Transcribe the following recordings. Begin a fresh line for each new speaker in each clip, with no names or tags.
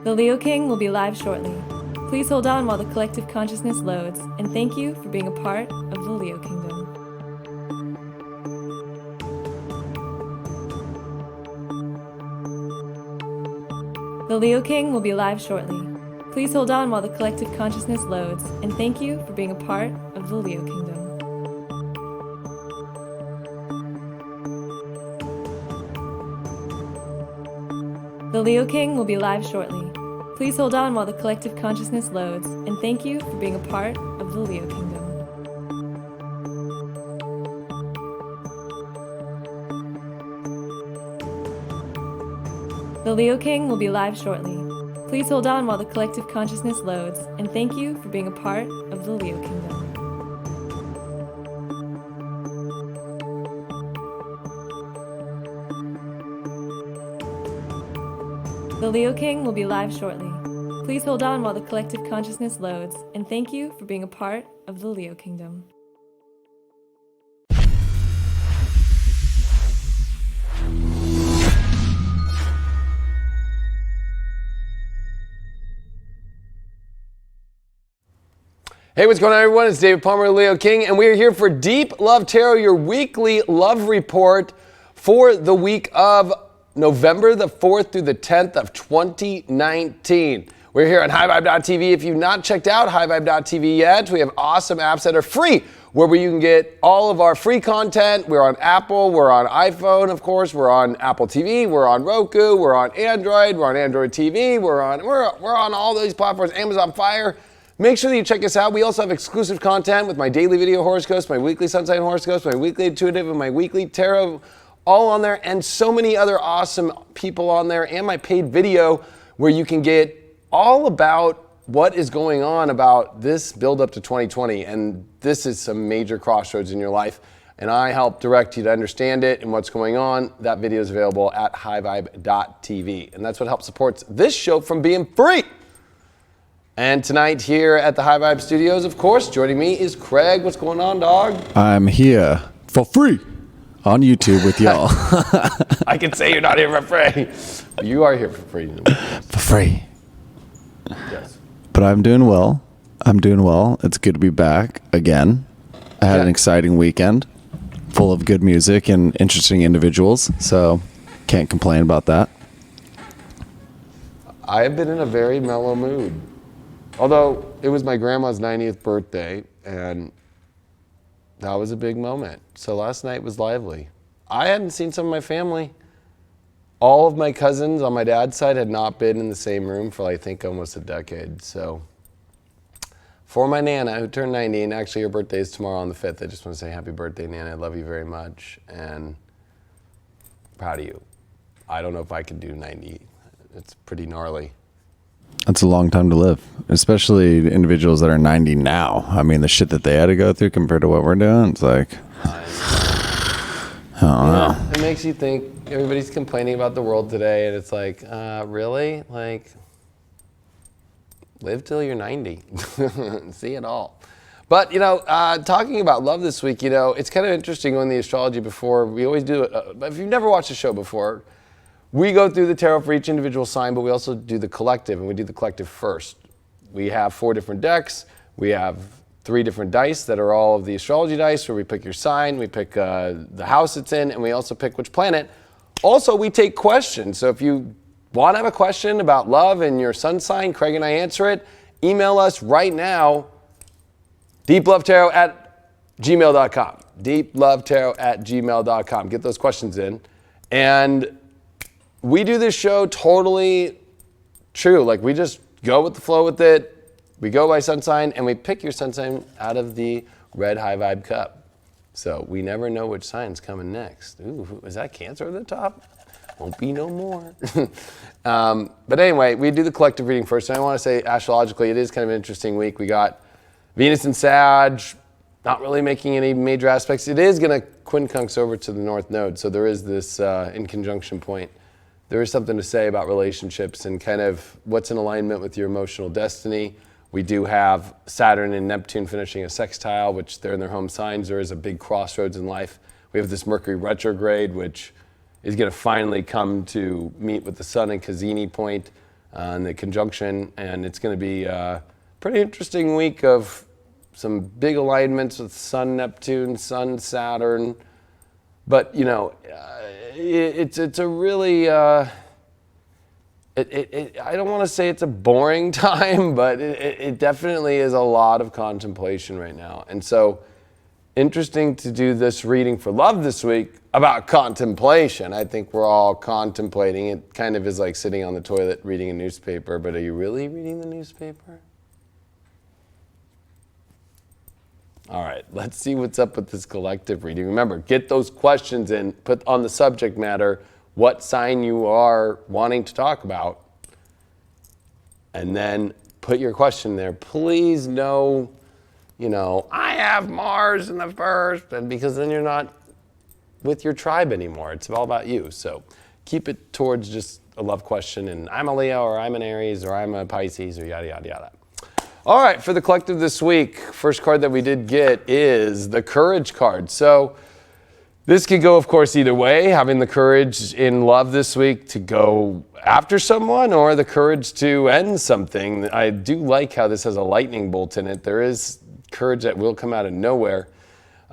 The Leo King will be live shortly. Please hold on while the collective consciousness loads, and thank you for being a part of the Leo Kingdom. The Leo King will be live shortly. Please hold on while the collective consciousness loads, and thank you for being a part of the Leo Kingdom. The Leo King will be live shortly. Please hold on while the collective consciousness loads, and thank you for being a part of the Leo Kingdom. The Leo King will be live shortly. Please hold on while the collective consciousness loads, and thank you for being a part of the Leo Kingdom. The Leo King will be live shortly. Please hold on while the collective consciousness loads, and thank you for being a part of the Leo Kingdom.
Hey, what's going on, everyone? It's David Palmer, Leo King, and we're here for Deep Love Tarot, your weekly love report for the week of November the 4th through the 10th of 2019. We're here on highvibe.tv. If you've not checked out highvibe.tv yet, we have awesome apps that are free where you can get all of our free content. We're on Apple, we're on iPhone, of course, we're on Apple TV, we're on Roku, we're on Android, we're on Android TV, we're on all these platforms, Amazon Fire. Make sure that you check us out. We also have exclusive content with my daily video horoscopes, my weekly sun sign horoscopes, my weekly intuitive, and my weekly tarot, all on there, and so many other awesome people on there, and my paid video where you can get all about what is going on about this build up to 2020. And this is some major crossroads in your life, and I help direct you to understand it and what's going on. That video is available at highvibe.tv, and that's what helps supports this show from being free. And tonight here at the High Vibe Studios, of course, joining me is Craig. What's going on, dog?
I'm here for free on YouTube with y'all.
I can say you're not here for free. You are here for free.
For free.
Yes.
But I'm doing well. It's good to be back again. I had an exciting weekend full of good music and interesting individuals, so can't complain about that.
I have been in a very mellow mood. Although it was my grandma's 90th birthday, and that was a big moment. So last night was lively. I hadn't seen some of my family. All of my cousins on my dad's side had not been in the same room for, I think, almost a decade. So for my Nana, who turned 90, and actually her birthday is tomorrow on the 5th, I just want to say happy birthday, Nana. I love you very much, and proud of you. I don't know if I could do 90. It's pretty gnarly.
That's a long time to live, especially individuals that are 90 now. I mean, the shit that they had to go through compared to what we're doing, it's like, I don't know.
It makes you think. Everybody's complaining about the world today, and it's like, really? Like, live till you're 90. See it all. But, talking about love this week, it's kind of interesting on the astrology before. We always do it. If you've never watched the show before, we go through the tarot for each individual sign, but we also do the collective, and we do the collective first. We have 4 different decks. We have 3 different dice that are all of the astrology dice, where we pick your sign, we pick the house it's in, and we also pick which planet. Also, we take questions. So if you want to have a question about love and your sun sign, Craig and I answer it. Email us right now, deeplovetarot@gmail.com. deeplovetarot@gmail.com. Get those questions in. And we do this show totally true. Like, we just go with the flow with it. We go by sun sign, and we pick your sun sign out of the red High Vibe cup. So we never know which sign's coming next. Ooh, is that Cancer at the top? Won't be no more. But anyway, we do the collective reading first. And I want to say, astrologically, it is kind of an interesting week. We got Venus and Sag, not really making any major aspects. It is going to quincunx over to the North Node. So there is this in conjunction point. There is something to say about relationships and kind of what's in alignment with your emotional destiny. We do have Saturn and Neptune finishing a sextile, which they're in their home signs. There is a big crossroads in life. We have this Mercury retrograde, which is going to finally come to meet with the Sun in Cassini point. and the conjunction, and it's going to be a pretty interesting week of some big alignments with Sun, Neptune, Sun, Saturn. But, you know, it's a really, I don't want to say it's a boring time, but it definitely is a lot of contemplation right now. And so, interesting to do this reading for love this week about contemplation. I think we're all contemplating. It kind of is like sitting on the toilet reading a newspaper, but are you really reading the newspaper? All right, let's see what's up with this collective reading. Remember, get those questions in, put on the subject matter what sign you are wanting to talk about, and then put your question there. Please know, you know, I have Mars in the first, and because then you're not with your tribe anymore. It's all about you. So keep it towards just a love question, and I'm a Leo, or I'm an Aries, or I'm a Pisces, or yada, yada, yada. All right, for the collective this week, first card that we did get is the Courage card. So this could go, of course, either way, having the courage in love this week to go after someone or the courage to end something. I do like how this has a lightning bolt in it. There is courage that will come out of nowhere.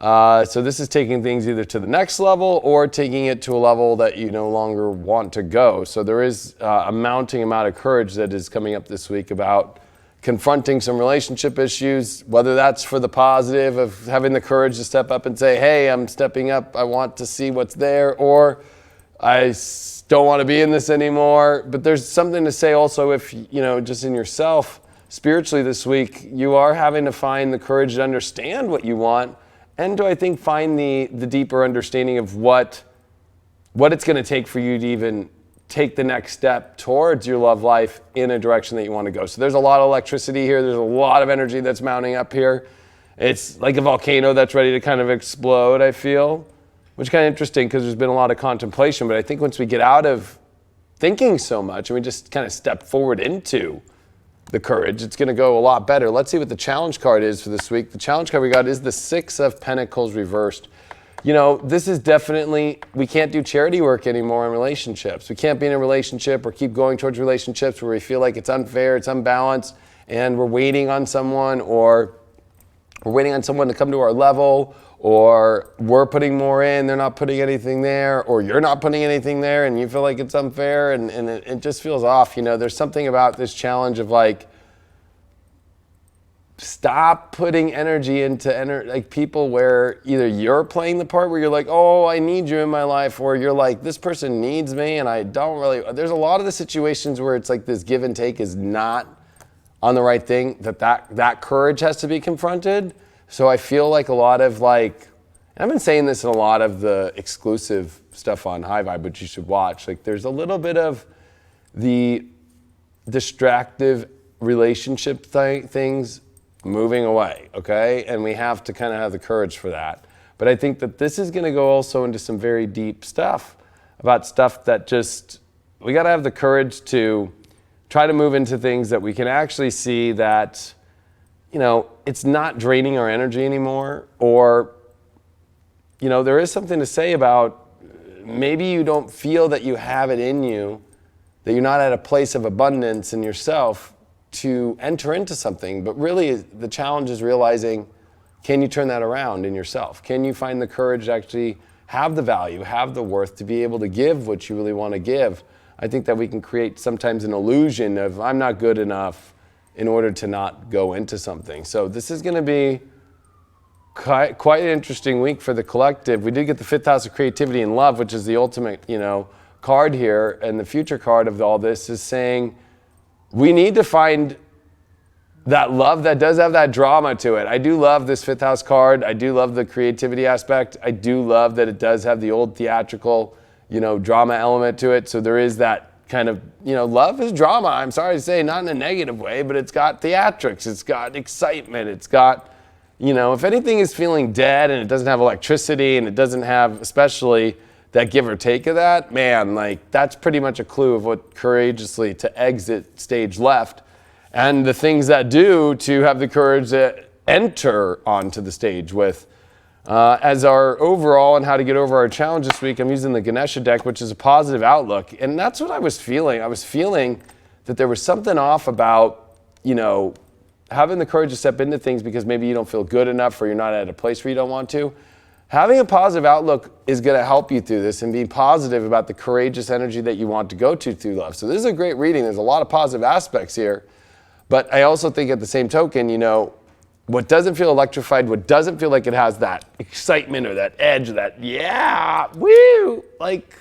So this is taking things either to the next level or taking it to a level that you no longer want to go. So there is a mounting amount of courage that is coming up this week about confronting some relationship issues, whether that's for the positive of having the courage to step up and say, hey, I'm stepping up, I want to see what's there, or I don't want to be in this anymore. But there's something to say also if, you know, just in yourself, spiritually this week, you are having to find the courage to understand what you want, and to, I think, find the deeper understanding of what it's going to take for you to even take the next step towards your love life in a direction that you want to go. So there's a lot of electricity here. There's a lot of energy that's mounting up here. It's like a volcano that's ready to kind of explode, I feel, which is kind of interesting because there's been a lot of contemplation. But I think once we get out of thinking so much and we just kind of step forward into the courage, it's going to go a lot better. Let's see what the challenge card is for this week. The challenge card we got is the Six of Pentacles reversed. You know, this is definitely, we can't do charity work anymore in relationships. We can't be in a relationship or keep going towards relationships where we feel like it's unfair, it's unbalanced, and we're waiting on someone, or we're waiting on someone to come to our level, or we're putting more in, they're not putting anything there, or you're not putting anything there and you feel like it's unfair, and it just feels off. You know, there's something about this challenge of like, stop putting energy into like people where either you're playing the part where you're like, oh, I need you in my life, or you're like, this person needs me and I don't really. There's a lot of the situations where it's like this give and take is not on the right thing, that courage has to be confronted. So I feel like a lot of like, and I've been saying this in a lot of the exclusive stuff on High Vibe, which you should watch. Like there's a little bit of the distractive relationship things moving away, okay? And we have to kind of have the courage for that. But I think that this is going to go also into some very deep stuff about stuff that just, we got to have the courage to try to move into things that we can actually see that, you know, it's not draining our energy anymore, or, you know, there is something to say about maybe you don't feel that you have it in you, that you're not at a place of abundance in yourself to enter into something, but really the challenge is realizing, can you turn that around in yourself? Can you find the courage to actually have the value, have the worth to be able to give what you really want to give? I think that we can create sometimes an illusion of I'm not good enough in order to not go into something. So this is going to be quite an interesting week for the collective. We did get the 5th house of creativity and love, which is the ultimate, you know, card here, and the future card of all this is saying, we need to find that love that does have that drama to it. I do love this 5th house card. I do love the creativity aspect. I do love that it does have the old theatrical, you know, drama element to it. So there is that kind of, you know, love is drama. I'm sorry to say, not in a negative way, but it's got theatrics. It's got excitement. It's got, you know, if anything is feeling dead and it doesn't have electricity and it doesn't have especially that give or take of that, man, like that's pretty much a clue of what courageously to exit stage left, and the things that do to have the courage to enter onto the stage with. As our overall and how to get over our challenge this week, I'm using the Ganesha deck, which is a positive outlook, and that's what I was feeling. I was feeling that there was something off about, having the courage to step into things because maybe you don't feel good enough or you're not at a place where you don't want to. Having a positive outlook is going to help you through this and be positive about the courageous energy that you want to go to through love. So this is a great reading. There's a lot of positive aspects here. But I also think at the same token, what doesn't feel electrified, what doesn't feel like it has that excitement or that edge, that, yeah, woo, like,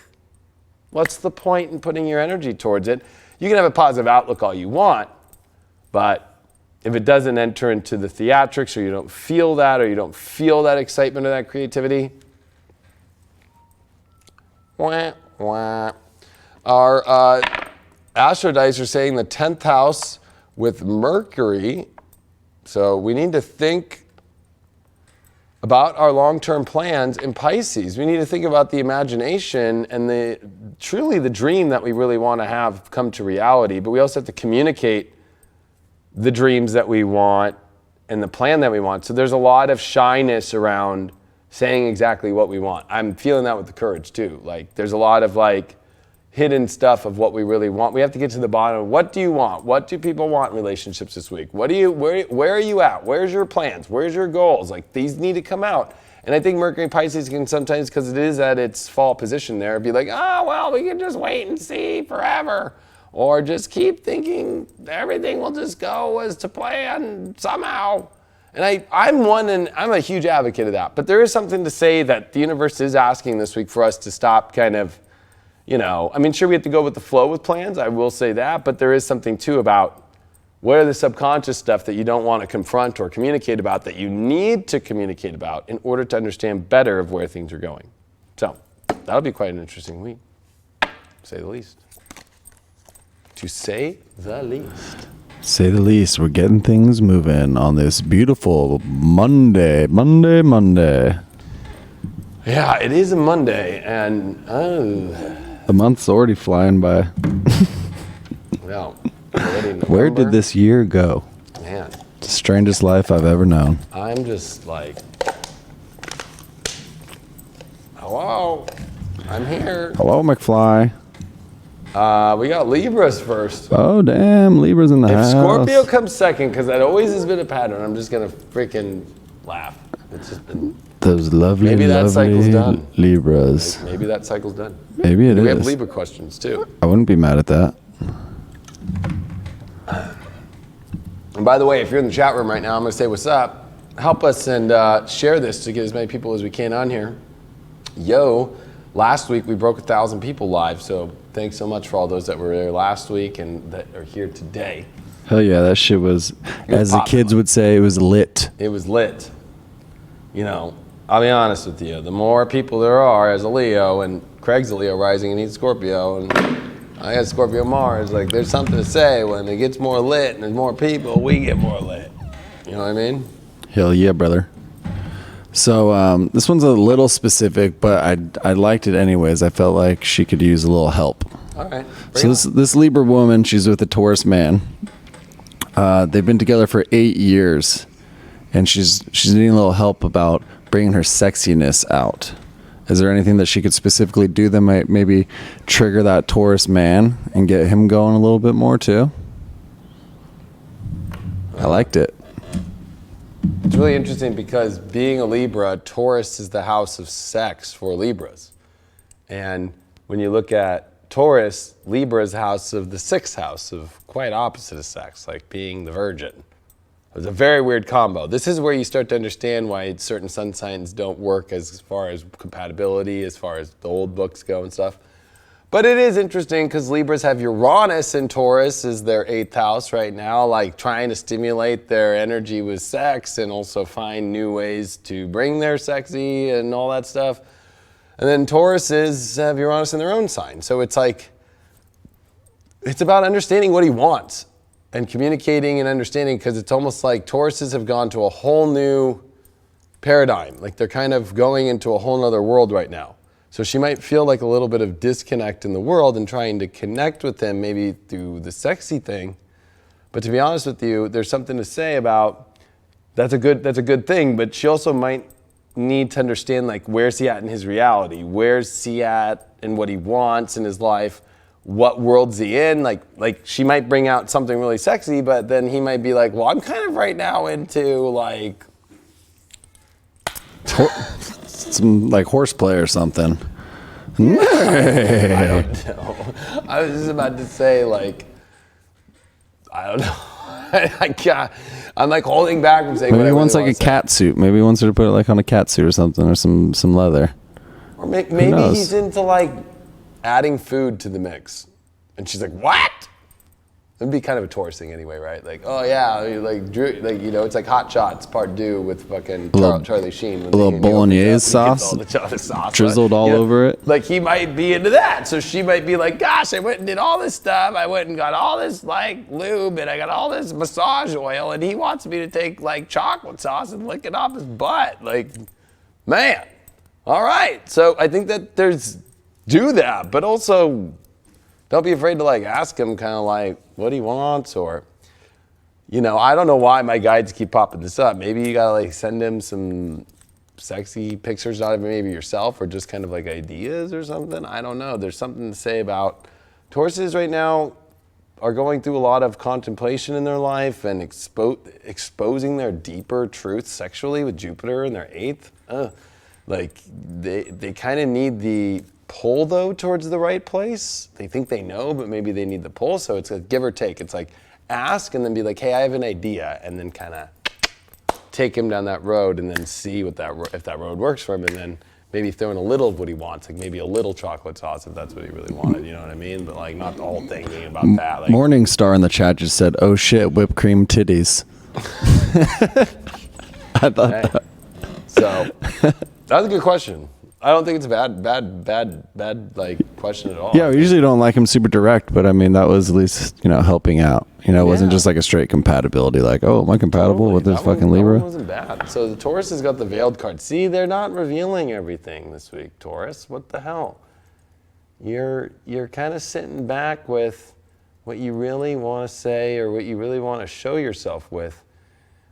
what's the point in putting your energy towards it? You can have a positive outlook all you want, but if it doesn't enter into the theatrics or you don't feel that or you don't feel that excitement or that creativity, wah, wah. Our astro dice are saying the 10th house with Mercury. So we need to think about our long-term plans in Pisces. We need to think about the imagination and truly the dream that we really want to have come to reality. But we also have to communicate the dreams that we want and the plan that we want. So there's a lot of shyness around saying exactly what we want. I'm feeling that with the courage too. Like there's a lot of hidden stuff of what we really want. We have to get to the bottom of what do you want? What do people want in relationships this week? Where are you at? Where's your plans? Where's your goals? These need to come out. And I think Mercury Pisces can sometimes, because it is at its fall position there, be like, we can just wait and see forever. Or just keep thinking everything will just go as to plan somehow. And I'm a huge advocate of that. But there is something to say that the universe is asking this week for us to stop kind of, sure, we have to go with the flow with plans. I will say that. But there is something too about what are the subconscious stuff that you don't want to confront or communicate about that you need to communicate about in order to understand better of where things are going. So that'll be quite an interesting week, to say the least. To say the least.
Say the least. We're getting things moving on this beautiful Monday.
Yeah, it is a Monday, and
the month's already flying by.
Well,
where did this year go?
Man,
the strangest life I've ever known.
I'm just like, hello, I'm here.
Hello, McFly.
We got Libras first.
Oh, damn. Libra's in the house.
If Scorpio comes second, because that always has been a pattern, I'm just going to freaking laugh. It's just been...
Those lovely,
maybe that cycle's done.
Libras.
Maybe that cycle's done.
Maybe it is.
We have Libra questions, too.
I wouldn't be mad at that.
And by the way, if you're in the chat room right now, I'm going to say what's up. Help us and share this to get as many people as we can on here. Last week we broke 1,000 people live, so thanks so much for all those that were there last week and that are here today.
Hell yeah, that shit was, as the kids would say, it was lit.
It was lit. I'll be honest with you, the more people there are as a Leo, and Craig's a Leo rising and he's Scorpio, and I got Scorpio Mars, there's something to say when it gets more lit and there's more people, we get more lit. You know what I mean?
Hell yeah, brother. So this one's a little specific, but I liked it anyways. I felt like she could use a little help.
All right.
So this Libra woman, she's with a Taurus man. They've been together for 8 years, and she's needing a little help about bringing her sexiness out. Is there anything that she could specifically do that might maybe trigger that Taurus man and get him going a little bit more too? I liked it.
It's really interesting because being a Libra, Taurus is the house of sex for Libras. And when you look at Taurus, Libra is the house of the 6th house of quite opposite of sex, like being the virgin. It's a very weird combo. This is where you start to understand why certain sun signs don't work as far as compatibility, as far as the old books go and stuff. But it is interesting because Libras have Uranus in Taurus as their 8th house right now, trying to stimulate their energy with sex and also find new ways to bring their sexy and all that stuff. And then Tauruses have Uranus in their own sign. So it's about understanding what he wants and communicating and understanding, because it's almost like Tauruses have gone to a whole new paradigm. They're kind of going into a whole nother world right now. So she might feel like a little bit of disconnect in the world and trying to connect with him maybe through the sexy thing. But to be honest with you, there's something to say about that's a good thing, but she also might need to understand where's he at in his reality? Where's he at in what he wants in his life? what world's he in? Like she might bring out something really sexy, but then he might be like, well, I'm kind of right now into like
some like horseplay or something.
I don't know. I was just about to say, like, I don't know. I can't. I'm like holding back from saying.
Maybe
what
he
I
wants
really
like a cat suit. Maybe he wants her to put it like on a cat suit or something, or some leather.
Or maybe he's into like adding food to the mix, and she's like, "What?" It'd be kind of a Taurus thing anyway, right? Like, oh yeah, like Drew, like you know, it's like Hot Shots Part 2 with fucking Charlie Sheen.
A little bolognese sauce,
all the sauce
drizzled all over it.
Like he might be into that, so she might be like, "Gosh, I went and did all this stuff. I went and got all this like lube, and I got all this massage oil, and he wants me to take like chocolate sauce and lick it off his butt." Like, man, all right. So I think that do that, but also don't be afraid to like ask him kind of like what he wants, or, you know, I don't know why my guides keep popping this up. Maybe you gotta like send him some sexy pictures, not even maybe yourself, or just kind of like ideas or something. I don't know. There's something to say about Tauruses right now are going through a lot of contemplation in their life and exposing their deeper truth sexually with Jupiter in their 8th. Like they kind of need the pull though towards the right place. They think they know, but maybe they need the pull. So it's a give or take. It's like ask and then be like, hey, I have an idea, and then kind of take him down that road and then see what if that road works for him, and then maybe throw in a little of what he wants, like maybe a little chocolate sauce if that's what he really wanted. You know what I mean? But like not the whole thinking about that. Like,
Morningstar in the chat just said, "Oh shit, whipped cream titties." I thought that.
So that was a good question. I don't think it's a bad like question at all.
Yeah, we usually don't like him super direct, but I mean that was at least, you know, helping out. You know, it wasn't just like a straight compatibility, like, oh, am I compatible with this fucking Libra?
That one wasn't bad. So the Taurus has got the veiled card. See, they're not revealing everything this week, Taurus. What the hell? You're kind of sitting back with what you really want to say or what you really want to show yourself with.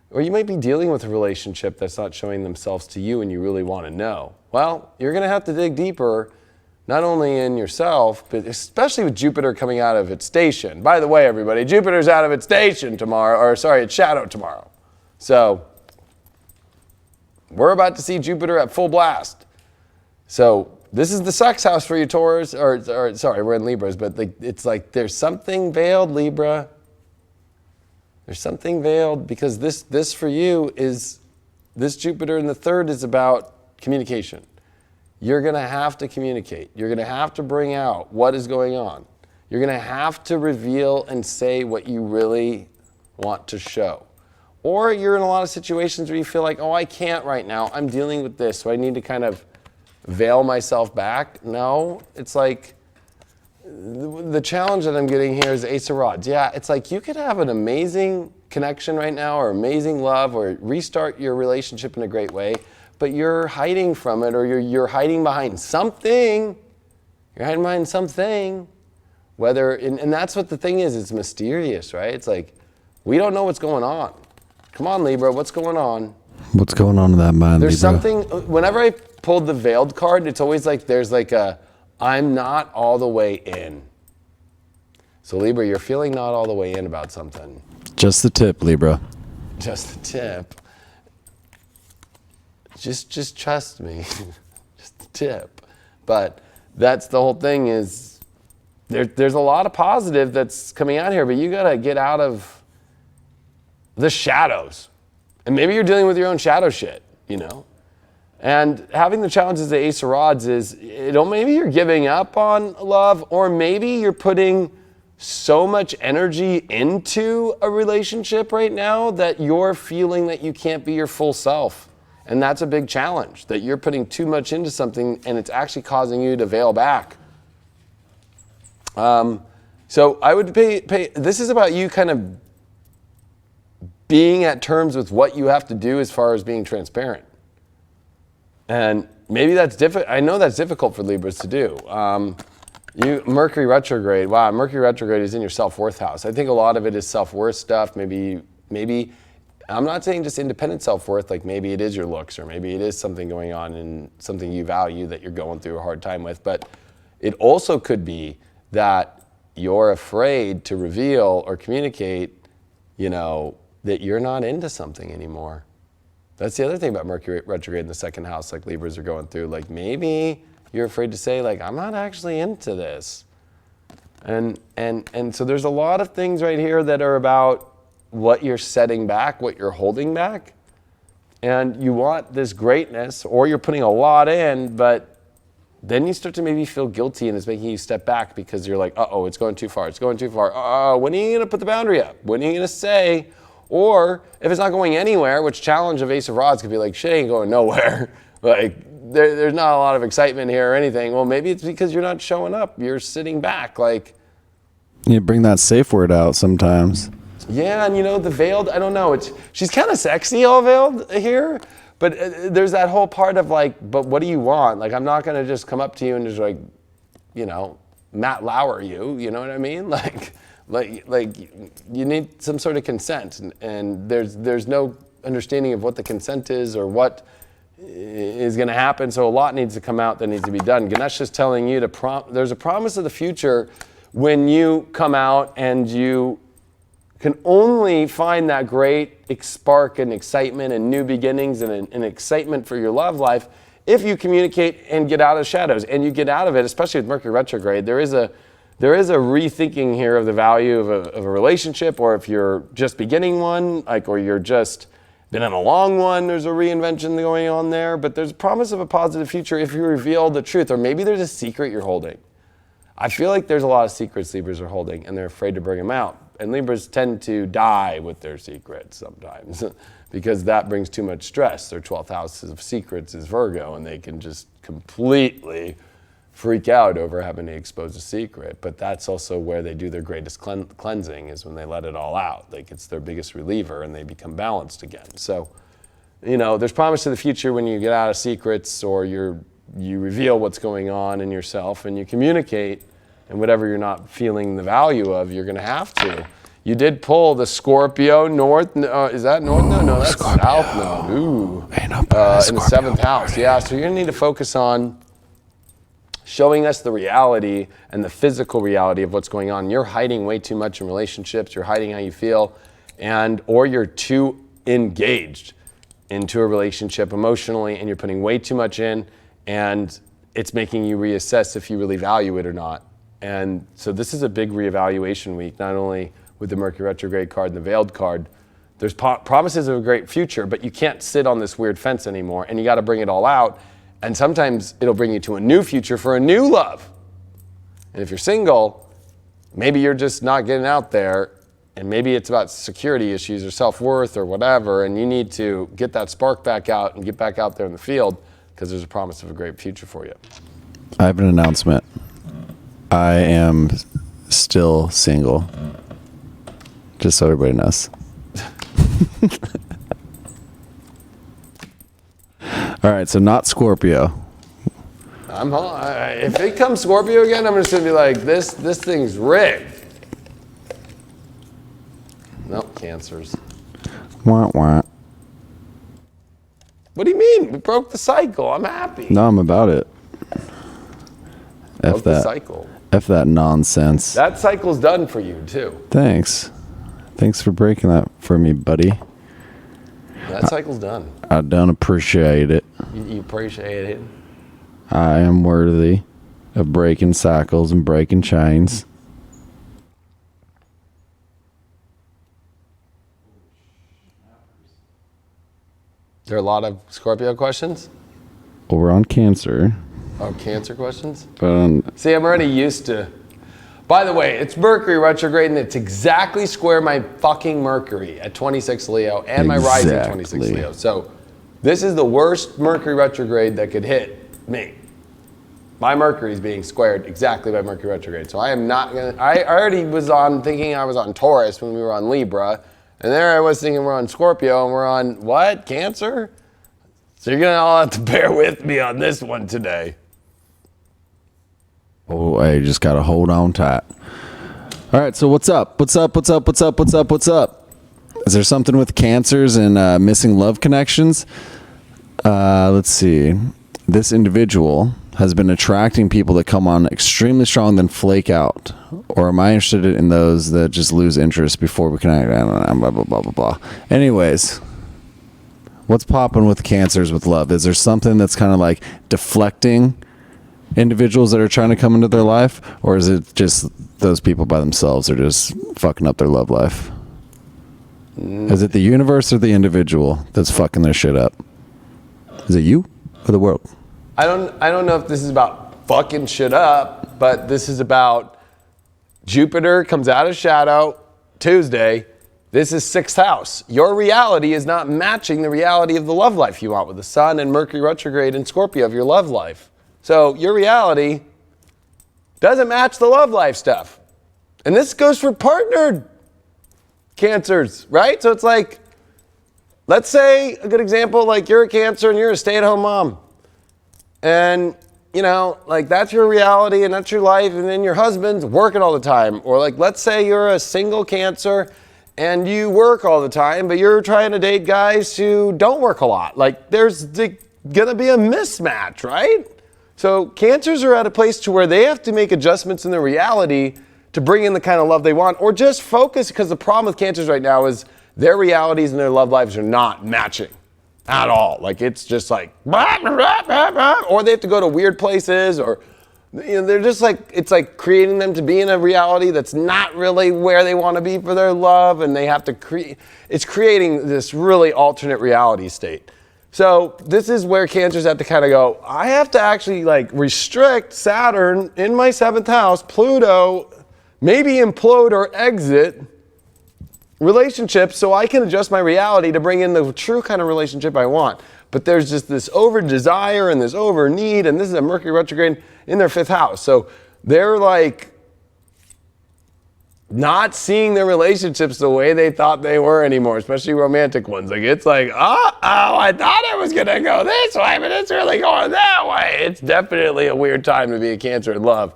Or you might be dealing with a relationship that's not showing themselves to you and you really want to know. Well, you're going to have to dig deeper, not only in yourself, but especially with Jupiter coming out of its station. By the way, everybody, Jupiter's out of its station tomorrow, or sorry, its shadow tomorrow. So we're about to see Jupiter at full blast. So this is the sex house for you, Taurus, or sorry, we're in Libras, but it's like there's something veiled, Libra. There's something veiled because this for you is, this Jupiter in the 3rd is about communication. You're going to have to communicate. You're going to have to bring out what is going on. You're going to have to reveal and say what you really want to show. Or you're in a lot of situations where you feel like, oh, I can't right now. I'm dealing with this, so I need to kind of veil myself back. No, it's like, the challenge that I'm getting here is Ace of Rods. Yeah, it's like you could have an amazing connection right now, or amazing love, or restart your relationship in a great way, but you're hiding from it, or you're hiding behind something. You're hiding behind something. And that's what the thing is. It's mysterious, right? It's like we don't know what's going on. Come on, Libra, what's going on?
What's going on in that mind,
There's
Libra?
something. Whenever I pulled the veiled card, it's always like there's like a, I'm not all the way in. So Libra, you're feeling not all the way in about something.
Just the tip, Libra.
Just the tip. Just trust me. Just the tip. But that's the whole thing is there's a lot of positive that's coming out here, but you gotta get out of the shadows. And maybe you're dealing with your own shadow shit, you know? And having the challenges of Ace of Rods is, maybe you're giving up on love, or maybe you're putting so much energy into a relationship right now that you're feeling that you can't be your full self. And that's a big challenge, that you're putting too much into something and it's actually causing you to veil back. So I would this is about you kind of being at terms with what you have to do as far as being transparent. And maybe that's difficult. I know that's difficult for Libras to do. Mercury retrograde. Wow, Mercury retrograde is in your self-worth house. I think a lot of it is self-worth stuff. Maybe. I'm not saying just independent self-worth. Like maybe it is your looks, or maybe it is something going on in something you value that you're going through a hard time with. But it also could be that you're afraid to reveal or communicate, that you're not into something anymore. That's the other thing about Mercury retrograde in the second house, like Libras are going through. Like maybe you're afraid to say, like, I'm not actually into this. And so there's a lot of things right here that are about what you're setting back, what you're holding back. And you want this greatness, or you're putting a lot in, but then you start to maybe feel guilty and it's making you step back because you're like, uh-oh, it's going too far. It's going too far. Uh-oh, when are you going to put the boundary up? When are you going to say? Or if it's not going anywhere, which challenge of Ace of Rods could be like, shit ain't going nowhere. Like, there's not a lot of excitement here or anything. Well, maybe it's because you're not showing up. You're sitting back. Like,
You bring that safe word out sometimes.
yeah, and the veiled, I don't know. She's kind of sexy, all veiled here. But there's that whole part of like, but what do you want? Like, I'm not going to just come up to you and just like, Matt Lauer you. You know what I mean? Like you need some sort of consent, and there's no understanding of what the consent is or what is going to happen. So a lot needs to come out that needs to be done. Ganesh is telling you there's a promise of the future when you come out, and you can only find that great spark and excitement and new beginnings and an excitement for your love life if you communicate and get out of shadows. And you get out of it, especially with Mercury retrograde. There is a rethinking here of the value of a relationship, or if you're just beginning one, or you're just been in a long one, there's a reinvention going on there. But there's a promise of a positive future if you reveal the truth, or maybe there's a secret you're holding. I feel like there's a lot of secrets Libras are holding, and they're afraid to bring them out. And Libras tend to die with their secrets sometimes because that brings too much stress. Their 12th house of secrets is Virgo, and they can just completely freak out over having to expose a secret. But that's also where they do their greatest cleansing, is when they let it all out. Like, it's their biggest reliever, and they become balanced again. So, there's promise to the future when you get out of secrets, or you reveal what's going on in yourself, and you communicate. And whatever you're not feeling the value of, you're going to have to. You did pull the Scorpio north. Is that north? No, that's
Scorpio.
south node. Ooh.
In
In the 7th house. Yeah, so you're going to need to focus on showing us the reality and the physical reality of what's going on. You're hiding way too much in relationships. You're hiding how you feel. Or you're too engaged into a relationship emotionally, and you're putting way too much in, and it's making you reassess if you really value it or not. And so this is a big reevaluation week, not only with the Mercury retrograde card and the veiled card. There's promises of a great future, but you can't sit on this weird fence anymore, and you got to bring it all out. And sometimes it'll bring you to a new future for a new love. And if you're single, maybe you're just not getting out there, and maybe it's about security issues or self-worth or whatever, and you need to get that spark back out and get back out there in the field, because there's a promise of a great future for you.
I have an announcement. I am still single. Just so everybody knows. All right, so not Scorpio.
If it comes Scorpio again, I'm just gonna be like, this thing's rigged. Nope, Cancers.
Wah, wah.
What do you mean? We broke the cycle. I'm happy.
No, I'm about it.
Broke the cycle.
F that nonsense.
That cycle's done for you too.
Thanks. Thanks for breaking that for me, buddy.
That cycle's done.
I don't appreciate it.
You appreciate it.
I am worthy of breaking cycles and breaking chains.
There are a lot of Scorpio questions?
Well, we're on Cancer.
Oh, Cancer questions?
But
See, I'm already used to... By the way, it's Mercury retrograde, and it's exactly square my fucking Mercury at 26 Leo and my rising at 26 Leo. So this is the worst Mercury retrograde that could hit me. My Mercury is being squared exactly by Mercury retrograde. So I am not going to... I already was thinking I was on Taurus when we were on Libra. And there I was thinking we're on Scorpio, and we're on, what, Cancer? So you're going to all have to bear with me on this one today.
oh, I just got to hold on tight. All right, so what's up? What's up? Is there something with Cancers and missing love connections? Let's see. This individual has been attracting people that come on extremely strong then flake out? Or am I interested in those that just lose interest before we connect? I don't know, blah, blah, blah, blah, blah. Anyways, what's popping with Cancers with love? Is there something that's kind of like deflecting individuals that are trying to come into their life? Or is it just those people by themselves are just fucking up their love life? Is it the universe or the individual that's fucking their shit up? Is it you or the world?
I don't know if this is about fucking shit up, but this is about Jupiter comes out of shadow Tuesday. This is 6th house. Your reality is not matching the reality of the love life you want with the Sun and Mercury retrograde in Scorpio of your love life. So your reality doesn't match the love life stuff. And this goes for partnered Cancers, right? So it's like, let's say a good example, like you're a Cancer and you're a stay-at-home mom. And, you know, like that's your reality and that's your life, and then your husband's working all the time. Or like, let's say you're a single Cancer and you work all the time, but you're trying to date guys who don't work a lot. Like there's gonna be a mismatch, right? So Cancers are at a place to where they have to make adjustments in their reality to bring in the kind of love they want, or just focus, because the problem with Cancers right now is their realities and their love lives are not matching at all. Like it's just like, or they have to go to weird places, or you know, they're just like, it's like creating them to be in a reality that's not really where they want to be for their love, and they have to create, it's creating this really alternate reality state. So this is where Cancers have to kind of go, I have to actually like restrict Saturn in my 7th house, Pluto, maybe implode or exit relationships so I can adjust my reality to bring in the true kind of relationship I want. But there's just this over desire and this over need, and this is a Mercury retrograde in their 5th house. So they're like not seeing their relationships the way they thought they were anymore, especially romantic ones. Like it's like, oh, I thought it was gonna go this way, but it's really going that way. It's definitely a weird time to be a Cancer in love.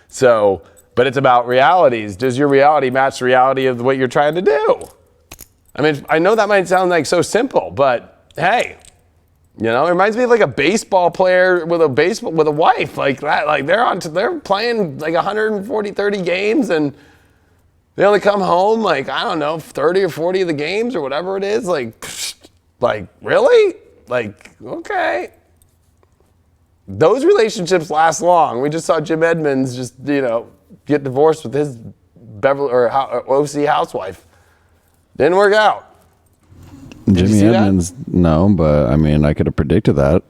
So, but it's about realities. Does your reality match the reality of what you're trying to do? I mean, I know that might sound like so simple, but hey, you know, it reminds me of like a baseball player with a wife like that. Like they're playing like 30 games, and they only come home like, I don't know, 30 or 40 of the games or whatever it is. Like really? Like, okay. Those relationships last long. We just saw Jim Edmonds just, you know, get divorced with his OC housewife. Didn't work out.
Jimmy Edmonds, no, but I mean, I could have predicted that.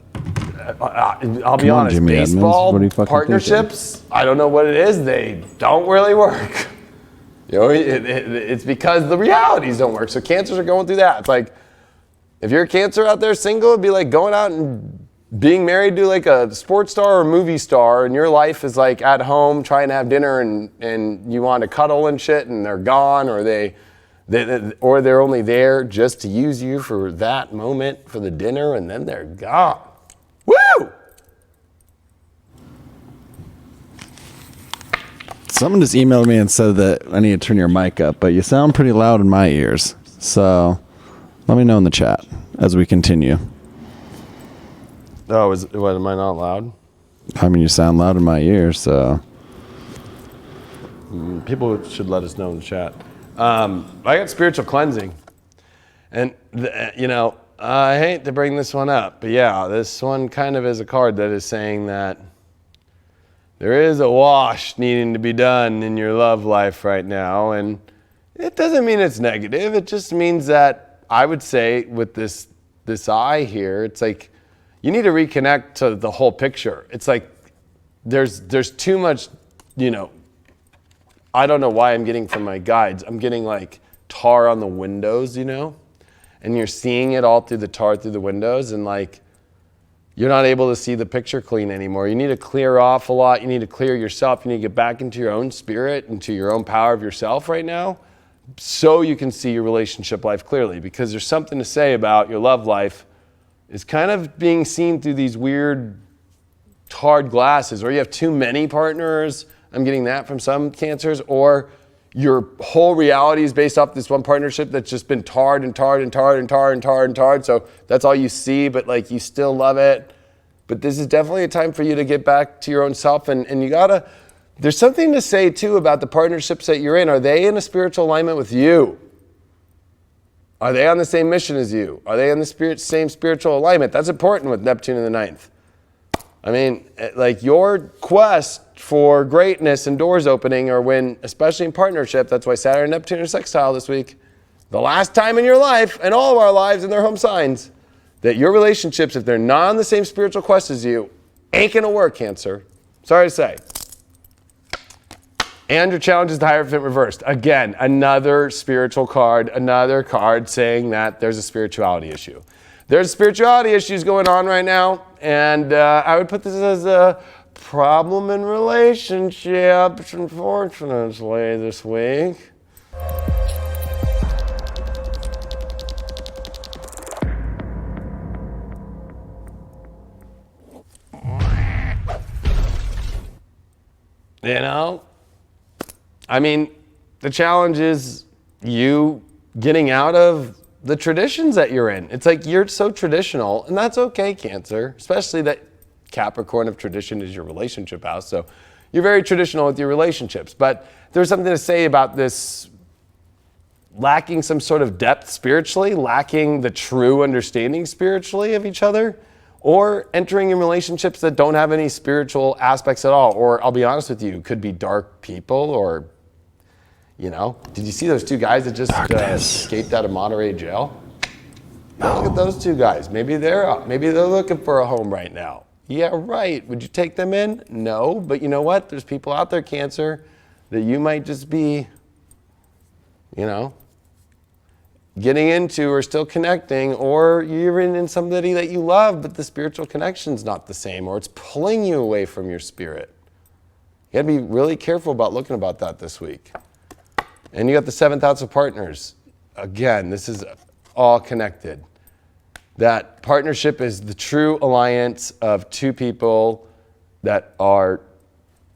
I'll be honest,
Jimmy
baseball
Edmonds, what are you
partnerships, I don't know what it is, they don't really work. You know, it's because the realities don't work. So Cancers are going through that. It's like, if you're a Cancer out there single, it'd be like going out and being married to like a sports star or movie star, and your life is like at home trying to have dinner, and you want to cuddle and shit, and they're gone, or they're only there just to use you for that moment for the dinner, and then they're gone. Woo!
Someone just emailed me and said that I need to turn your mic up, but you sound pretty loud in my ears. So let me know in the chat as we continue.
Oh, am I not loud?
I mean, you sound loud in my ears, so.
People should let us know in the chat. I got spiritual cleansing. And, you know, I hate to bring this one up, but yeah, this one kind of is a card that is saying that there is a wash needing to be done in your love life right now. And it doesn't mean it's negative. It just means that I would say with this eye here, it's like, you need to reconnect to the whole picture. It's like there's too much, you know, I don't know why I'm getting from my guides. I'm getting like tar on the windows, you know, and you're seeing it all through the tar through the windows, and like you're not able to see the picture clean anymore. You need to clear off a lot. You need to clear yourself. You need to get back into your own spirit, into your own power of yourself right now, so you can see your relationship life clearly, because there's something to say about your love life is kind of being seen through these weird tarred glasses, or you have too many partners. I'm getting that from some Cancers, or your whole reality is based off this one partnership that's just been tarred and tarred and tarred and tarred and tarred and tarred. So that's all you see, but like you still love it. But this is definitely a time for you to get back to your own self, and you gotta, there's something to say too about the partnerships that you're in. Are they in a spiritual alignment with you? Are they on the same mission as you? Are they in the same spiritual alignment? That's important with Neptune in the ninth. I mean, like your quest for greatness and doors opening are when, especially in partnership, that's why Saturn and Neptune are sextile this week. The last time in your life, and all of our lives in their home signs, that your relationships, if they're not on the same spiritual quest as you, ain't gonna work, Cancer. Sorry to say. And your challenge is the Hierophant reversed. Again, another spiritual card, another card saying that there's a spirituality issue. There's spirituality issues going on right now, and I would put this as a problem in relationships, unfortunately, this week. You know? I mean, the challenge is you getting out of the traditions that you're in. It's like you're so traditional, and that's okay, Cancer, especially that Capricorn of tradition is your relationship house. So you're very traditional with your relationships. But there's something to say about this lacking some sort of depth spiritually, lacking the true understanding spiritually of each other, or entering in relationships that don't have any spiritual aspects at all. Or I'll be honest with you, could be dark people, or, you know, did you see those two guys that just escaped out of Monterey jail? No. Look at those two guys. Maybe they're looking for a home right now. Yeah, right. Would you take them in? No, but you know what? There's people out there, Cancer, that you might just be, you know, getting into or still connecting, or you're in somebody that you love, but the spiritual connection's not the same, or it's pulling you away from your spirit. You gotta be really careful about looking about that this week. And you got the seventh house of partners. Again, this is all connected. That partnership is the true alliance of two people that are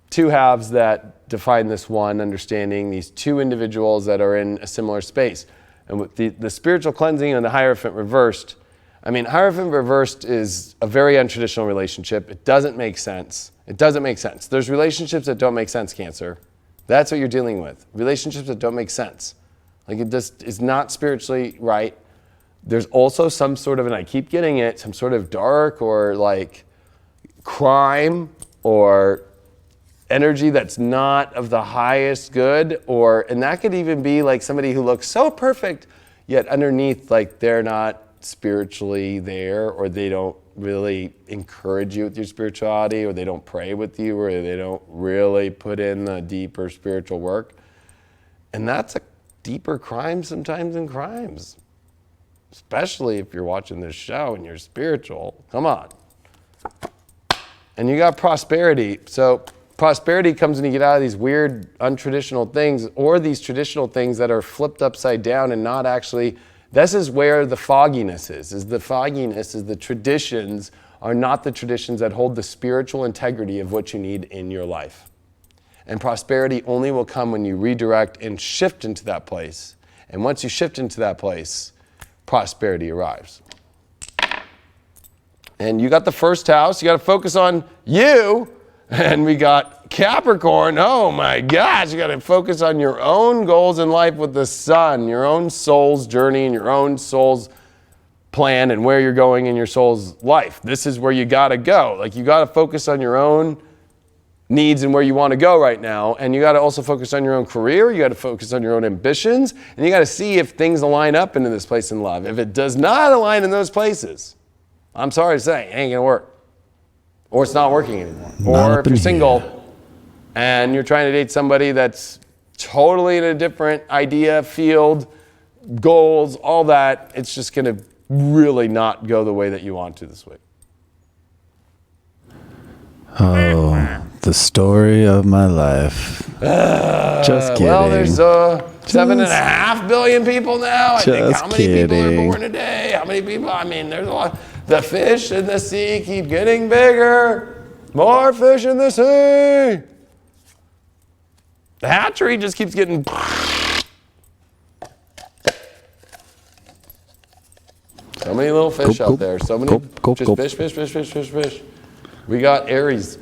two halves that define this one understanding, these two individuals that are in a similar space. And with the spiritual cleansing and the Hierophant reversed, I mean, Hierophant reversed is a very untraditional relationship. It doesn't make sense. It doesn't make sense. There's relationships that don't make sense, Cancer. That's what you're dealing with. Relationships that don't make sense. Like, it just is not spiritually right. There's also some sort of, and I keep getting it, some sort of dark or like crime or energy that's not of the highest good, and that could even be like somebody who looks so perfect, yet underneath, like, they're not spiritually there, or they don't really encourage you with your spirituality, or they don't pray with you, or they don't really put in the deeper spiritual work. And that's a deeper crime sometimes than crimes, especially if you're watching this show and you're spiritual. Come on. And you got prosperity. So prosperity comes when you get out of these weird, untraditional things, or these traditional things that are flipped upside down and not actually. This is where the fogginess is the fogginess is the traditions are not the traditions that hold the spiritual integrity of what you need in your life. And prosperity only will come when you redirect and shift into that place. And once you shift into that place, prosperity arrives. And you got the first house, you got to focus on you. And we got Capricorn. Oh my gosh, you got to focus on your own goals in life with the sun, your own soul's journey and your own soul's plan and where you're going in your soul's life. This is where you got to go. Like, you got to focus on your own needs and where you want to go right now. And you got to also focus on your own career. You got to focus on your own ambitions. And you got to see if things align up into this place in love. If it does not align in those places, I'm sorry to say, it ain't going to work. Or it's not working anymore. Or if you're single and you're trying to date somebody that's totally in a different idea, field, goals, all that, it's just going to really not go the way that you want to this week.
Oh, the story of my life. Just kidding.
Well, there's 7.5 billion people now. I think. How many people are born today? How many people? I mean, there's a lot. The fish in the sea keep getting bigger. More fish in the sea. The hatchery just keeps getting. So many little fish out there. So many. Just fish. We got Aries.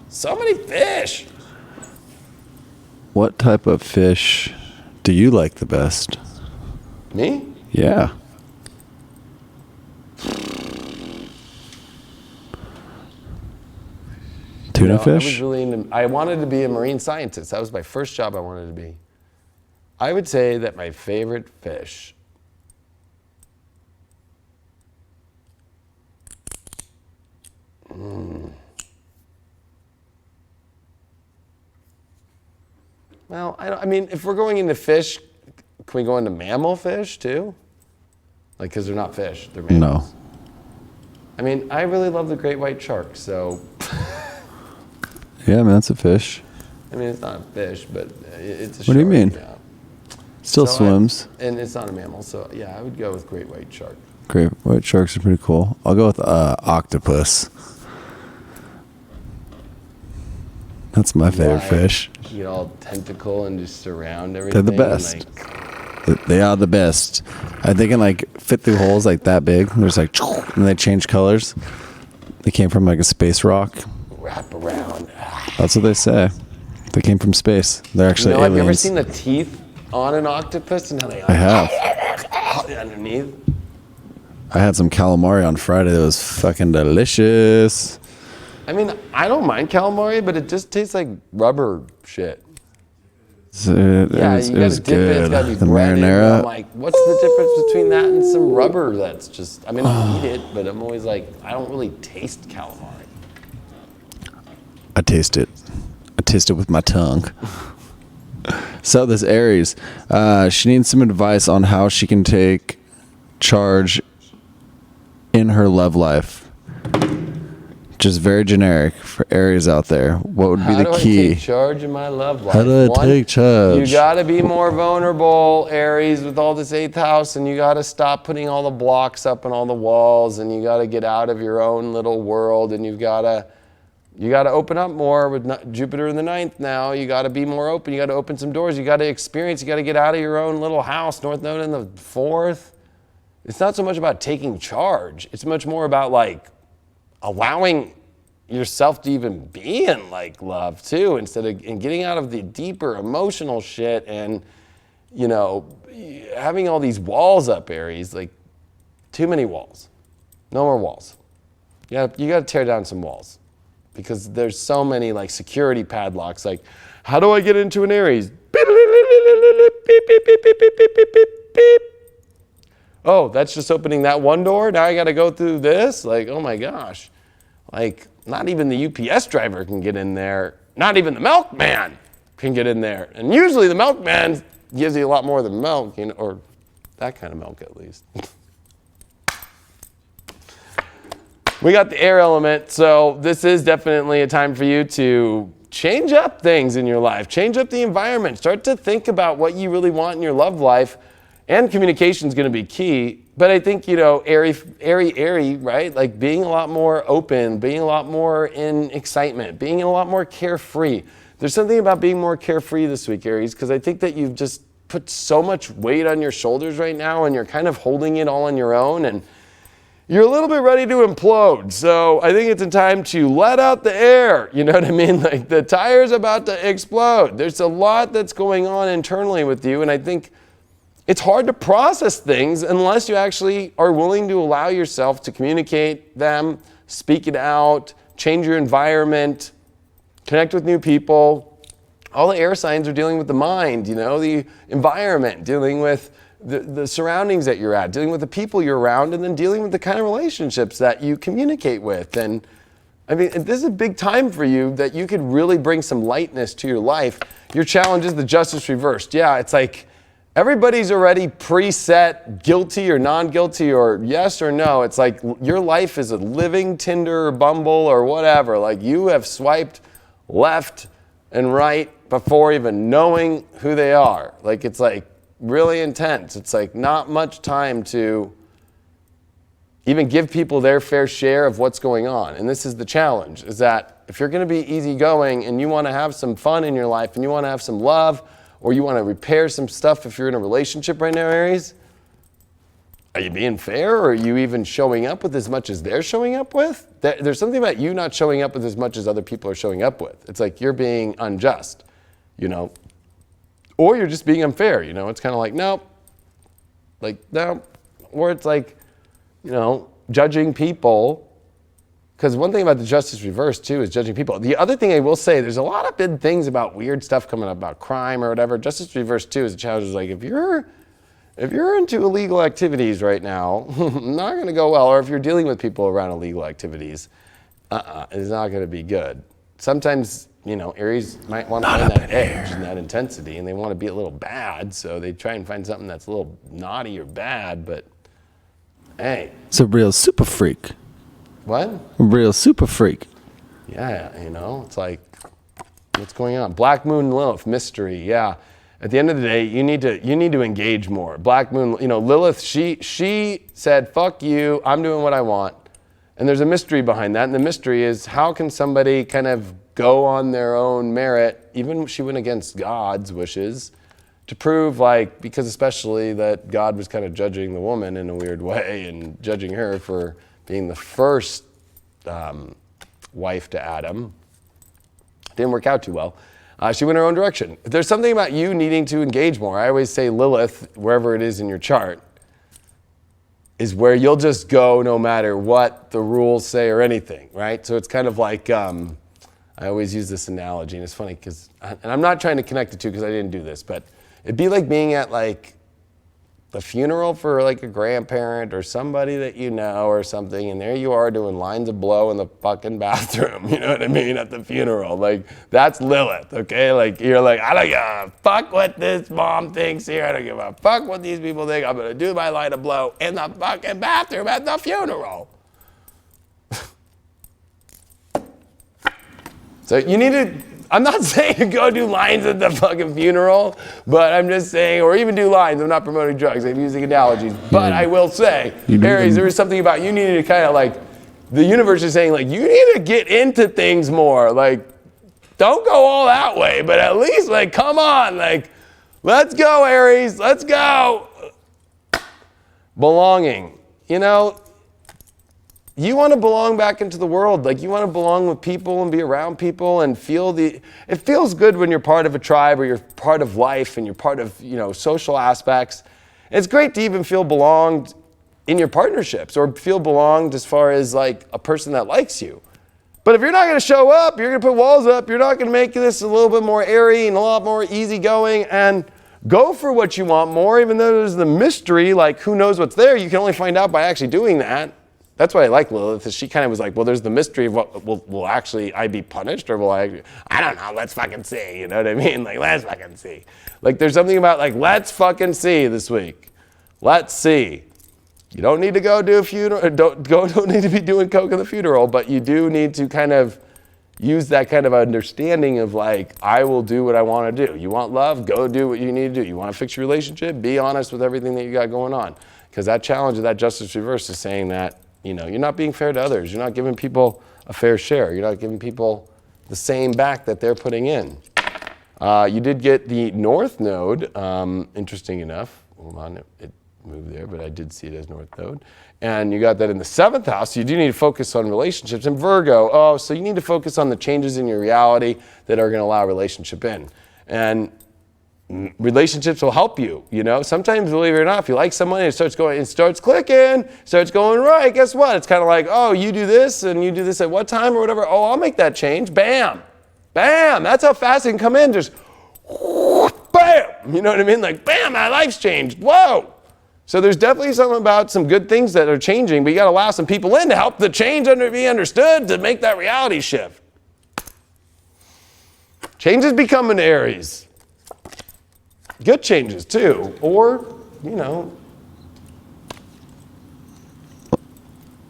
So many fish.
What type of fish do you like the best?
Me?
Yeah. Tuna fish?
I wanted to be a marine scientist. That was my first job I wanted to be. I would say that my favorite fish. Well, I mean, if we're going into fish, can we go into mammal fish too? Like, because they're not fish, they're mammals.
No.
I mean, I really love the great white shark, so.
Yeah, man, that's a fish.
I mean, it's not a fish, but it's a shark.
What do you mean?
Yeah.
Still
So
swims.
And it's not a mammal, so yeah, I would go with great white shark.
Great white sharks are pretty cool. I'll go with octopus. That's my favorite
Why?
fish.
You get all tentacle and just surround everything.
They're the best.
Like,
They are the best. They can like fit through holes like that big. There's like, and they change colors. They came from like a space rock.
wrap around.
That's what they say. They came from space. They're actually aliens.
Have you ever seen the teeth on an octopus and how they
I have.
underneath?
I had some calamari on Friday that was fucking delicious.
I mean, I don't mind calamari, but it just tastes like rubber shit.
It
You gotta
was
dip it, it's
good.
gotta be
The
breaded.
marinara.
I'm like, what's the difference between that and some rubber that's just, I mean, I'll eat it, but I'm always like, I don't really taste calamari.
I taste it. I taste it with my tongue. So this Aries, she needs some advice on how she can take charge in her love life. Just very generic for Aries out there. What would be the key?
How do I take charge of my love life?
How do I take charge?
You gotta be more vulnerable, Aries, with all this 8th house, and you gotta stop putting all the blocks up and all the walls, and you gotta get out of your own little world, and you gotta open up more with Jupiter in the 9th now. You gotta be more open. You gotta open some doors. You gotta experience. You gotta get out of your own little house, North Node in the 4th. It's not so much about taking charge. It's much more about like allowing yourself to even be in like love too, instead of and getting out of the deeper emotional shit and, you know, having all these walls up, Aries, like too many walls. No more walls. You gotta tear down some walls because there's so many like security padlocks. Like, how do I get into an Aries? Oh, that's just opening that one door. Now I got to go through this. Like, oh my gosh. Like, not even the UPS driver can get in there. Not even the milkman can get in there. And usually the milkman gives you a lot more than milk, you know, or that kind of milk at least. We got the air element, so this is definitely a time for you to change up things in your life. Change up the environment. Start to think about what you really want in your love life. And communication is going to be key. But I think, you know, airy, right? Like being a lot more open, being a lot more in excitement, being a lot more carefree. There's something about being more carefree this week, Aries, because I think that you've just put so much weight on your shoulders right now and you're kind of holding it all on your own and you're a little bit ready to implode. So I think it's a time to let out the air. You know what I mean? Like the tire's about to explode. There's a lot that's going on internally with you. And I think it's hard to process things unless you actually are willing to allow yourself to communicate them, speak it out, change your environment, connect with new people. All the air signs are dealing with the mind, you know, the environment, dealing with the surroundings that you're at, dealing with the people you're around, and then dealing with the kind of relationships that you communicate with. And I mean, this is a big time for you that you could really bring some lightness to your life. Your challenge is the justice reversed. Yeah, it's like, everybody's already preset guilty or non-guilty or yes or no. It's like your life is a living Tinder or Bumble or whatever. Like you have swiped left and right before even knowing who they are. Like it's like really intense. It's like not much time to even give people their fair share of what's going on. And this is the challenge, is that if you're going to be easygoing and you want to have some fun in your life and you want to have some love, or you want to repair some stuff if you're in a relationship right now, Aries, Are you being fair, or are you even showing up with as much as they're showing up with? There's something about you not showing up with as much as other people are showing up with. It's like you're being unjust, you know, or you're just being unfair, you know. It's kind of like, no, or it's like, you know, judging people. Because one thing about the justice reverse too is judging people. The other thing I will say, there's a lot of big things about weird stuff coming up about crime or whatever. Justice reverse too is a challenge. Is like if you're into illegal activities right now, not going to go well. Or if you're dealing with people around illegal activities, it's not going to be good. Sometimes, you know, Aries might want to find that edge and that intensity, and they want to be a little bad, so they try and find something that's a little naughty or bad. But hey,
it's a real super freak.
What?
A real super freak.
Yeah, you know, it's like, what's going on? Black Moon Lilith, mystery, yeah. At the end of the day, you need to engage more. Black Moon, you know, Lilith, she said, fuck you, I'm doing what I want. And there's a mystery behind that, and the mystery is how can somebody kind of go on their own merit, even she went against God's wishes, to prove like, because especially that God was kind of judging the woman in a weird way and judging her for being the first wife to Adam. Didn't work out too well. She went her own direction. There's something about you needing to engage more. I always say Lilith, wherever it is in your chart, is where you'll just go no matter what the rules say or anything, right? So it's kind of like, I always use this analogy, and it's funny because, and I'm not trying to connect the two because I didn't do this, but it'd be like being at like the funeral for like a grandparent or somebody that you know or something, and there you are doing lines of blow in the fucking bathroom, you know what I mean, at the funeral. Like, that's Lilith, okay? Like, you're like, I don't give a fuck what this mom thinks here, I don't give a fuck what these people think, I'm gonna do my line of blow in the fucking bathroom at the funeral. So you need to, I'm not saying to go do lines at the fucking funeral, but I'm just saying, or even do lines, I'm not promoting drugs, I'm using analogies. But I will say, Aries, there is something about you needing to kind of like, the universe is saying like, you need to get into things more. Like, don't go all that way, but at least like, come on, like, let's go, Aries, let's go. Belonging, you know, you want to belong back into the world. Like, you want to belong with people and be around people and feel it feels good when you're part of a tribe or you're part of life and you're part of, you know, social aspects. It's great to even feel belonged in your partnerships or feel belonged as far as like a person that likes you. But if you're not going to show up, you're going to put walls up, you're not going to make this a little bit more airy and a lot more easygoing and go for what you want more, even though there's the mystery, like who knows what's there. You can only find out by actually doing that. That's why I like Lilith, is she kind of was like, well, there's the mystery of what, will actually I be punished, or will I don't know, let's fucking see, you know what I mean? Like, let's fucking see. Like, there's something about like, let's fucking see this week. Let's see. You don't need to go do a funeral, don't need to be doing coke at the funeral, but you do need to kind of use that kind of understanding of like, I will do what I want to do. You want love? Go do what you need to do. You want to fix your relationship? Be honest with everything that you got going on. Because that challenge of that justice reverse is saying that, you know, you're not being fair to others. You're not giving people a fair share. You're not giving people the same back that they're putting in. You did get the North Node, interesting enough. Hold on, it moved there, but I did see it as North Node. And you got that in the 7th house. You do need to focus on relationships. And Virgo, so you need to focus on the changes in your reality that are going to allow a relationship in. And relationships will help you, you know. Sometimes, believe it or not, if you like someone and it starts clicking, starts going right, guess what? It's kind of like, oh, you do this and you do this at what time or whatever. Oh, I'll make that change. Bam. Bam. That's how fast it can come in. Just bam. You know what I mean? Like, bam, my life's changed. Whoa. So there's definitely something about some good things that are changing, but you got to allow some people in to help the change be understood, to make that reality shift. Change is becoming Aries. Good changes too, or, you know.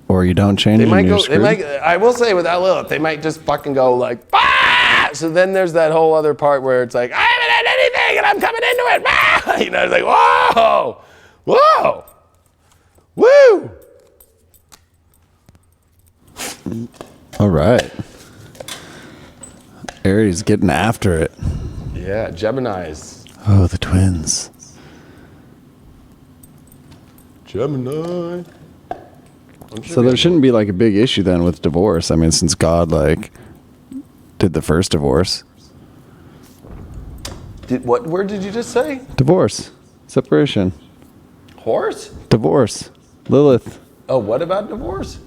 Or you don't change
They might
and you're
go,
screwed.
I will say with that Lilith, they might just fucking go like, ah! So then there's that whole other part where it's like, I haven't had anything and I'm coming into it. Ah! You know, it's like, whoa, whoa, woo.
All right. Aries getting after it.
Yeah, Geminis.
Oh, the twins.
Gemini.
So there shouldn't be like a big issue then with divorce. I mean, since God like did the first divorce.
What word did you just say?
Divorce. Separation.
Horse?
Divorce. Lilith.
Oh, what about divorce?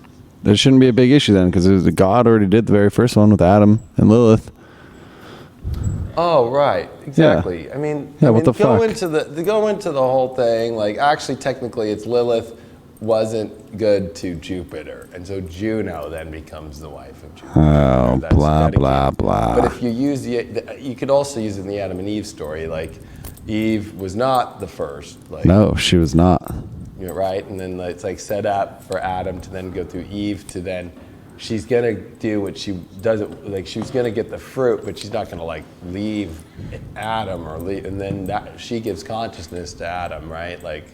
There shouldn't be a big issue then because God already did the very first one with Adam and Lilith.
Oh, right. Exactly. Yeah. I mean,
what the fuck?
Go into the whole thing. Like, actually, technically, it's Lilith wasn't good to Jupiter, and so Juno then becomes the wife of Jupiter.
Oh, blah blah blah.
But if you use you could also use it in the Adam and Eve story. Like, Eve was not the first. Like,
no, she was not.
You know, right? And then it's like set up for Adam to then go through Eve to then. She's gonna do what she doesn't like. She's gonna get the fruit, but she's not gonna like leave Adam or leave. And then she gives consciousness to Adam, right? Like,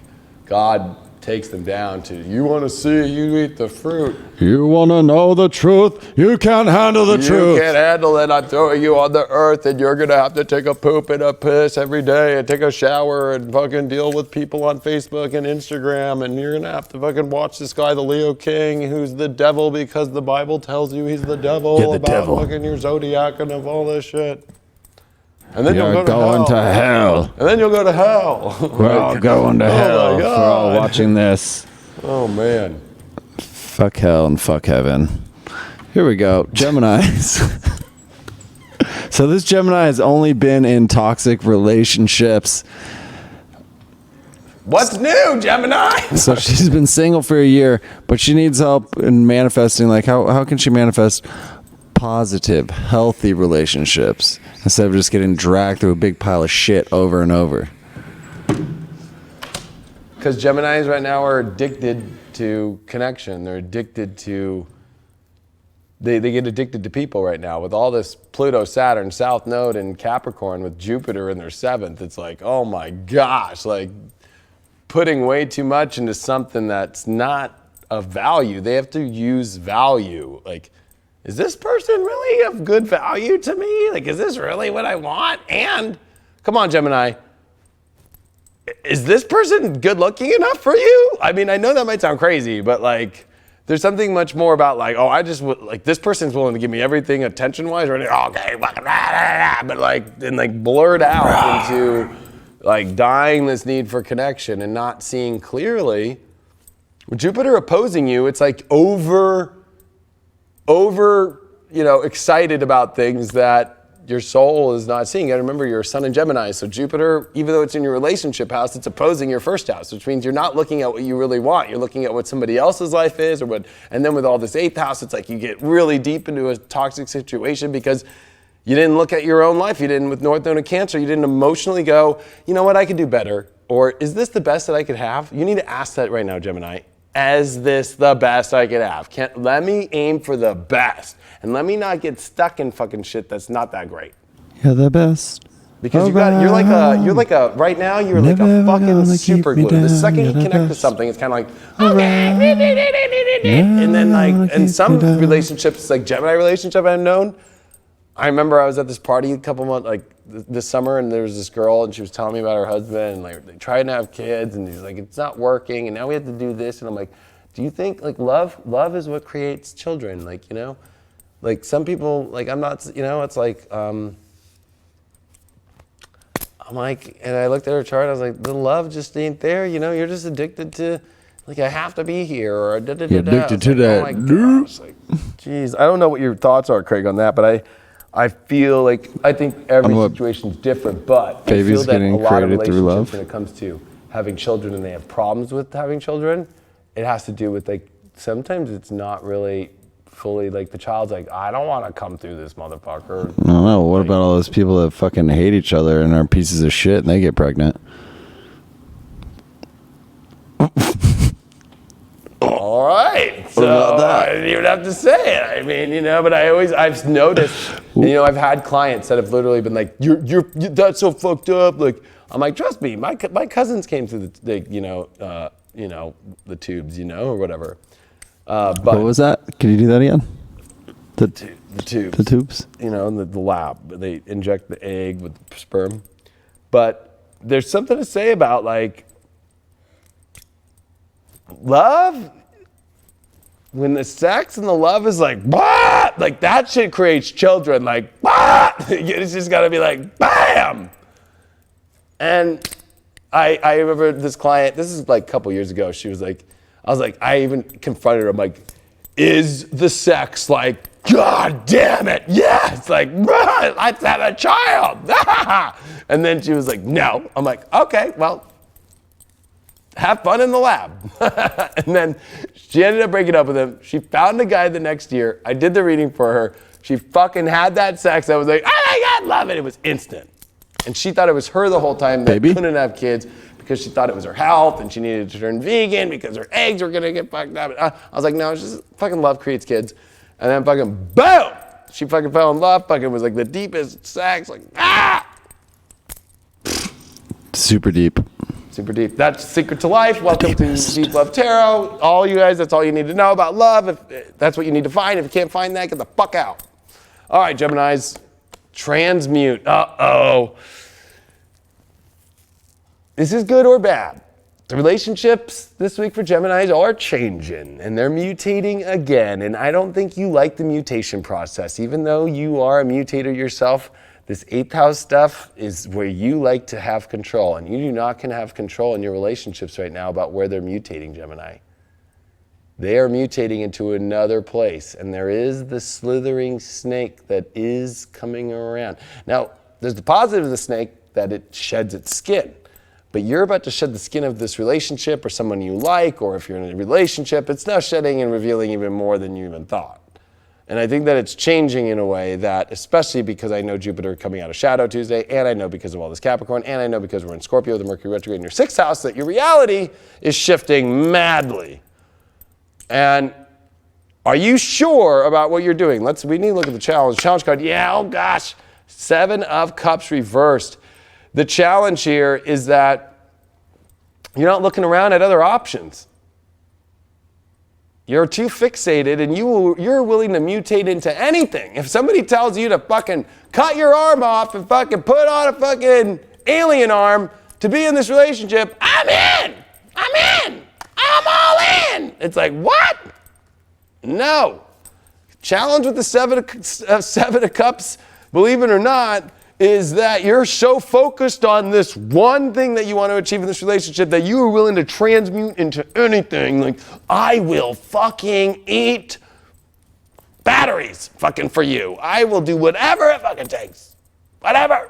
God takes them down to, you want to see, you eat the fruit.
You want to know the truth, you can't handle the truth.
You can't handle it, I'm throwing you on the earth and you're going to have to take a poop and a piss every day and take a shower and fucking deal with people on Facebook and Instagram, and you're going to have to fucking watch this guy, the Leo King, who's the devil because the Bible tells you he's the devil.
You're the devil.
Fucking your Zodiac and of all this shit. And then
You're
you'll go
to hell.
And then you'll go to hell.
We're all going to hell for all watching this.
Oh, man.
Fuck hell and fuck heaven. Here we go. Geminis. So this Gemini has only been in toxic relationships.
What's new, Gemini?
So she's been single for a year, but she needs help in manifesting. Like, how can she manifest positive, healthy relationships instead of just getting dragged through a big pile of shit over and over?
Because Geminis right now are addicted to connection. They're addicted to, they get addicted to people right now. With all this Pluto, Saturn, South Node, and Capricorn with Jupiter in their 7th, it's like, oh my gosh, like putting way too much into something that's not of value. They have to use value. Like, is this person really of good value to me? Like, is this really what I want? And, come on, Gemini, is this person good looking enough for you? I mean, I know that might sound crazy, but like, there's something much more about like, oh, like this person's willing to give me everything attention-wise, right? Okay, but like, then like blurred out into like dying this need for connection and not seeing clearly. With Jupiter opposing you, it's like over, excited about things that your soul is not seeing. You gotta remember you're Sun in Gemini, so Jupiter, even though it's in your relationship house, it's opposing your first house, which means you're not looking at what you really want. You're looking at what somebody else's life is, and then with all this 8th house, it's like you get really deep into a toxic situation because you didn't look at your own life. You didn't, with North Node and Cancer, you didn't emotionally go, you know what, I could do better. Or is this the best that I could have? You need to ask that right now, Gemini. Is this the best I could have? Let me aim for the best. And let me not get stuck in fucking shit that's not that great.
You're the best.
Because you're like a, right now, you're like a fucking super glue. The second you connect to something, it's kind of like, okay. And then like, in some relationships, like Gemini relationship I've known, I remember I was at this party a couple months, like this summer, and there was this girl, and she was telling me about her husband, and like they tried to have kids, and he's like, it's not working, and now we have to do this, and I'm like, do you think like love is what creates children? Like, you know, like some people, like I'm not, you know, it's like, I'm like, and I looked at her chart, I was like, the love just ain't there, you know, you're just addicted to, like, I have to be here, or da-da-da-da.
You're addicted to
like,
that.
Oh my gosh, like, geez, I don't know what your thoughts are, Craig, on that, but I feel like, I think every situation's different, but I feel that a lot of relationships when it comes to having children and they have problems with having children, it has to do with like, sometimes it's not really fully, like the child's like, I don't want to come through this motherfucker.
I don't know. What about all those people that fucking hate each other and are pieces of shit and they get pregnant?
All right. So I didn't even have to say it. I mean, you know, but I've noticed, and, you know, I've had clients that have literally been like, you're that's so fucked up. Like, I'm like, trust me, my cousins came through the tubes, you know, or whatever. But
what was that? Can you do that again? The
tubes.
The tubes.
You know, in the lab, they inject the egg with sperm. But there's something to say about like, love, when the sex and the love is like, bah! Like that shit creates children, like, bah! It's just gotta be like, bam! And I remember this client, this is like a couple years ago, she was like, I even confronted her, I'm like, is the sex like, God damn it, yes, like, let's have a child. And then she was like, no. I'm like, okay, well, have fun in the lab. And then she ended up breaking up with him. She found a guy the next year. I did the reading for her. She fucking had that sex. I was like, oh my God, love it. It was instant. And she thought it was her the whole time that couldn't have kids because she thought it was her health and she needed to turn vegan because her eggs were gonna get fucked up. I was like, no, it's just fucking love creates kids. And then fucking boom! She fucking fell in love, fucking was like the deepest sex, like,
Super deep.
Super deep. That's Secret to Life. Welcome to Deep Love Tarot. All you guys, that's all you need to know about love. If that's what you need to find. If you can't find that, get the fuck out. All right, Geminis. Transmute. Uh-oh. Is this good or bad? The relationships this week for Geminis are changing and they're mutating again. And I don't think you like the mutation process. Even though you are a mutator yourself, this 8th house stuff is where you like to have control. And you do not can have control in your relationships right now about where they're mutating, Gemini. They are mutating into another place. And there is the slithering snake that is coming around. Now, there's the positive of the snake that it sheds its skin. But you're about to shed the skin of this relationship or someone you like, or if you're in a relationship, it's now shedding and revealing even more than you even thought. And I think that it's changing in a way that, especially because I know Jupiter coming out of Shadow Tuesday, and I know because of all this Capricorn, and I know because we're in Scorpio, the Mercury retrograde in your 6th house, that your reality is shifting madly. And are you sure about what you're doing? We need to look at the challenge. Challenge card, yeah, oh gosh. 7 of Cups reversed. The challenge here is that you're not looking around at other options. You're too fixated and you're willing to mutate into anything. If somebody tells you to fucking cut your arm off and fucking put on a fucking alien arm to be in this relationship, I'm in! I'm all in! It's like, what? No. Challenge with the 7 of Cups, believe it or not, is that you're so focused on this one thing that you want to achieve in this relationship that you are willing to transmute into anything. Like, I will fucking eat batteries fucking for you. I will do whatever it fucking takes. Whatever.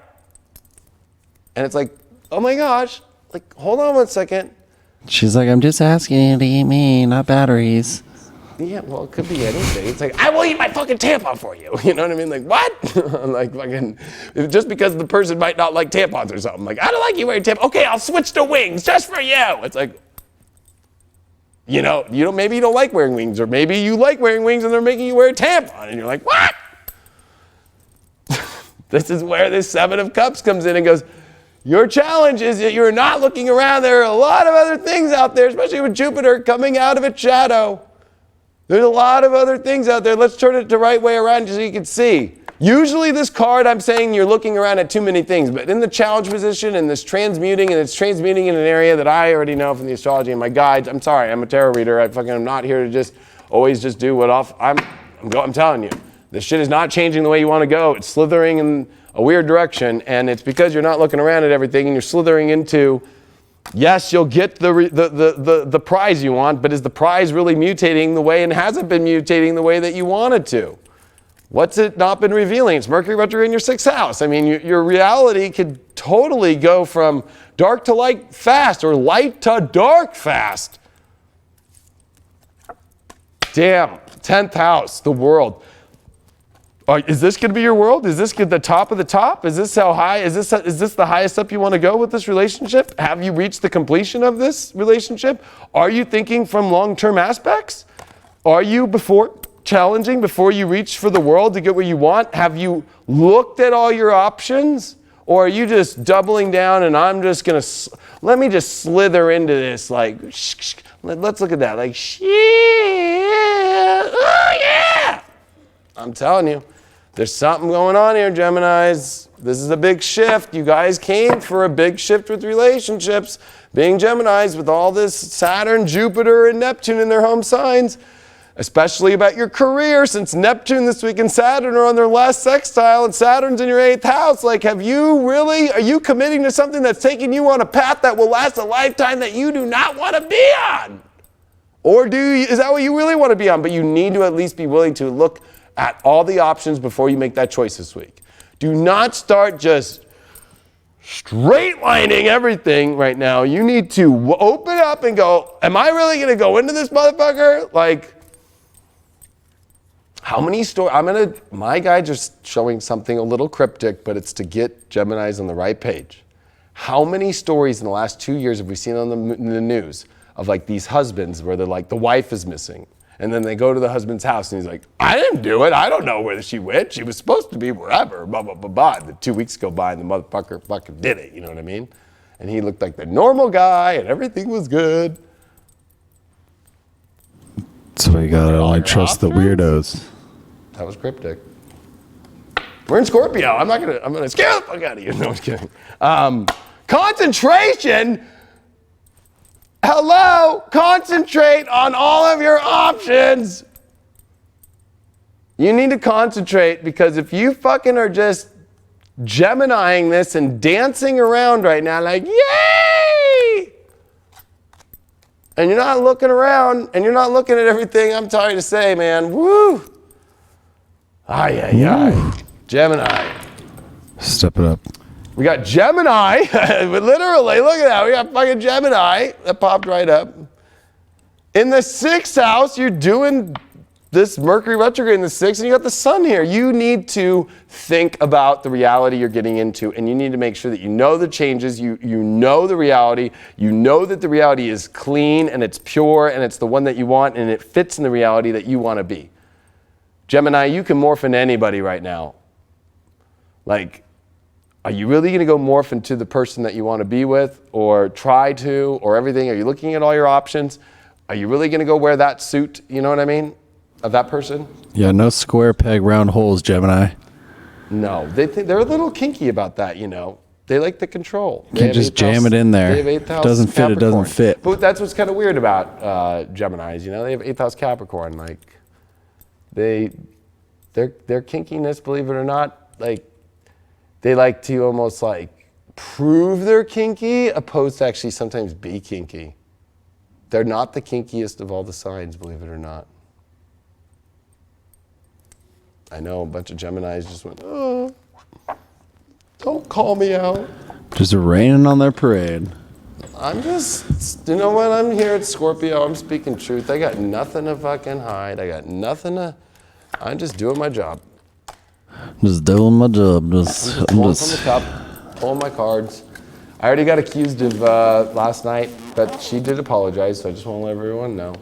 And it's like, oh my gosh, like, hold on 1 second.
She's like, I'm just asking you to eat me, not batteries.
Yeah, well, it could be anything. It's like, I will eat my fucking tampon for you. You know what I mean? Like, what? Like, fucking, just because the person might not like tampons or something. Like, I don't like you wearing tampons. Okay, I'll switch to wings just for you. It's like, maybe you don't like wearing wings, or maybe you like wearing wings and they're making you wear a tampon. And you're like, what? This is where this 7 of Cups comes in and goes, your challenge is that you're not looking around. There are a lot of other things out there, especially with Jupiter coming out of its shadow. There's a lot of other things out there. Let's turn it the right way around so you can see. Usually this card, I'm saying you're looking around at too many things, but in the challenge position and this transmuting, and it's transmuting in an area that I already know from the astrology and my guides. I'm sorry, I'm a tarot reader. I'm not here to just always just do what I'm telling you. This shit is not changing the way you want to go. It's slithering in a weird direction, and it's because you're not looking around at everything and you're slithering into, yes, you'll get the prize you want, but is the prize really mutating the way, and hasn't been mutating the way that you wanted to? What's it not been revealing? It's Mercury retrograde in your 6th house. I mean, your reality could totally go from dark to light fast, or light to dark fast. Damn, 10th house, the world. Is this going to be your world? Is this the top of the top? Is this how high? Is this the highest up you want to go with this relationship? Have you reached the completion of this relationship? Are you thinking from long-term aspects? Are you challenging before you reach for the world to get what you want? Have you looked at all your options? Or are you just doubling down and I'm just going to, let me just slither into this, like, let's look at that, like, shit, oh yeah. I'm telling you, There's something going on here, Geminis. This is a big shift. You guys came for a big shift with relationships. Being Geminis with all this Saturn, Jupiter, and Neptune in their home signs, especially about your career, since Neptune this week and Saturn are on their last sextile and Saturn's in your 8th house. Like, are you committing to something that's taking you on a path that will last a lifetime that you do not want to be on? Or is that what you really want to be on? But you need to at least be willing to look at all the options before you make that choice this week. Do not start just straight lining everything right now. You need to open up and go, am I really going to go into this motherfucker? Like, how many stories? My guides are showing something a little cryptic, but it's to get Geminis on the right page. How many stories in the last 2 years have we seen on the news of like these husbands where they're like, the wife is missing? And then they go to the husband's house and he's like, I didn't do it. I don't know where she went. She was supposed to be wherever, blah, blah, blah, blah. And 2 weeks go by and the motherfucker fucking did it. You know what I mean? And he looked like the normal guy and everything was good.
So you gotta only trust the weirdos.
That was cryptic. We're in Scorpio. I'm gonna scare the fuck out of you. No, I'm just kidding. Concentration. Hello, concentrate on all of your options. You need to concentrate, because if you fucking are just Geminiing this and dancing around right now like, yay! And you're not looking around and you're not looking at everything, I'm sorry to say, man, woo! Ay, ay, ay. Gemini.
Step it up.
We got Gemini, literally, look at that. We got fucking Gemini that popped right up. In the 6th house, you're doing this Mercury retrograde in the 6th, and you got the sun here. You need to think about the reality you're getting into, and you need to make sure that you know the changes, you know the reality, you know that the reality is clean, and it's pure, and it's the one that you want, and it fits in the reality that you want to be. Gemini, you can morph into anybody right now. Like, are you really going to go morph into the person that you want to be with, or try to, or everything? Are you looking at all your options? Are you really going to go wear that suit, you know what I mean, of that person?
Yeah, no square peg, round holes, Gemini.
No, they're a little kinky about that, you know. They like the control.
Can't just jam it in there.
They have 8th house
doesn't fit,
Capricorn.
it doesn't fit.
But that's what's kind of weird about Geminis, you know. They have 8th house Capricorn. Like, their kinkiness, believe it or not, like, they like to almost like prove they're kinky, opposed to actually sometimes be kinky. They're not the kinkiest of all the signs, believe it or not. I know a bunch of Geminis just went, oh, don't call me out.
Just raining on their parade.
I'm just, you know what, I'm here at Scorpio, I'm speaking truth. I got nothing to fucking hide. I'm just doing my job.
Just doing my job.
I'm just pulling from the cup, pulling my cards. I already got accused of last night, but she did apologize, so I just want to let everyone know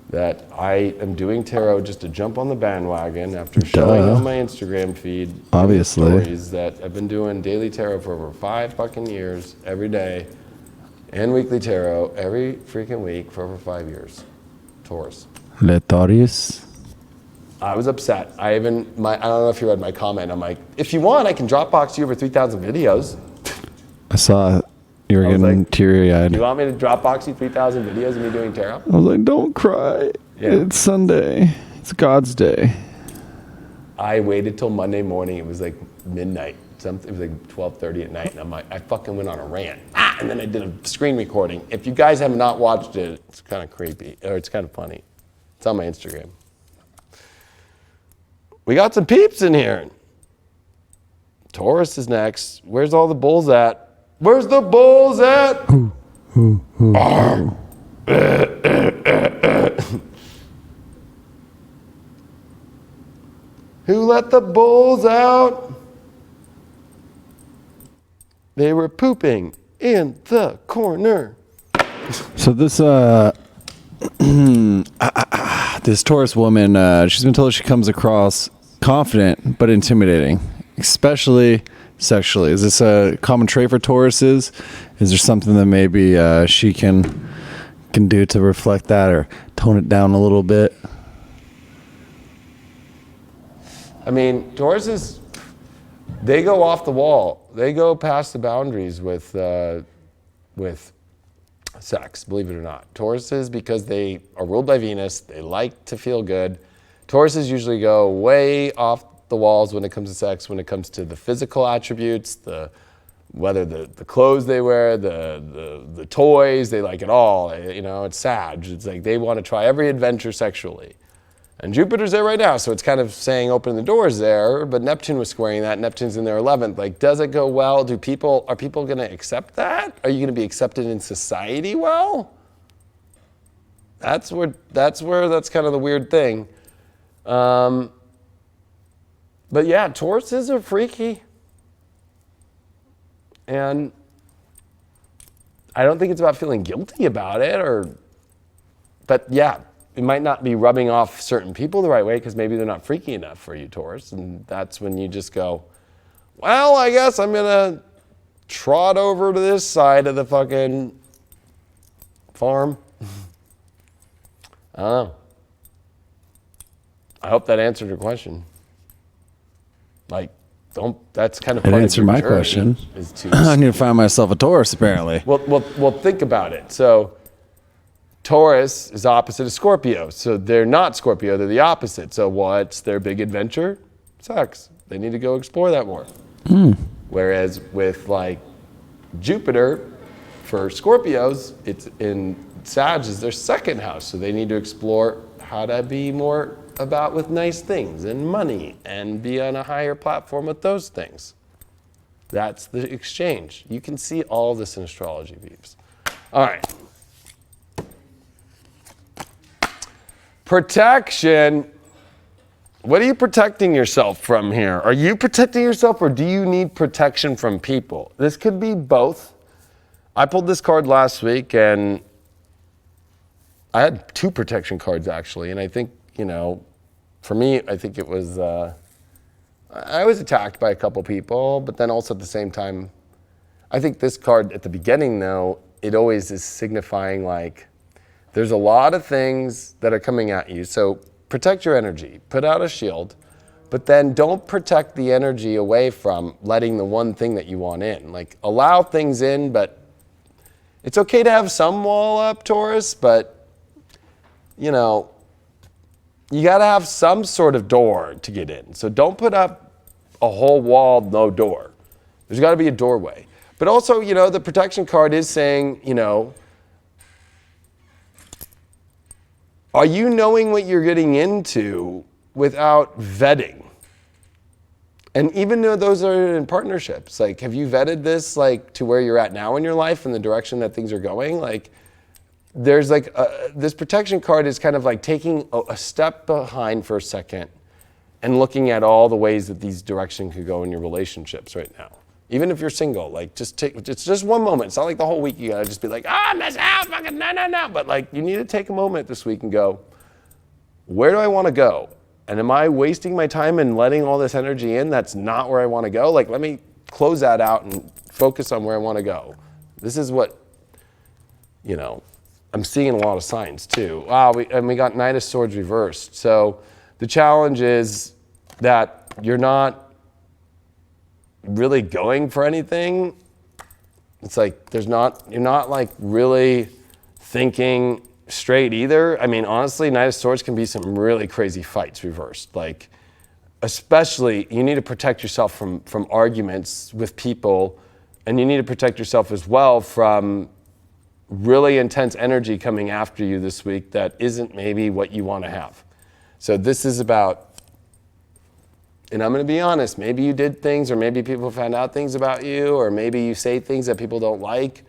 that I am doing tarot just to jump on the bandwagon after showing on my Instagram feed
obviously
stories that I've been doing daily tarot for over 5 fucking years, every day, and weekly tarot every freaking week for over 5 years. Taurus.
Le Taurus.
I was upset. I don't know if you read my comment. I'm like, if you want, I can Dropbox you over 3,000 videos.
I saw you were getting like, teary-eyed.
You want me to Dropbox you 3,000 videos of me doing tarot?
I was like, don't cry. Yeah. It's Sunday. It's God's day.
I waited till Monday morning. It was like midnight. It was like 12:30 at night. And I'm like, I fucking went on a rant. And then I did a screen recording. If you guys have not watched it, it's kind of creepy. Or it's kind of funny. It's on my Instagram. We got some peeps in here. Taurus is next. Where's all the bulls at? Where's the bulls at? Who let the bulls out? They were pooping in the corner.
So this this Taurus woman, she's been told she comes across confident but intimidating, especially sexually. Is this a common trait for Tauruses? Is there something that maybe she can do to reflect that or tone it down a little bit?
I mean, Tauruses, they go off the wall. They go past the boundaries with sex, believe it or not. Tauruses, because they are ruled by Venus, they like to feel good. Tauruses usually go way off the walls when it comes to sex, when it comes to the physical attributes, whether the clothes they wear, the toys, they like it all. You know, it's Sag. It's like they want to try every adventure sexually. And Jupiter's there right now, so it's kind of saying open the doors there, but Neptune was squaring that. Neptune's in their 11th. Like, does it go well? Are people going to accept that? Are you going to be accepted in society well? That's kind of the weird thing. But yeah, Tauruses are freaky. And I don't think it's about feeling guilty about it, but yeah, it might not be rubbing off certain people the right way because maybe they're not freaky enough for you, Taurus. And that's when you just go, well, I guess I'm going to trot over to this side of the fucking farm. I don't know. I hope that answered your question. Like, that's kind of
It
part of
answered
your
my
journey
question.
is
I need to find myself a Taurus, apparently.
Well, think about it. So Taurus is opposite of Scorpio. So they're not Scorpio, they're the opposite. So what's their big adventure? Sex. They need to go explore that more. Whereas with like Jupiter, for Scorpios, it's in Sag is their second house. So they need to explore how to be more about with nice things and money and be on a higher platform with those things. That's the exchange. You can see all this in astrology, peeps. All right. Protection. What are you protecting yourself from here? Are you protecting yourself or do you need protection from people? This could be both. I pulled this card last week and I had 2 protection cards actually. And I think, you know, for me, I think it was, I was attacked by a couple people, but then also at the same time, I think this card at the beginning though, it always is signifying like, there's a lot of things that are coming at you. So protect your energy, put out a shield, but then don't protect the energy away from letting the one thing that you want in. Like allow things in, but it's okay to have some wall up, Taurus, but you know, you gotta have some sort of door to get in. So don't put up a whole wall, no door. There's gotta be a doorway. But also, you know, the protection card is saying, you know, are you knowing what you're getting into without vetting? And even though those are in partnerships, like, have you vetted this like to where you're at now in your life and the direction that things are going? Like, there's like, this protection card is kind of like taking a step behind for a second and looking at all the ways that these directions could go in your relationships right now. Even if you're single, like it's just one moment. It's not like the whole week you gotta just be like, I'm missing out, fucking no. But like you need to take a moment this week and go, where do I wanna go? And am I wasting my time and letting all this energy in that's not where I wanna go? Like let me close that out and focus on where I wanna go. This is what, you know, I'm seeing a lot of signs too. Wow, we got Knight of Swords reversed. So the challenge is that you're not really going for anything. It's like you're not like really thinking straight either. I mean, honestly, Knight of Swords can be some really crazy fights reversed. Like, especially you need to protect yourself from arguments with people, and you need to protect yourself as well from really intense energy coming after you this week that isn't maybe what you want to have. So this is about, and I'm going to be honest, maybe you did things or maybe people found out things about you or maybe you say things that people don't like.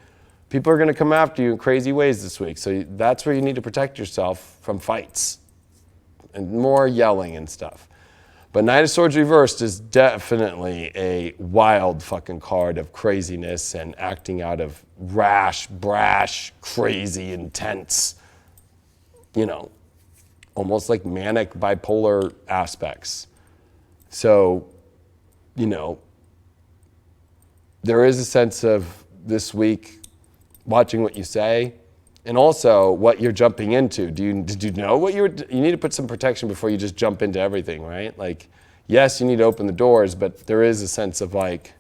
People are going to come after you in crazy ways this week. So that's where you need to protect yourself from fights and more yelling and stuff. But Knight of Swords reversed is definitely a wild fucking card of craziness and acting out of rash, brash, crazy, intense, you know, almost like manic bipolar aspects. So, you know, there is a sense of this week watching what you say and also what you're jumping into. Did you know what you need to put some protection before you just jump into everything, right? Like yes, you need to open the doors, but there is a sense of like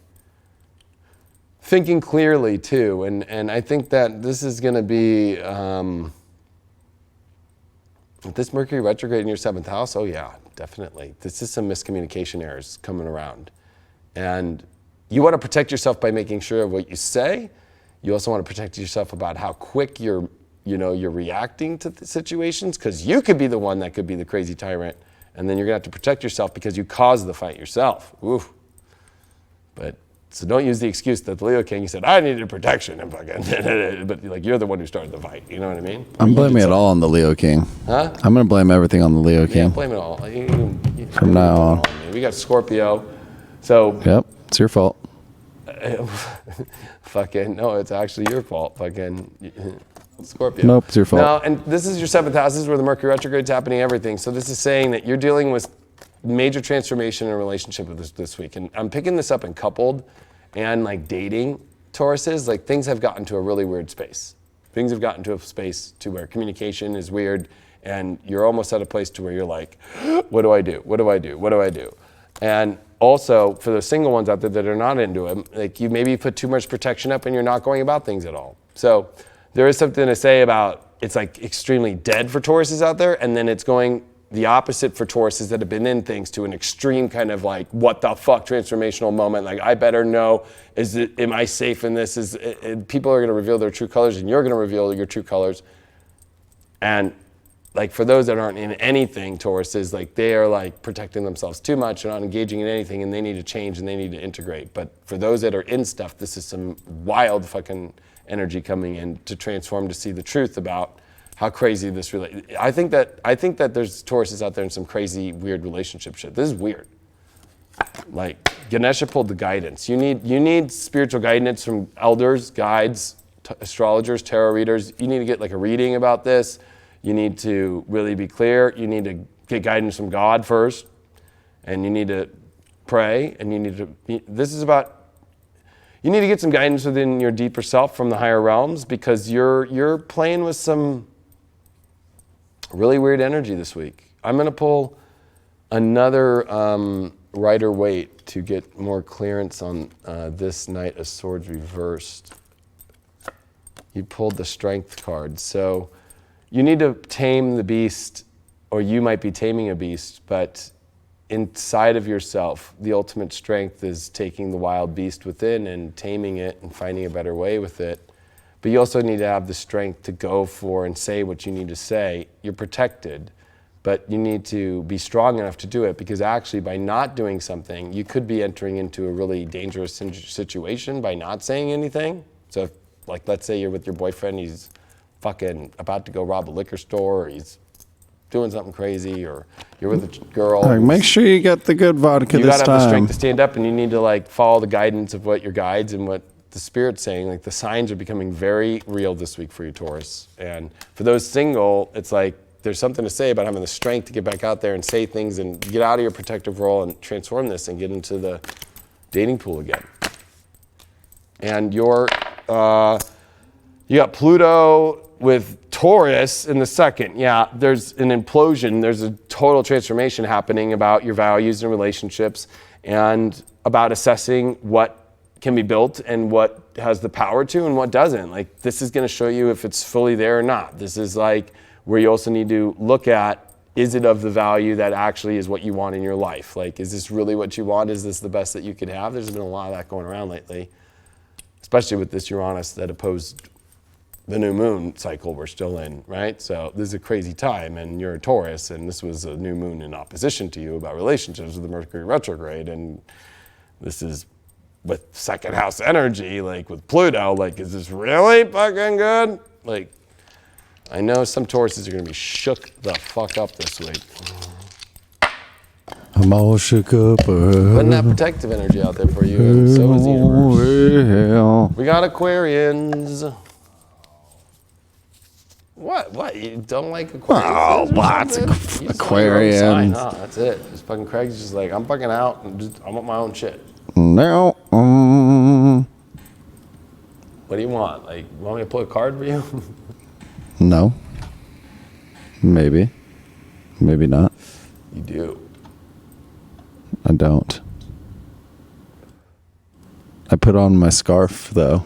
thinking clearly too. And I think that this is going to be, this Mercury retrograde in your 7th house, oh yeah, definitely. This is some miscommunication errors coming around. And you want to protect yourself by making sure of what you say. You also want to protect yourself about how quick you're reacting to the situations, because you could be the one that could be the crazy tyrant, and then you're gonna have to protect yourself because you caused the fight yourself. Oof. But so don't use the excuse that the Leo King said, I needed protection, and fucking, but like you're the one who started the fight. You know what I mean?
I'm blaming it all on the Leo King.
Huh?
I'm gonna blame everything on the Leo King.
Yeah, blame it all.
From now on.
We got Scorpio, so.
Yep, it's your fault.
Fucking, no, it's actually your fault. Fucking Scorpio.
Nope, it's your fault.
No, and this is your 7th house. This is where the Mercury retrograde's happening, everything. So this is saying that you're dealing with major transformation in a relationship with this week. And I'm picking this up in coupled and like dating Tauruses. Like things have gotten to a really weird space. Things have gotten to a space to where communication is weird, and you're almost at a place to where you're like, what do I do? What do I do? What do I do? And also, for the single ones out there that are not into it, like you maybe put too much protection up and you're not going about things at all. So there is something to say about it's like extremely dead for Tauruses out there, and then it's going the opposite for Tauruses that have been in things to an extreme kind of like what the fuck transformational moment. Like I better know, am I safe in this? People are going to reveal their true colors, and you're going to reveal your true colors. And like for those that aren't in anything, Tauruses, like they are like protecting themselves too much, and not engaging in anything, and they need to change and they need to integrate. But for those that are in stuff, this is some wild fucking energy coming in to transform, to see the truth about how crazy this I think that there's Tauruses out there in some crazy weird relationship shit. This is weird. Like Ganesha pulled the guidance. You need spiritual guidance from elders, guides, astrologers, tarot readers. You need to get like a reading about this. You need to really be clear. You need to get guidance from God first, and you need to pray, and you need to, you need to get some guidance within your deeper self from the higher realms, because you're playing with some really weird energy this week. I'm going to pull another Rider-Waite to get more clearance on this Knight of Swords reversed. You pulled the Strength card. So you need to tame the beast, or you might be taming a beast, but inside of yourself, the ultimate strength is taking the wild beast within and taming it and finding a better way with it. But you also need to have the strength to go for and say what you need to say. You're protected, but you need to be strong enough to do it, because actually by not doing something, you could be entering into a really dangerous situation by not saying anything. So if, like, let's say you're with your boyfriend, he's fucking about to go rob a liquor store, or he's doing something crazy, or you're with a girl.
Like, make sure you get the good vodka this time.
You gotta have the strength to stand up, and you need to like follow the guidance of what your guides and what the Spirit's saying. Like the signs are becoming very real this week for you, Taurus. And for those single, it's like there's something to say about having the strength to get back out there and say things and get out of your protective role and transform this and get into the dating pool again. And you got Pluto with Taurus in the second. Yeah, there's an implosion. There's a total transformation happening about your values and relationships, and about assessing what can be built and what has the power to and what doesn't. Like this is going to show you if it's fully there or not. This is like where you also need to look at, is it of the value that actually is what you want in your life? Like, is this really what you want? Is this the best that you could have? There's been a lot of that going around lately, especially with this Uranus that opposed the new moon cycle we're still in, right? So this is a crazy time, and you're a Taurus, and this was a new moon in opposition to you about relationships with the Mercury retrograde, and this is with second house energy, like with Pluto, like, is this really fucking good? Like, I know some Tauruses are gonna be shook the fuck up this week.
I'm all shook up.
Putting that protective energy out there for you, and so is the universe. We got Aquarians. What? You don't like Aquarians?
Oh, what? Aquarians.
Huh? That's it. Just fucking Craig's just like, I'm fucking out, and I want my own shit.
No.
What do you want? Like, you want me to pull a card for you?
No. Maybe. Maybe not.
You do.
I don't. I put on my scarf, though.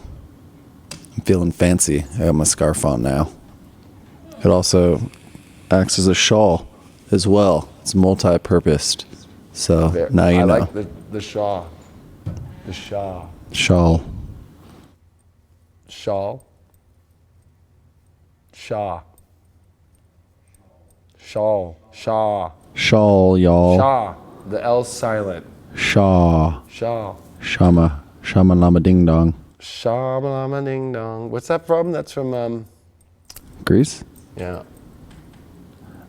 I'm feeling fancy. I got my scarf on now. It also acts as a shawl as well. It's multi-purposed. So now you know.
I like the shawl. The shawl.
Shawl.
Shawl. Shaw. Shawl. Shaw.
Shawl, y'all.
Shaw. The L's silent.
Shaw.
Shaw.
Shama. Shama lama ding dong.
Shamalama ding dong. What's that from? That's from
Greece?
yeah.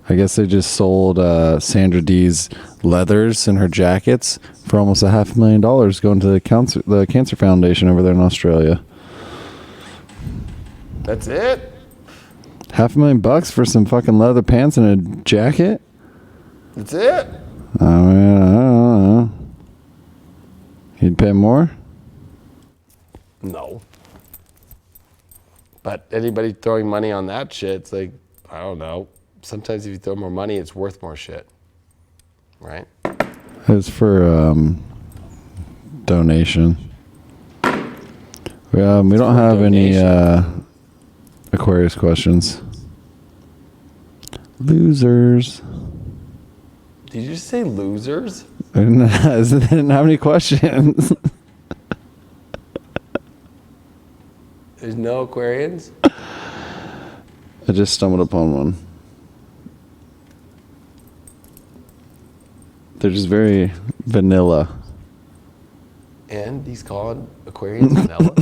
I guess they just sold Sandra Dee's leathers and her jackets for almost $500,000 going to the Cancer Foundation over there in Australia.
That's it?
$500,000 for some fucking leather pants and a jacket?
That's it?
I mean, I don't know. You'd pay more?
No. But anybody throwing money on that shit, it's like, I don't know. Sometimes if you throw more money, it's worth more shit. Right?
It's for donation. We don't have any Aquarius questions. Losers.
Did you just say losers?
I didn't have any questions.
There's no Aquarians?
I just stumbled upon one. They're just very vanilla.
And he's calling Aquarians vanilla?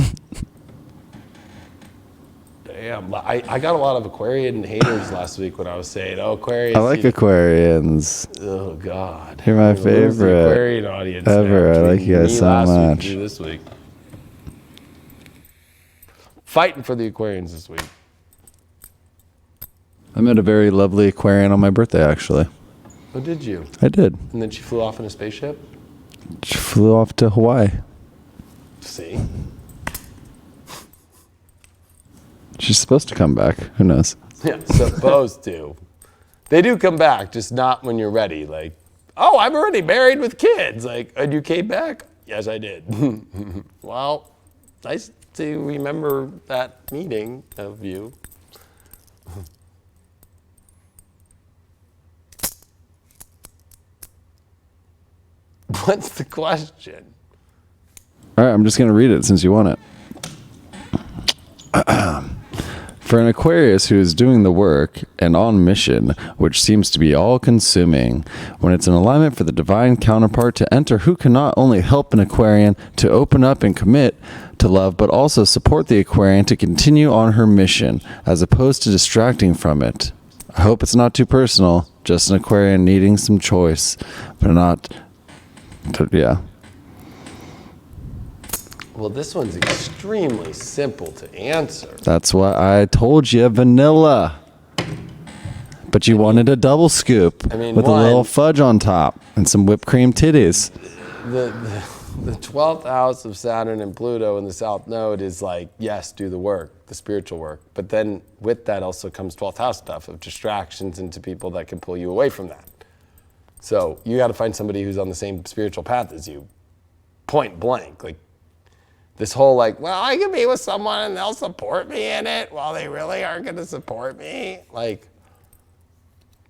Damn, I got a lot of Aquarian haters last week when I was saying, oh, Aquarius.
I like Aquarians.
Oh, God.
You're my
We're gonna lose the
favorite
Aquarian audience
ever.
now
I like
between
you guys
me
so
last week
much.
and you this week. Fighting for the Aquarians this week.
I met a very lovely Aquarian on my birthday, actually.
Oh, did you?
I did.
And then she flew off in a spaceship?
She flew off to Hawaii.
See?
She's supposed to come back. Who knows?
Yeah, supposed to. They do come back, just not when you're ready. Like, oh, I'm already married with kids. Like, and you came back? Yes, I did. Well, nice to remember that meeting of you. What's the question?
All right, I'm just going to read it since you want it. For an Aquarius who is doing the work and on mission, which seems to be all-consuming, when it's an alignment for the divine counterpart to enter who can not only help an Aquarian to open up and commit to love, but also support the Aquarian to continue on her mission, as opposed to distracting from it. I hope it's not too personal, just an Aquarian needing some choice, but not... yeah.
Well, this one's extremely simple to answer.
That's why I told you vanilla. But you wanted a double scoop with a little fudge on top and some whipped cream titties.
The 12th house of Saturn and Pluto in the South Node is like, yes, do the work, the spiritual work. But then with that also comes 12th house stuff of distractions into people that can pull you away from that. So you got to find somebody who's on the same spiritual path as you, point blank. Like this whole like, well, I can be with someone and they'll support me in it while they really aren't going to support me. Like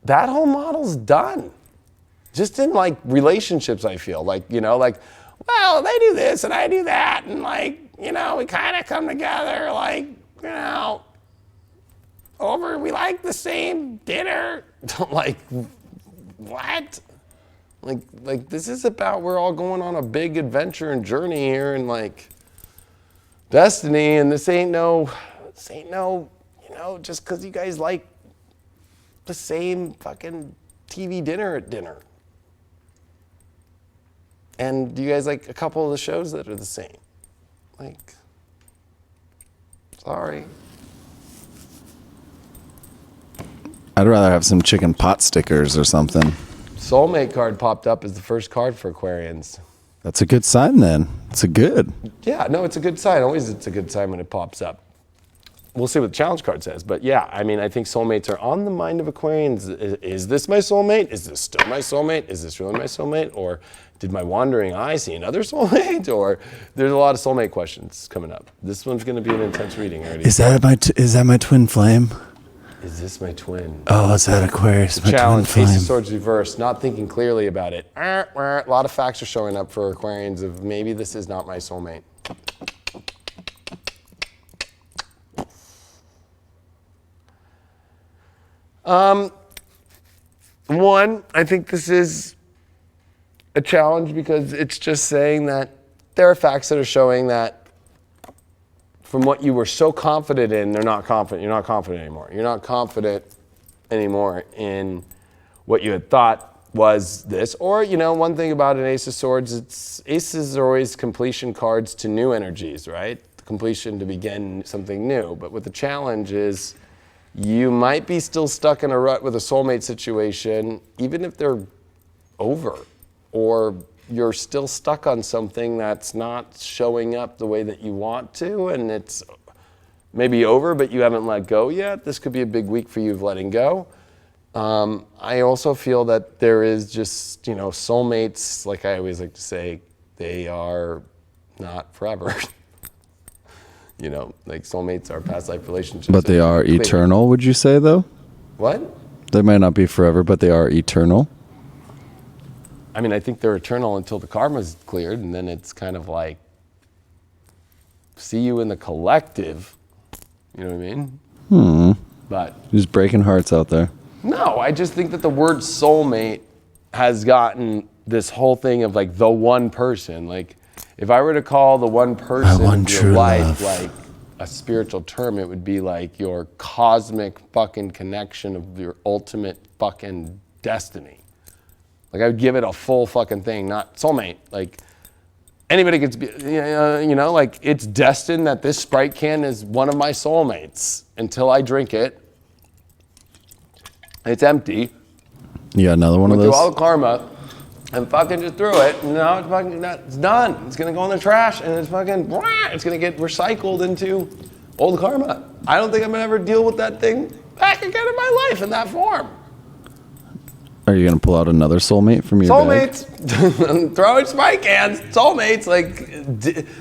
that whole model's done. Just in like relationships, I feel like, you know, like, well, they do this and I do that. And like, you know, we kind of come together like, you know, we like the same dinner. Like, what? Like this is about we're all going on a big adventure and journey here and like destiny, and this ain't no, you know, just because you guys like the same fucking TV dinner at dinner. And you guys like a couple of the shows that are the same. Like, sorry.
I'd rather have some chicken pot stickers or something.
Soulmate card popped up as the first card for Aquarians.
That's a good sign then. It's a good.
Yeah, no, it's a good sign. Always it's a good sign when it pops up. we'll see what the challenge card says. But yeah, I mean, I think soulmates are on the mind of Aquarians. Is this my soulmate? Is this still my soulmate? Is this really my soulmate? Or did my wandering eye see another soulmate? Or there's a lot of soulmate questions coming up. This one's going to be an intense reading already.
Is that my twin flame?
Is this my twin?
Oh, is that Aquarius? My
Challenge,
twin
Ace
flame.
of Swords reversed, not thinking clearly about it. A lot of facts are showing up for Aquarians of maybe this is not my soulmate. One, I think this is a challenge because it's just saying that there are facts that are showing that from what you were so confident in, they're not confident. You're not confident anymore. You're not confident anymore in what you had thought was this. Or, you know, one thing about an Ace of Swords, aces are always completion cards to new energies, right? Completion to begin something new. But what the challenge is, you might be still stuck in a rut with a soulmate situation, even if they're over, or you're still stuck on something that's not showing up the way that you want to, and it's maybe over, but you haven't let go yet. This could be a big week for you of letting go. I also feel that there is just, you know, soulmates, like I always like to say, they are not forever. You know, like soulmates are past life relationships.
But they are eternal, would you say, though?
What?
They might not be forever, but they are eternal.
I mean, I think they're eternal until the karma's cleared, and then it's kind of like, see you in the collective. You know what I mean? But
Just breaking hearts out there.
no, I just think that the word soulmate has gotten this whole thing of like the one person. Like, if I were to call the one person
one
of your
true
life
love.
like a spiritual term, it would be like your cosmic fucking connection of your ultimate fucking destiny. Like, I would give it a full fucking thing, not soulmate. Like, anybody could be, you know, like, it's destined that this Sprite can is one of my soulmates until I drink it. It's empty.
You got another one of
Went through
those?
all the karma and fucking just threw it. And now it's fucking, it's done. It's gonna go in the trash and it's fucking, it's gonna get recycled into old karma. I don't think I'm gonna ever deal with that thing back again in my life in that form.
Are you going to pull out another soulmate from your bag?
Soulmates, throwing Sprite cans, soulmates, like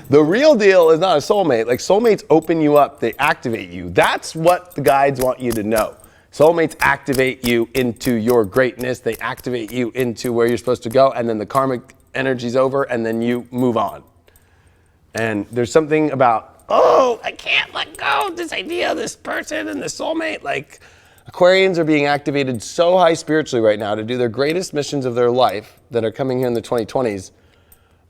the real deal is not a soulmate. Like, soulmates open you up, they activate you. That's what the guides want you to know. Soulmates activate you into your greatness. They activate you into where you're supposed to go, and then the karmic energy's over, and then you move on. And there's something about, oh, I can't let go of this idea of this person and this soulmate. Like, Aquarians are being activated so high spiritually right now to do their greatest missions of their life that are coming here in the 2020s.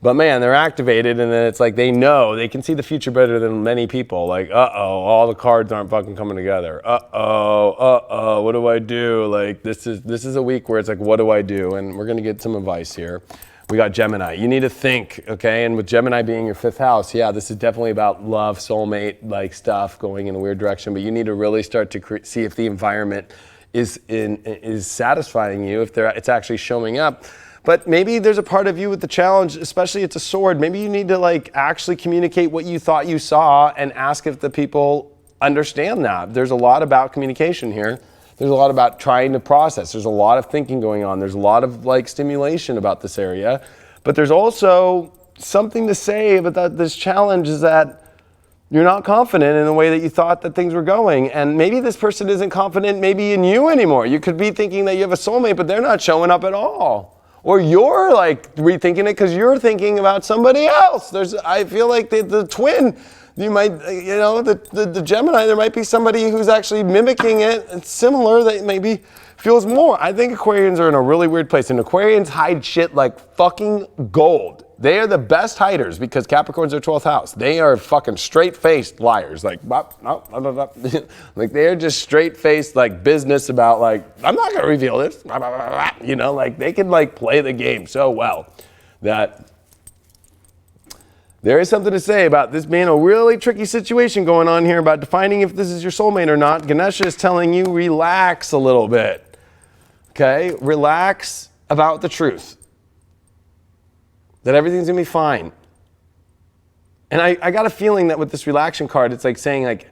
But man, they're activated, and then it's like they know, they can see the future better than many people. Like, uh-oh, all the cards aren't fucking coming together. Uh-oh, what do I do? Like, this is a week where it's like, what do I do? And we're gonna get some advice here. We got Gemini. You need to think, okay? And with Gemini being your fifth house, yeah, this is definitely about love, soulmate, like stuff going in a weird direction. But you need to really start to see if the environment is satisfying you, if it's actually showing up. But maybe there's a part of you with the challenge, especially it's a sword. Maybe you need to like actually communicate what you thought you saw and ask if the people understand that. There's a lot about communication here. There's a lot about trying to process. There's a lot of thinking going on. There's a lot of like stimulation about this area. But there's also something to say about this challenge is that you're not confident in the way that you thought that things were going. And maybe this person isn't confident maybe in you anymore. You could be thinking that you have a soulmate, but they're not showing up at all. Or you're like rethinking it because you're thinking about somebody else. I feel like the twin, you might, you know, the Gemini, there might be somebody who's actually mimicking it. It's similar that maybe feels more. I think Aquarians are in a really weird place. And Aquarians hide shit like fucking gold. They are the best hiders because Capricorn's their 12th house. They are fucking straight-faced liars. Like, like they're just straight-faced like business about like, I'm not gonna reveal this. You know, like they can like play the game so well that there is something to say about this being a really tricky situation going on here about defining if this is your soulmate or not. Ganesha is telling you relax a little bit, okay? Relax about the truth. That everything's gonna be fine. And I got a feeling that with this relaxation card, it's like saying like,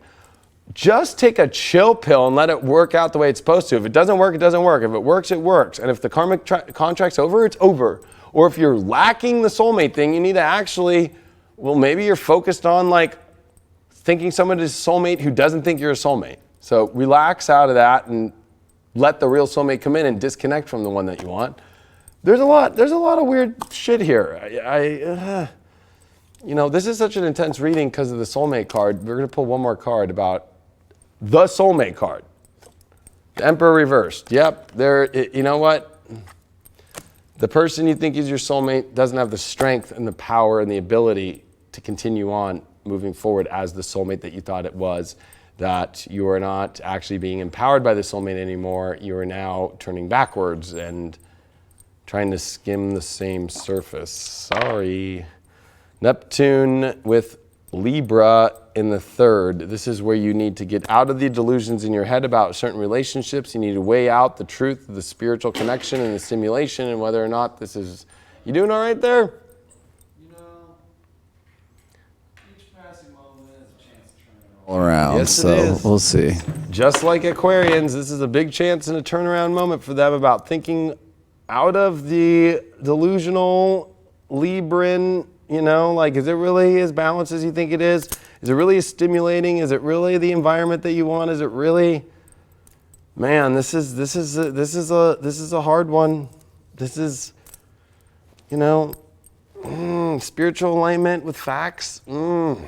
just take a chill pill and let it work out the way it's supposed to. If it doesn't work, it doesn't work. If it works, it works. And if the karmic contract's over, it's over. Or if you're lacking the soulmate thing, you need to actually, well, maybe you're focused on like thinking someone is a soulmate who doesn't think you're a soulmate. So relax out of that and let the real soulmate come in and disconnect from the one that you want. There's a lot of weird shit here. You know, this is such an intense reading because of the soulmate card. We're going to pull one more card about the soulmate card. The Emperor reversed. Yep, you know what? The person you think is your soulmate doesn't have the strength and the power and the ability to continue on moving forward as the soulmate that you thought it was. That you are not actually being empowered by the soulmate anymore. You are now turning backwards and trying to skim the same surface. Sorry. Neptune with Libra in the 3rd. This is where you need to get out of the delusions in your head about certain relationships. You need to weigh out the truth of the spiritual connection and the simulation and whether or not this is... You doing all right there?
You know, each passing moment is a chance to turn it all around.
Yes,
so
it is.
We'll see.
Just like Aquarians, this is a big chance and a turnaround moment for them about thinking out of the delusional Libran, you know, like, is it really as balanced as you think it is? Is it really as stimulating? Is it really the environment that you want? Is it really, man, this is a hard one. This is, you know, spiritual alignment with facts. And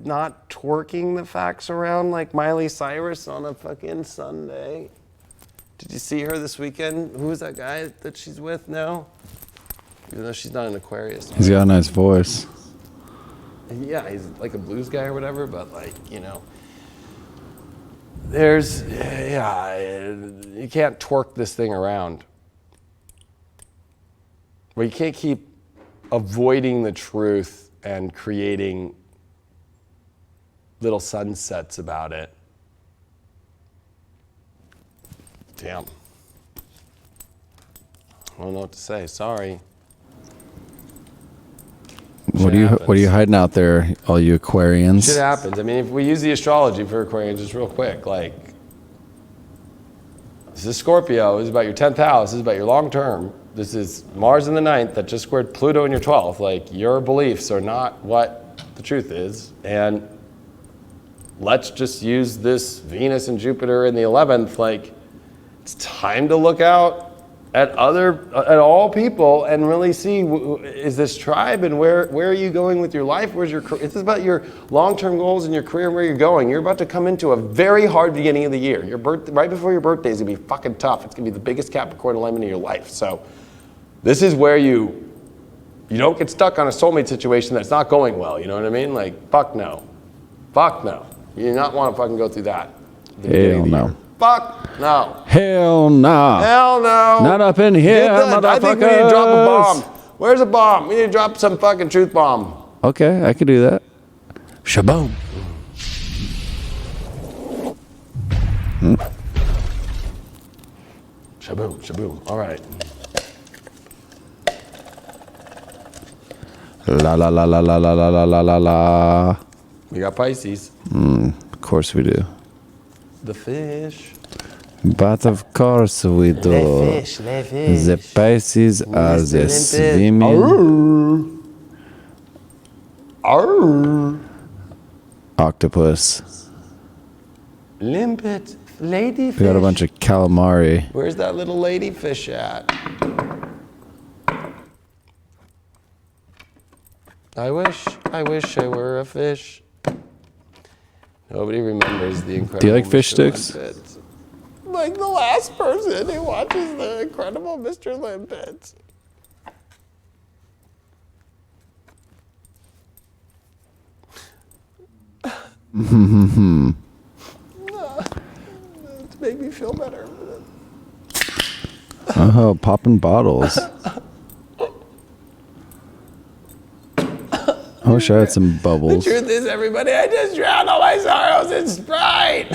not twerking the facts around like Miley Cyrus on a fucking Sunday. Did you see her this weekend? Who is that guy that she's with now? Even though she's not an Aquarius.
He's got a nice voice.
Yeah, he's like a blues guy or whatever, but like, you know, there's, you can't twerk this thing around. Well, you can't keep avoiding the truth and creating little sunsets about it. Damn. I don't know what to say. Sorry.
What are you hiding out there, all you Aquarians?
Shit happens. I mean, if we use the astrology for Aquarians, just real quick, like, this is Scorpio. This is about your 10th house. This is about your long term. This is Mars in the 9th that just squared Pluto in your 12th. Like, your beliefs are not what the truth is. And let's just use this Venus and Jupiter in the 11th. Like, it's time to look out at all people and really see, is this tribe and where are you going with your life? It's about your long-term goals and your career and where you're going. You're about to come into a very hard beginning of the year. Right before your birthday is gonna be fucking tough. It's gonna be the biggest Capricorn alignment of your life. So this is where you don't get stuck on a soulmate situation that's not going well. You know what I mean? Like, fuck no. Fuck no. You do not want to fucking go through that. At the beginning of the year. Fuck no.
Hell no.
Hell no.
Not up in here, motherfuckers.
I think we need to drop a bomb. Where's a bomb? We need to drop some fucking truth bomb.
Okay, I could do that. Shaboom.
Shaboom, shaboom. All right.
La la la la la la la la la la la.
We got Pisces.
Of course we do.
The fish.
But of course we do.
The fish.
The Pisces are the swimming
Arr.
octopus.
Limpet. Ladyfish.
We got a bunch of calamari.
Where's that little ladyfish at? I wish I were a fish. Nobody remembers the incredible.
Do you like fish
Mr.
sticks?
Limpet. Like the last person who watches the incredible Mr. Limpet. To make me feel better.
Oh, popping bottles. I wish I had some
The
bubbles.
truth is, everybody, I just drowned all my sorrows in Sprite.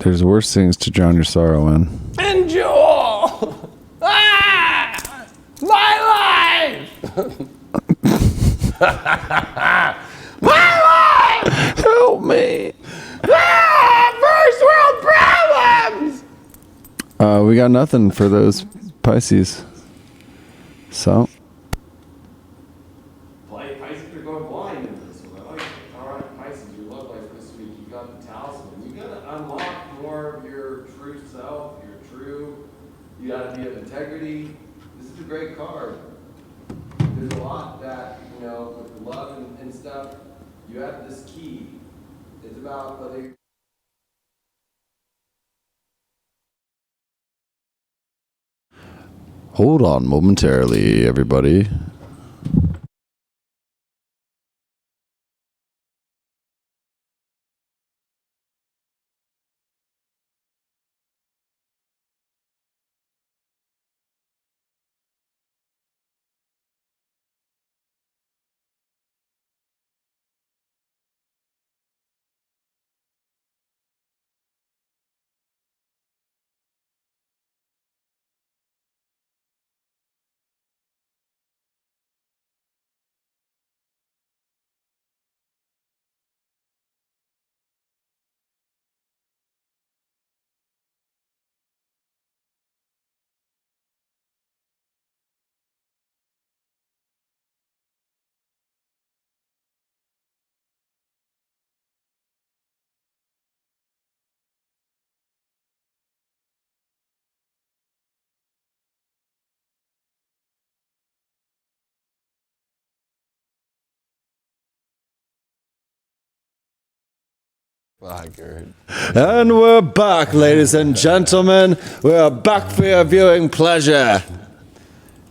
There's worse things to drown your sorrow in.
And Jewel. Ah! My life. My life.
me.
First world problems!
We got nothing for those Pisces. So.
Pisces are going blind in this one. I like it. All right, Pisces, your love life this week. You got the talisman. You got to unlock more of your true self, you got to be of integrity. This is a great card. There's a lot that, with love and stuff, you have this key. It's about whether you're
Hold on momentarily, everybody. And we're back, ladies and gentlemen. We're back for your viewing pleasure.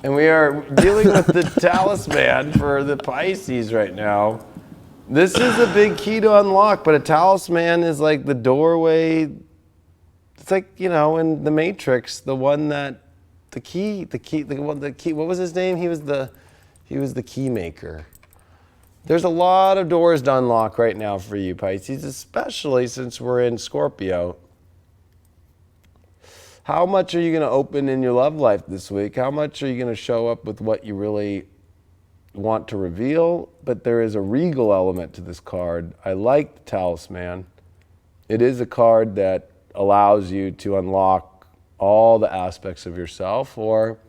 And we are dealing with the talisman for the Pisces right now. This is a big key to unlock, but a talisman is like the doorway. It's like, in the Matrix, the one that, the key, what was his name? He was the key maker. There's a lot of doors to unlock right now for you, Pisces, especially since we're in Scorpio. How much are you going to open in your love life this week? How much are you going to show up with what you really want to reveal? But there is a regal element to this card. I like the talisman. It is a card that allows you to unlock all the aspects of yourself or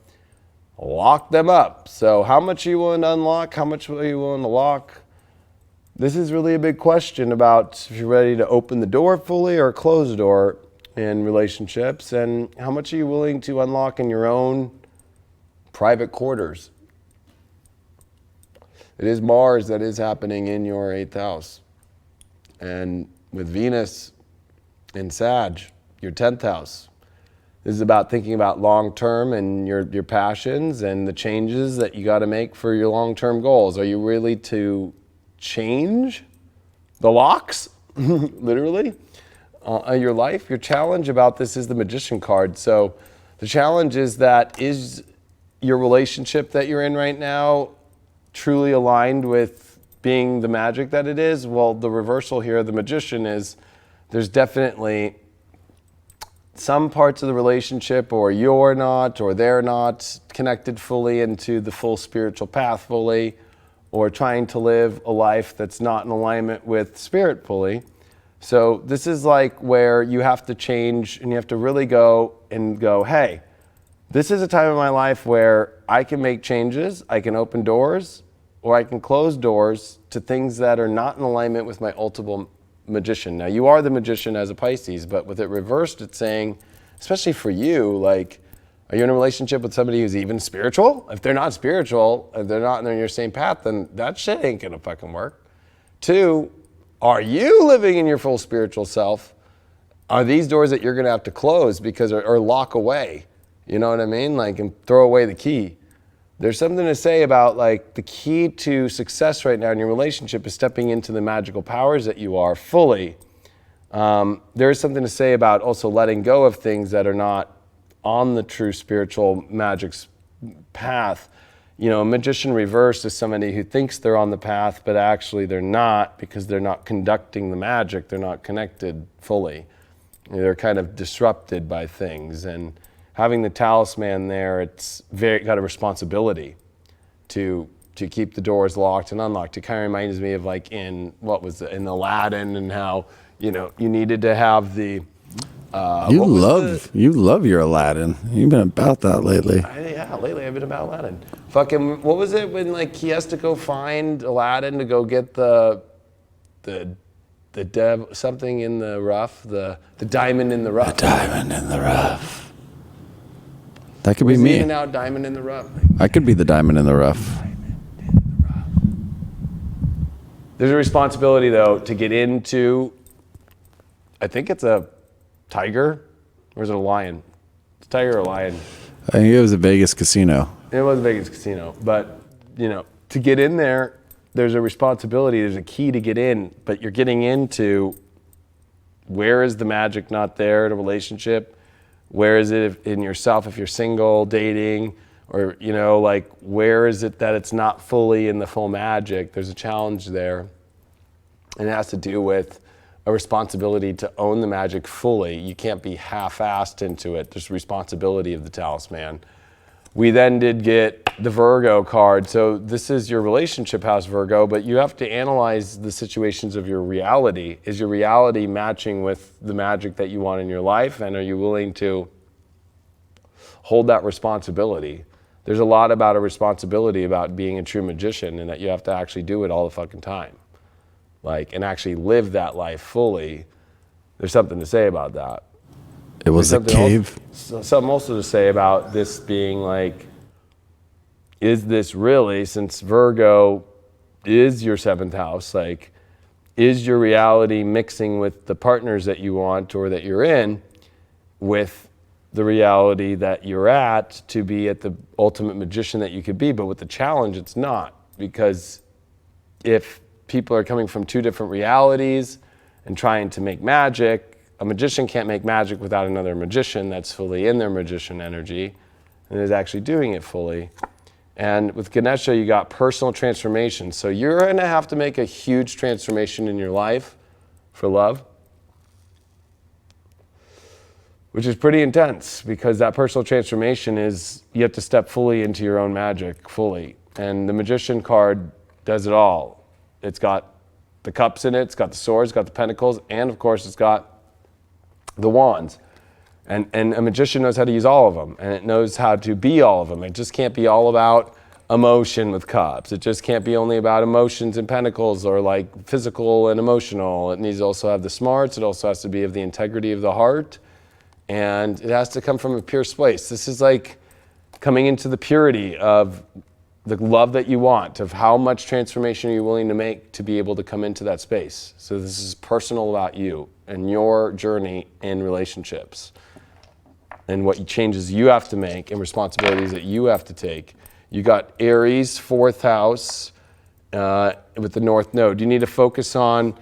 lock them up. So how much are you willing to unlock? How much are you willing to lock? This is really a big question about if you're ready to open the door fully or close the door in relationships, and how much are you willing to unlock in your own private quarters. It is Mars that is happening in your 8th house. And with Venus in Sag, your 10th house. This is about thinking about long-term and your passions and the changes that you got to make for your long-term goals. Are you really to change the locks, literally, your life? Your challenge about this is the Magician card. So the challenge is that is your relationship that you're in right now truly aligned with being the magic that it is? Well, the reversal here, the Magician, is there's definitely some parts of the relationship, or you're not, or they're not connected fully into the full spiritual path fully, or trying to live a life that's not in alignment with spirit fully. So this is like where you have to change and you have to really go, hey, this is a time in my life where I can make changes, I can open doors, or I can close doors to things that are not in alignment with my ultimate Magician. Now, you are the Magician as a Pisces, but with it reversed, it's saying, especially for you, like, are you in a relationship with somebody who's even spiritual? If they're not spiritual, if they're not in your same path, then that shit ain't gonna fucking work. 2, are you living in your full spiritual self? Are these doors that you're gonna have to close because, or lock away? You know what I mean? Like, and throw away the key. There's something to say about, like, the key to success right now in your relationship is stepping into the magical powers that you are fully. There is something to say about also letting go of things that are not on the true spiritual magic's path. You know, a Magician reversed is somebody who thinks they're on the path, but actually they're not, because they're not conducting the magic. They're not connected fully. They're kind of disrupted by things. And having the talisman there, it's got a responsibility to to keep the doors locked and unlocked. It kind of reminds me of like in Aladdin, and how, you know, you needed to have the
you love your Aladdin. You've been about that lately.
Lately I've been about Aladdin. Fucking, what was it when like he has to go find Aladdin to go get the something in the rough, the diamond in the rough.
The diamond in the rough. That could be me.
Even out diamond in the rough.
I could be the diamond in the rough.
There's a responsibility though to get into, I think it's a tiger, or is it a lion? It's a tiger or a lion.
I think it was a Vegas casino.
It was a Vegas casino, but you know, to get in there, there's a responsibility, there's a key to get in, but you're getting into, where is the magic not there in a relationship? Where is it in yourself if you're single, dating, or, you know, like, where is it that it's not fully in the full magic? There's a challenge there. And it has to do with a responsibility to own the magic fully. You can't be half-assed into it. There's responsibility of the talisman. We then did get the Virgo card. So this is your relationship house, Virgo, but you have to analyze the situations of your reality. Is your reality matching with the magic that you want in your life? And are you willing to hold that responsibility? There's a lot about a responsibility about being a true magician, and that you have to actually do it all the fucking time. Like, and actually live that life fully. There's something to say about that.
It was a cave.
Something also to say about this being like, is this really, since Virgo is your 7th house, like, is your reality mixing with the partners that you want or that you're in with the reality that you're at to be at the ultimate magician that you could be? But with the challenge, it's not, because if people are coming from 2 different realities and trying to make magic, a magician can't make magic without another magician that's fully in their magician energy and is actually doing it fully. And with Ganesha, you got personal transformation. So you're going to have to make a huge transformation in your life for love, which is pretty intense, because that personal transformation is, you have to step fully into your own magic, fully. And the Magician card does it all. It's got the cups in it, it's got the swords, it's got the pentacles, and of course it's got the wands. And a magician knows how to use all of them, and it knows how to be all of them. It just can't be all about emotion with cups. It just can't be only about emotions and pentacles, or like physical and emotional. It needs to also have the smarts. It also has to be of the integrity of the heart, and it has to come from a pure place. This is like coming into the purity of the love that you want, of how much transformation are you willing to make to be able to come into that space. So this is personal about you and your journey in relationships, and what changes you have to make and responsibilities that you have to take. You got Aries, 4th house, with the North Node. You need to focus on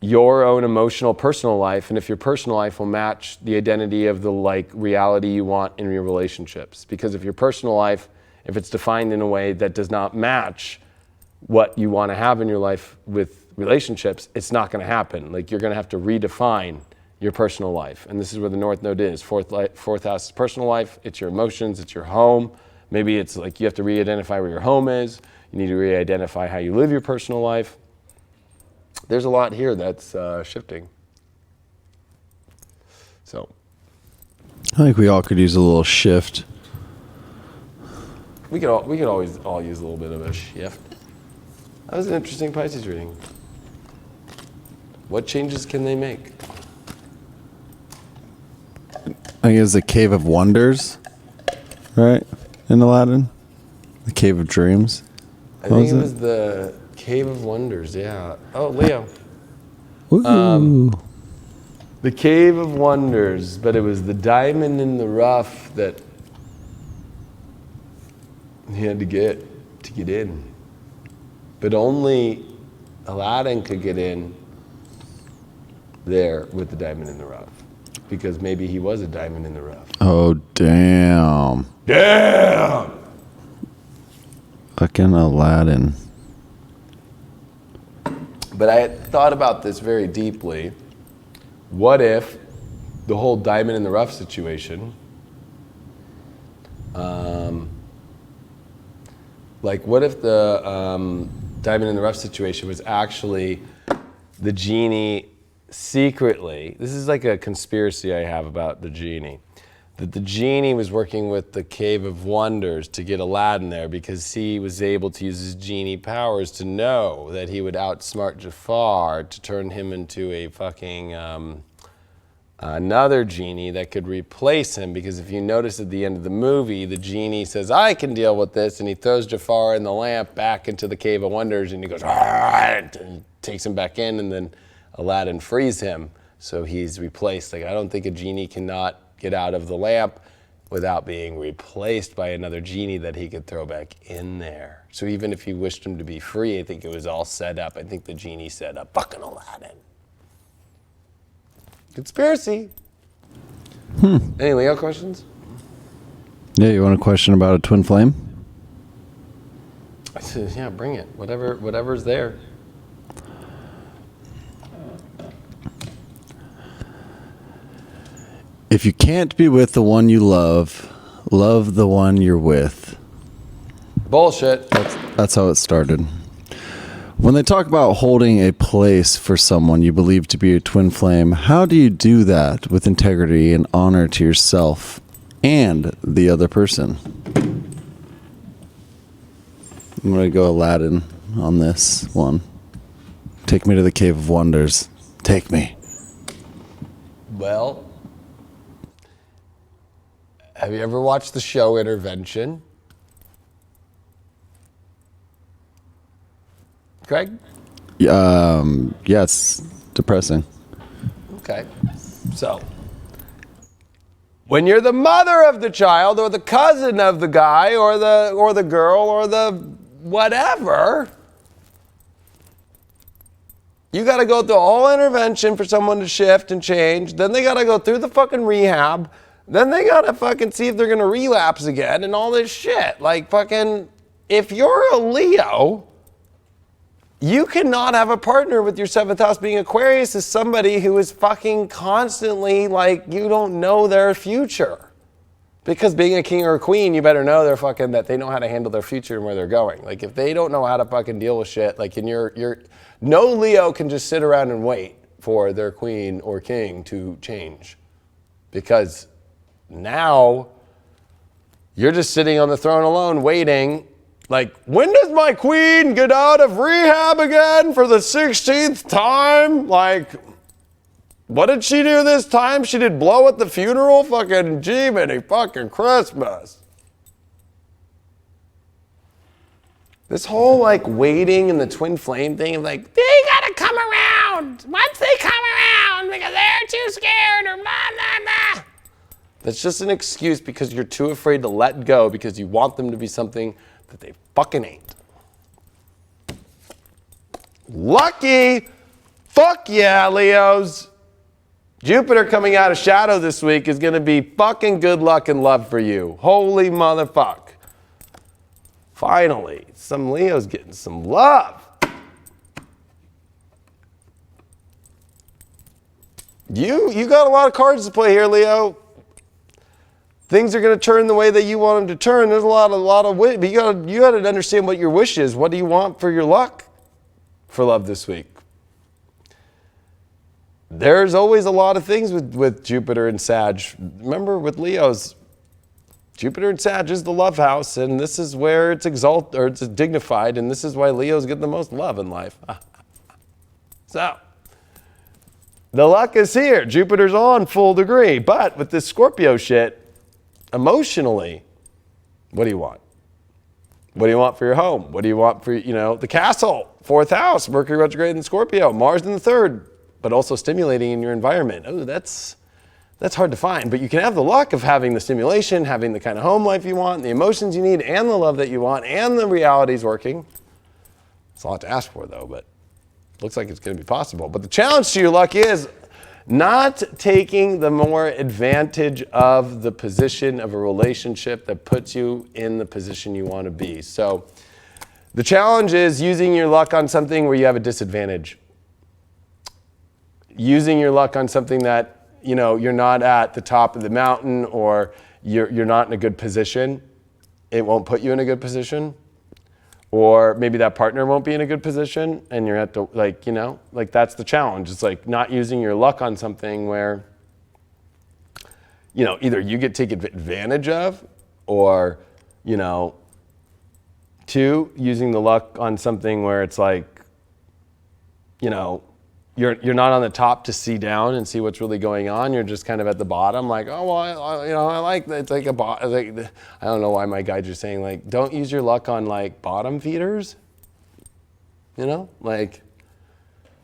your own emotional personal life, and if your personal life will match the identity of the like reality you want in your relationships. Because if your personal life, if it's defined in a way that does not match what you want to have in your life with relationships, it's not going to happen. Like, you're going to have to redefine your personal life. And this is where the North Node is. 4th house is personal life. It's your emotions. It's your home. Maybe it's like you have to re-identify where your home is. You need to re-identify how you live your personal life. There's a lot here that's shifting. So
I think we all could use a little shift.
We could always all use a little bit of a shift. That was an interesting Pisces reading. What changes can they make?
I think it's the Cave of Wonders, right? In Aladdin, the Cave of Dreams.
I think it was the Cave of Wonders. Yeah. Oh, Leo.
Ooh.
The Cave of Wonders, but it was the diamond in the rough that he had to get in. But only Aladdin could get in there with the diamond in the rough, because maybe he was a diamond in the rough.
Oh, damn.
Damn!
Fucking Aladdin.
But I had thought about this very deeply. What if the whole diamond in the rough situation, Like, what if the diamond in the rough situation was actually the genie secretly, this is like a conspiracy I have about the genie, that the genie was working with the Cave of Wonders to get Aladdin there because he was able to use his genie powers to know that he would outsmart Jafar to turn him into a fucking another genie that could replace him. Because if you notice at the end of the movie, the genie says, I can deal with this, and he throws Jafar and the lamp back into the Cave of Wonders, and he goes, and takes him back in, and then Aladdin frees him, so he's replaced. Like, I don't think a genie cannot get out of the lamp without being replaced by another genie that he could throw back in there. So even if he wished him to be free, I think it was all set up. I think the genie set up fucking Aladdin. Conspiracy. Any Leo questions?
Yeah, you want a question about a twin flame?
I said, yeah, bring it. Whatever's there.
If you can't be with the one you love, love the one you're with.
Bullshit.
That's how it started. When they talk about holding a place for someone you believe to be a twin flame, how do you do that with integrity and honor to yourself and the other person? I'm going to go Aladdin on this one. Take me to the Cave of Wonders. Take me.
Well, have you ever watched the show Intervention? Craig?
Yes, depressing.
Okay. So, when you're the mother of the child or the cousin of the guy or the girl or the whatever, you got to go through all intervention for someone to shift and change. Then they got to go through the fucking rehab. Then they got to fucking see if they're going to relapse again and all this shit. Like, fucking, if you're a Leo, you cannot have a partner with your 7th house being Aquarius is somebody who is fucking constantly like, you don't know their future. Because being a king or a queen, you better know they're fucking, that they know how to handle their future and where they're going. Like, if they don't know how to fucking deal with shit, like, and no Leo can just sit around and wait for their queen or king to change. Because now you're just sitting on the throne alone waiting. Like, when does my queen get out of rehab again for the 16th time? Like, what did she do this time? She did blow at the funeral? Fucking Jiminy fucking Christmas. This whole, like, waiting and the twin flame thing, like, they gotta come around. Once they come around, because they're too scared or blah, blah, blah. That's just an excuse because you're too afraid to let go because you want them to be something that they fucking ain't. Lucky. Fuck yeah, Leos. Jupiter coming out of shadow this week is going to be fucking good luck and love for you. Holy motherfuck. Finally, some Leos getting some love. You got a lot of cards to play here, Leo. Things are going to turn the way that you want them to turn. There's a lot of wish, but you got to understand what your wish is. What do you want for your luck for love this week? There's always a lot of things with Jupiter and Sag. Remember, with Leos, Jupiter and Sag is the love house, and this is where it's exalted or it's dignified, and this is why Leos get the most love in life. So, the luck is here. Jupiter's on full degree, but with this Scorpio shit, emotionally, what do you want? What do you want for your home? What do you want for, the castle? 4th house, Mercury retrograde in Scorpio, Mars in the 3rd, but also stimulating in your environment. Oh, that's hard to find, but you can have the luck of having the stimulation, having the kind of home life you want, the emotions you need, and the love that you want, and the realities working. It's a lot to ask for, though, but it looks like it's going to be possible. But the challenge to your luck is not taking the more advantage of the position of a relationship that puts you in the position you want to be. So the challenge is using your luck on something where you have a disadvantage. Using your luck on something that, you're not at the top of the mountain or you're not in a good position. It won't put you in a good position. Or maybe that partner won't be in a good position and you're at the, like, you know, like that's the challenge. It's like not using your luck on something where, you know, either you get taken advantage of or, you know, two, using the luck on something where it's like, you know, you're not on the top to see down and see what's really going on. You're just kind of at the bottom, like, oh well, you know, I like that. It's like like, I don't know why my guides are saying like, don't use your luck on like bottom feeders. You know, like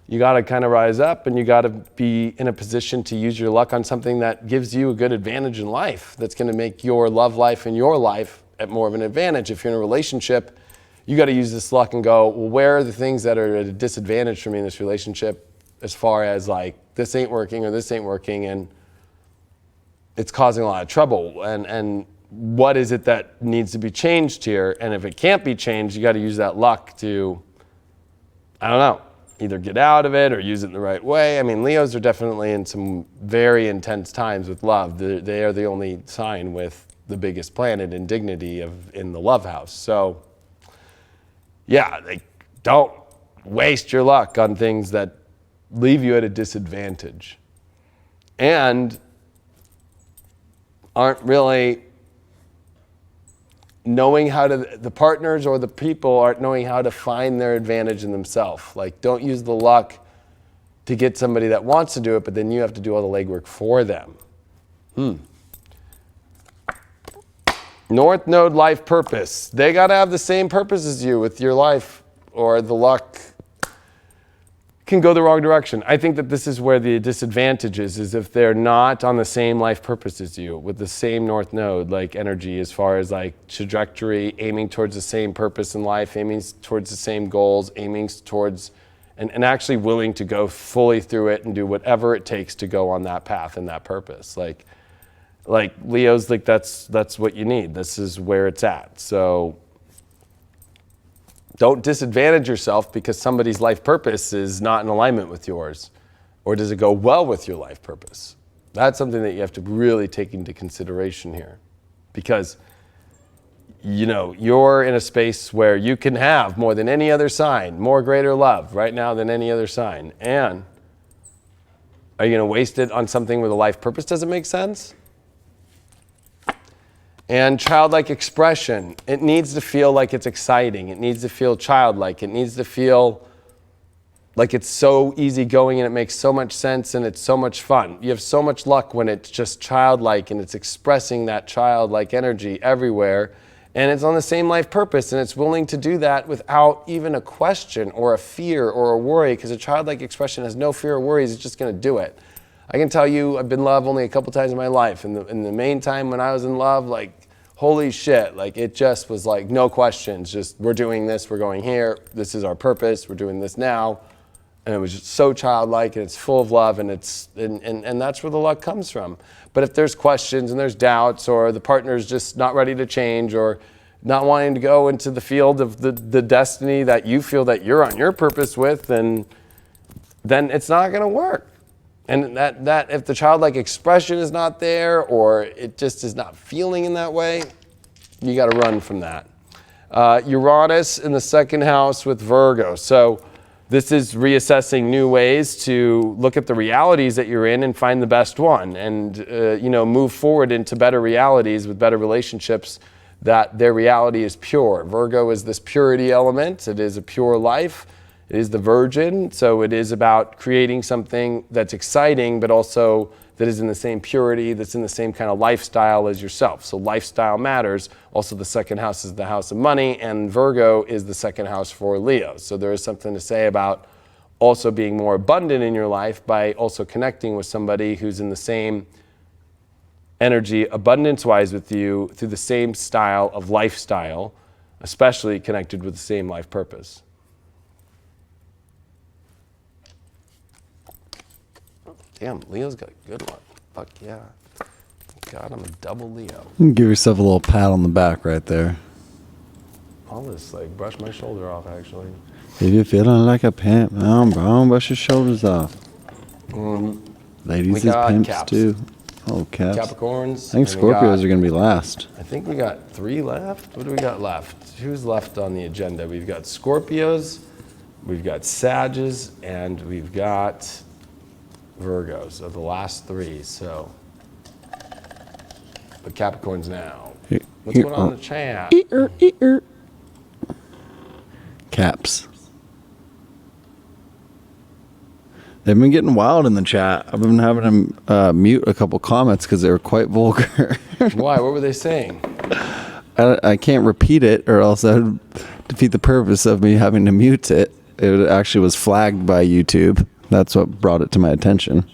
you got to kind of rise up and you got to be in a position to use your luck on something that gives you a good advantage in life. That's going to make your love life and your life at more of an advantage. If you're in a relationship, you got to use this luck and go, well, where are the things that are at a disadvantage for me in this relationship? As far as like, this ain't working or this ain't working and it's causing a lot of trouble. And what is it that needs to be changed here? And if it can't be changed, you got to use that luck to, I don't know, either get out of it or use it in the right way. I mean, Leos are definitely in some very intense times with love. They are the only sign with the biggest planet in dignity in the love house. So yeah, don't waste your luck on things that leave you at a disadvantage and aren't really knowing how to, the partners or the people aren't knowing how to find their advantage in themselves. Like, don't use the luck to get somebody that wants to do it, but then you have to do all the legwork for them. North Node life purpose. They got to have the same purpose as you with your life, or the luck can go the wrong direction. I think that this is where the disadvantage is if they're not on the same life purpose as you, with the same North Node, like energy, as far as like trajectory, aiming towards the same purpose in life, aiming towards the same goals, aiming towards, and actually willing to go fully through it and do whatever it takes to go on that path and that purpose. Like Leo's, like that's what you need. This is where it's at. So don't disadvantage yourself because somebody's life purpose is not in alignment with yours. Or does it go well with your life purpose? That's something that you have to really take into consideration here. Because, you know, you're in a space where you can have more than any other sign, more greater love right now than any other sign. And are you going to waste it on something where the life purpose doesn't make sense? And childlike expression, it needs to feel like it's exciting. It needs to feel childlike. It needs to feel like it's so easygoing and it makes so much sense and it's so much fun. You have so much luck when it's just childlike and it's expressing that childlike energy everywhere. And it's on the same life purpose and it's willing to do that without even a question or a fear or a worry, because a childlike expression has no fear or worries. It's just going to do it. I can tell you I've been in love only a couple times in my life. And the main time when I was in love, like, holy shit, like it just was like no questions, just we're doing this, we're going here, this is our purpose, we're doing this now. And it was just so childlike and it's full of love and and that's where the luck comes from. But if there's questions and there's doubts or the partner's just not ready to change or not wanting to go into the field of the destiny that you feel that you're on your purpose with, then it's not gonna work. And that if the childlike expression is not there or it just is not feeling in that way, you got to run from that. Uranus in the second house with Virgo. So this is reassessing new ways to look at the realities that you're in and find the best one and you know, move forward into better realities with better relationships, that their reality is pure. Virgo is this purity element. It is a pure life. It is the virgin, so it is about creating something that's exciting, but also that is in the same purity, that's in the same kind of lifestyle as yourself. So lifestyle matters. Also, the second house is the house of money, and Virgo is the second house for Leo. So there is something to say about also being more abundant in your life by also connecting with somebody who's in the same energy, abundance-wise with you, through the same style of lifestyle, especially connected with the same life purpose. Damn, Leo's got a good one. Fuck yeah. God, I'm a double Leo.
Give yourself a little pat on the back right there.
I'll just like brush my shoulder off, actually.
If you're feeling like a pimp, bro, brush your shoulders off. Ladies is pimps
caps.
too. Oh, Caps.
Capricorns.
I think
and we
Scorpios are going to be last.
I think we got 3 left. What do we got left? Who's left on the agenda? We've got Scorpios, we've got Sages, and we've got Virgos. So the last 3. So, but Capricorns now. What's going on in the chat?
Caps. They've been getting wild in the chat. I've been having them mute a couple comments because they were quite vulgar.
Why? What were they saying?
I can't repeat it or else that would defeat the purpose of me having to mute it. It actually was flagged by YouTube. That's what brought it to my attention.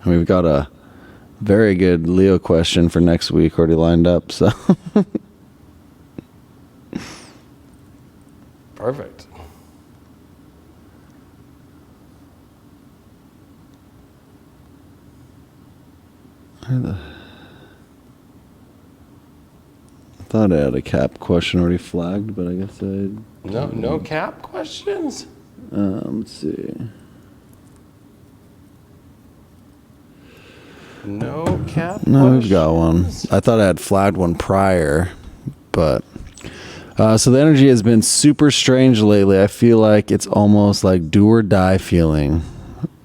And we've got a very good Leo question for next week already lined up, so...
Perfect.
I thought I had a Cap question already flagged, but I guess I...
No Cap questions?
Let's see.
No Cap
No,
questions?
we've got one. I thought I had flagged one prior, but... so the energy has been super strange lately. I feel like it's almost like do or die feeling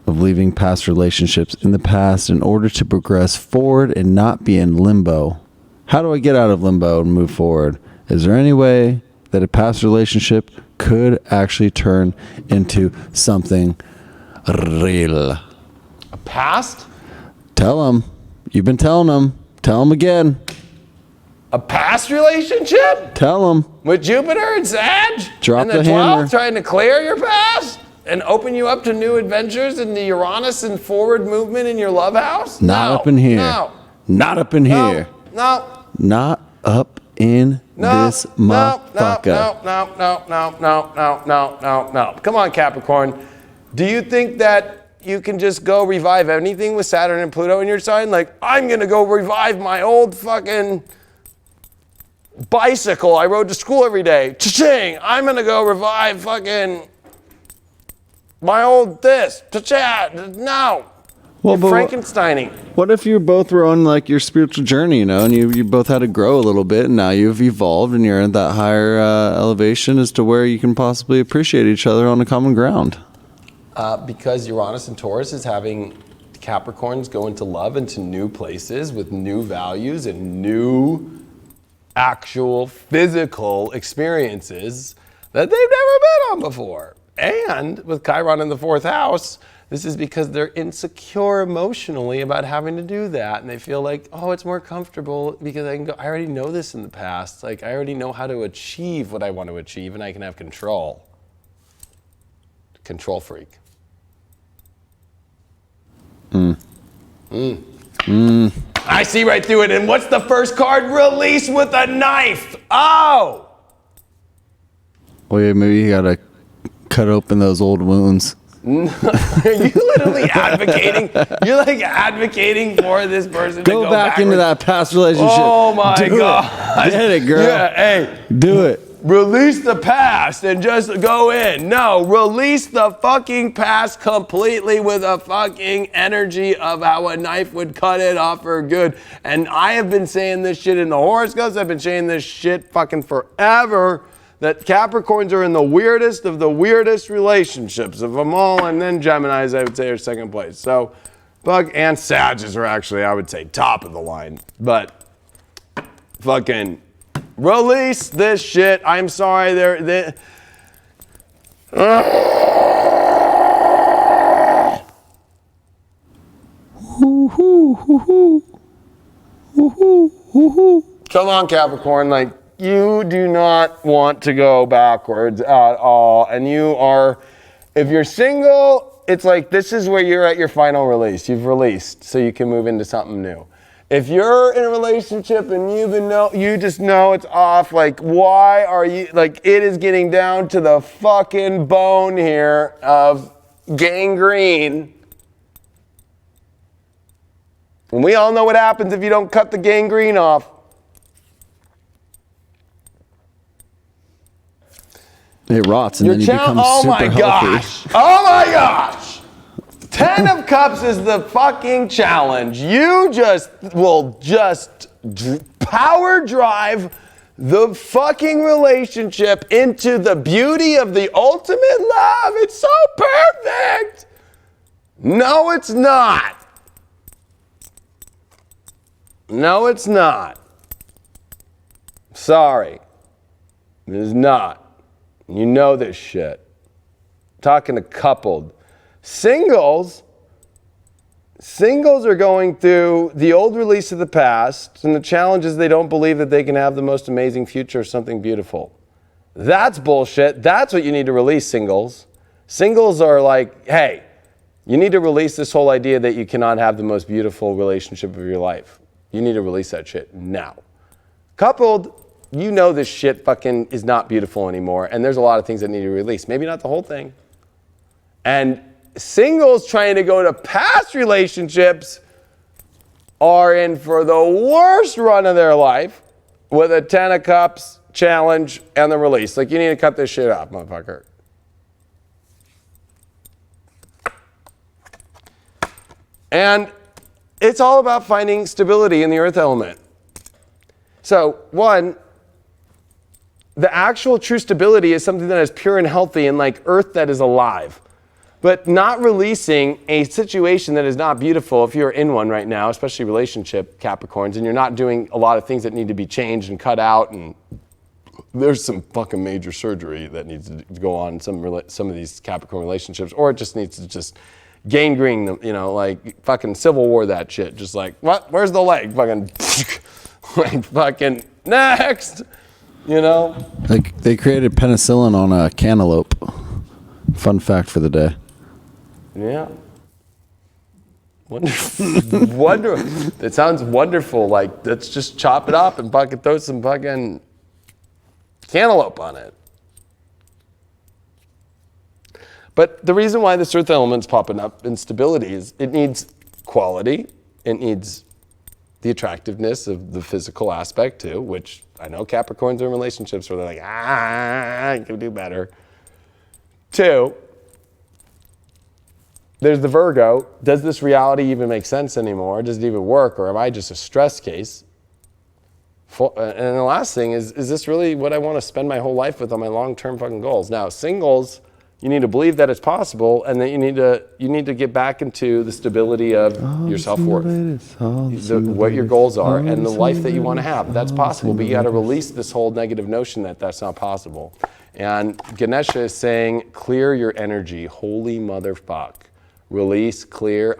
of leaving past relationships in the past in order to progress forward and not be in limbo. How do I get out of limbo and move forward? Is there any way that a past relationship could actually turn into something real?
A past?
Tell them. You've been telling them. Tell them again.
A past relationship?
Tell them.
With Jupiter and Sag?
Drop
and
the
12th
hammer.
trying to clear your past? And open you up to new adventures in the Uranus and forward movement in your love house?
Not up in here.
No.
Not up in here.
No.
Not up in this motherfucker.
No. Come on, Capricorn. Do you think that you can just go revive anything with Saturn and Pluto in your sign? Like, I'm going to go revive my old fucking bicycle I rode to school every day. Cha-ching! I'm going to go revive fucking my old this. Cha-cha! No.
Well,
You're Frankensteining.
What if you both were on like your spiritual journey, you know, and you both had to grow a little bit, and now you've evolved and you're at that higher elevation as to where you can possibly appreciate each other on a common ground?
Because Uranus and Taurus is having Capricorns go into love, into new places with new values and new actual physical experiences that they've never been on before. And with Chiron in the 4th house, this is because they're insecure emotionally about having to do that. And they feel like, oh, it's more comfortable because I already know this in the past. Like, I already know how to achieve what I want to achieve, and I can have control. Control freak. I see right through it. And what's the first card? Release with a knife. Oh!
Well, yeah, maybe you gotta cut open those old wounds.
Are you literally advocating? You're like advocating for this person to go
back into that past relationship.
Oh my God.
Get it, girl.
Yeah, hey.
Do it.
Release the past and just go in. No, release the fucking past completely with a fucking energy of how a knife would cut it off for good. And I have been saying this shit in the horoscopes. I've been saying this shit fucking forever. That Capricorns are in the weirdest of the weirdest relationships of them all. And then Geminis, I would say, are second place. So, and Sagittarius are actually, I would say, top of the line. But fucking release this shit. I'm sorry. Come on, Capricorn. Like, you do not want to go backwards at all. And you are, if you're single, it's like this is where you're at your final release. You've released, so you can move into something new. If you're in a relationship and you just know it's off, like, why are you, like, it is getting down to the fucking bone here of gangrene. And we all know what happens if you don't cut the gangrene off.
It rots and then you become
oh
super
my
healthy.
gosh! Oh my gosh! Ten of Cups is the fucking challenge. You will power drive the fucking relationship into the beauty of the ultimate love. It's so perfect. No, it's not. No, it's not. Sorry. It is not. You know this shit. Talking to coupled. Singles are going through the old release of the past, and the challenge is they don't believe that they can have the most amazing future or something beautiful. That's bullshit. That's what you need to release, singles. Singles are like, hey, you need to release this whole idea that you cannot have the most beautiful relationship of your life. You need to release that shit now. Coupled, you know this shit fucking is not beautiful anymore, and there's a lot of things that need to release. Maybe not the whole thing. And singles trying to go to past relationships are in for the worst run of their life with a 10 of Cups challenge and the release. Like, you need to cut this shit off, motherfucker. And it's all about finding stability in the earth element. So, one, the actual true stability is something that is pure and healthy and like earth that is alive. But not releasing a situation that is not beautiful, if you're in one right now, especially relationship Capricorns, and you're not doing a lot of things that need to be changed and cut out, and there's some fucking major surgery that needs to go on in some of these Capricorn relationships, or it just needs to just gangrene them, like fucking Civil War that shit. Just like, what? Where's the leg? Fucking, like fucking next,
Like they created penicillin on a cantaloupe. Fun fact for the day.
Yeah. Wonderful. It sounds wonderful. Like, let's just chop it up and fucking throw some fucking cantaloupe on it. But the reason why this earth element's popping up in stability is it needs quality. It needs the attractiveness of the physical aspect too, which I know Capricorns are in relationships where they're like, I can do better. Two, there's the Virgo. Does this reality even make sense anymore? Does it even work? Or am I just a stress case? And the last thing is this really what I want to spend my whole life with on my long-term fucking goals? Now, singles, you need to believe that it's possible, and that you need to get back into the stability of your self-worth, what your goals are, and the life that you want to have. That's possible, but you got to release this whole negative notion that that's not possible. And Ganesha is saying, clear your energy. Holy motherfuck. Release, clear.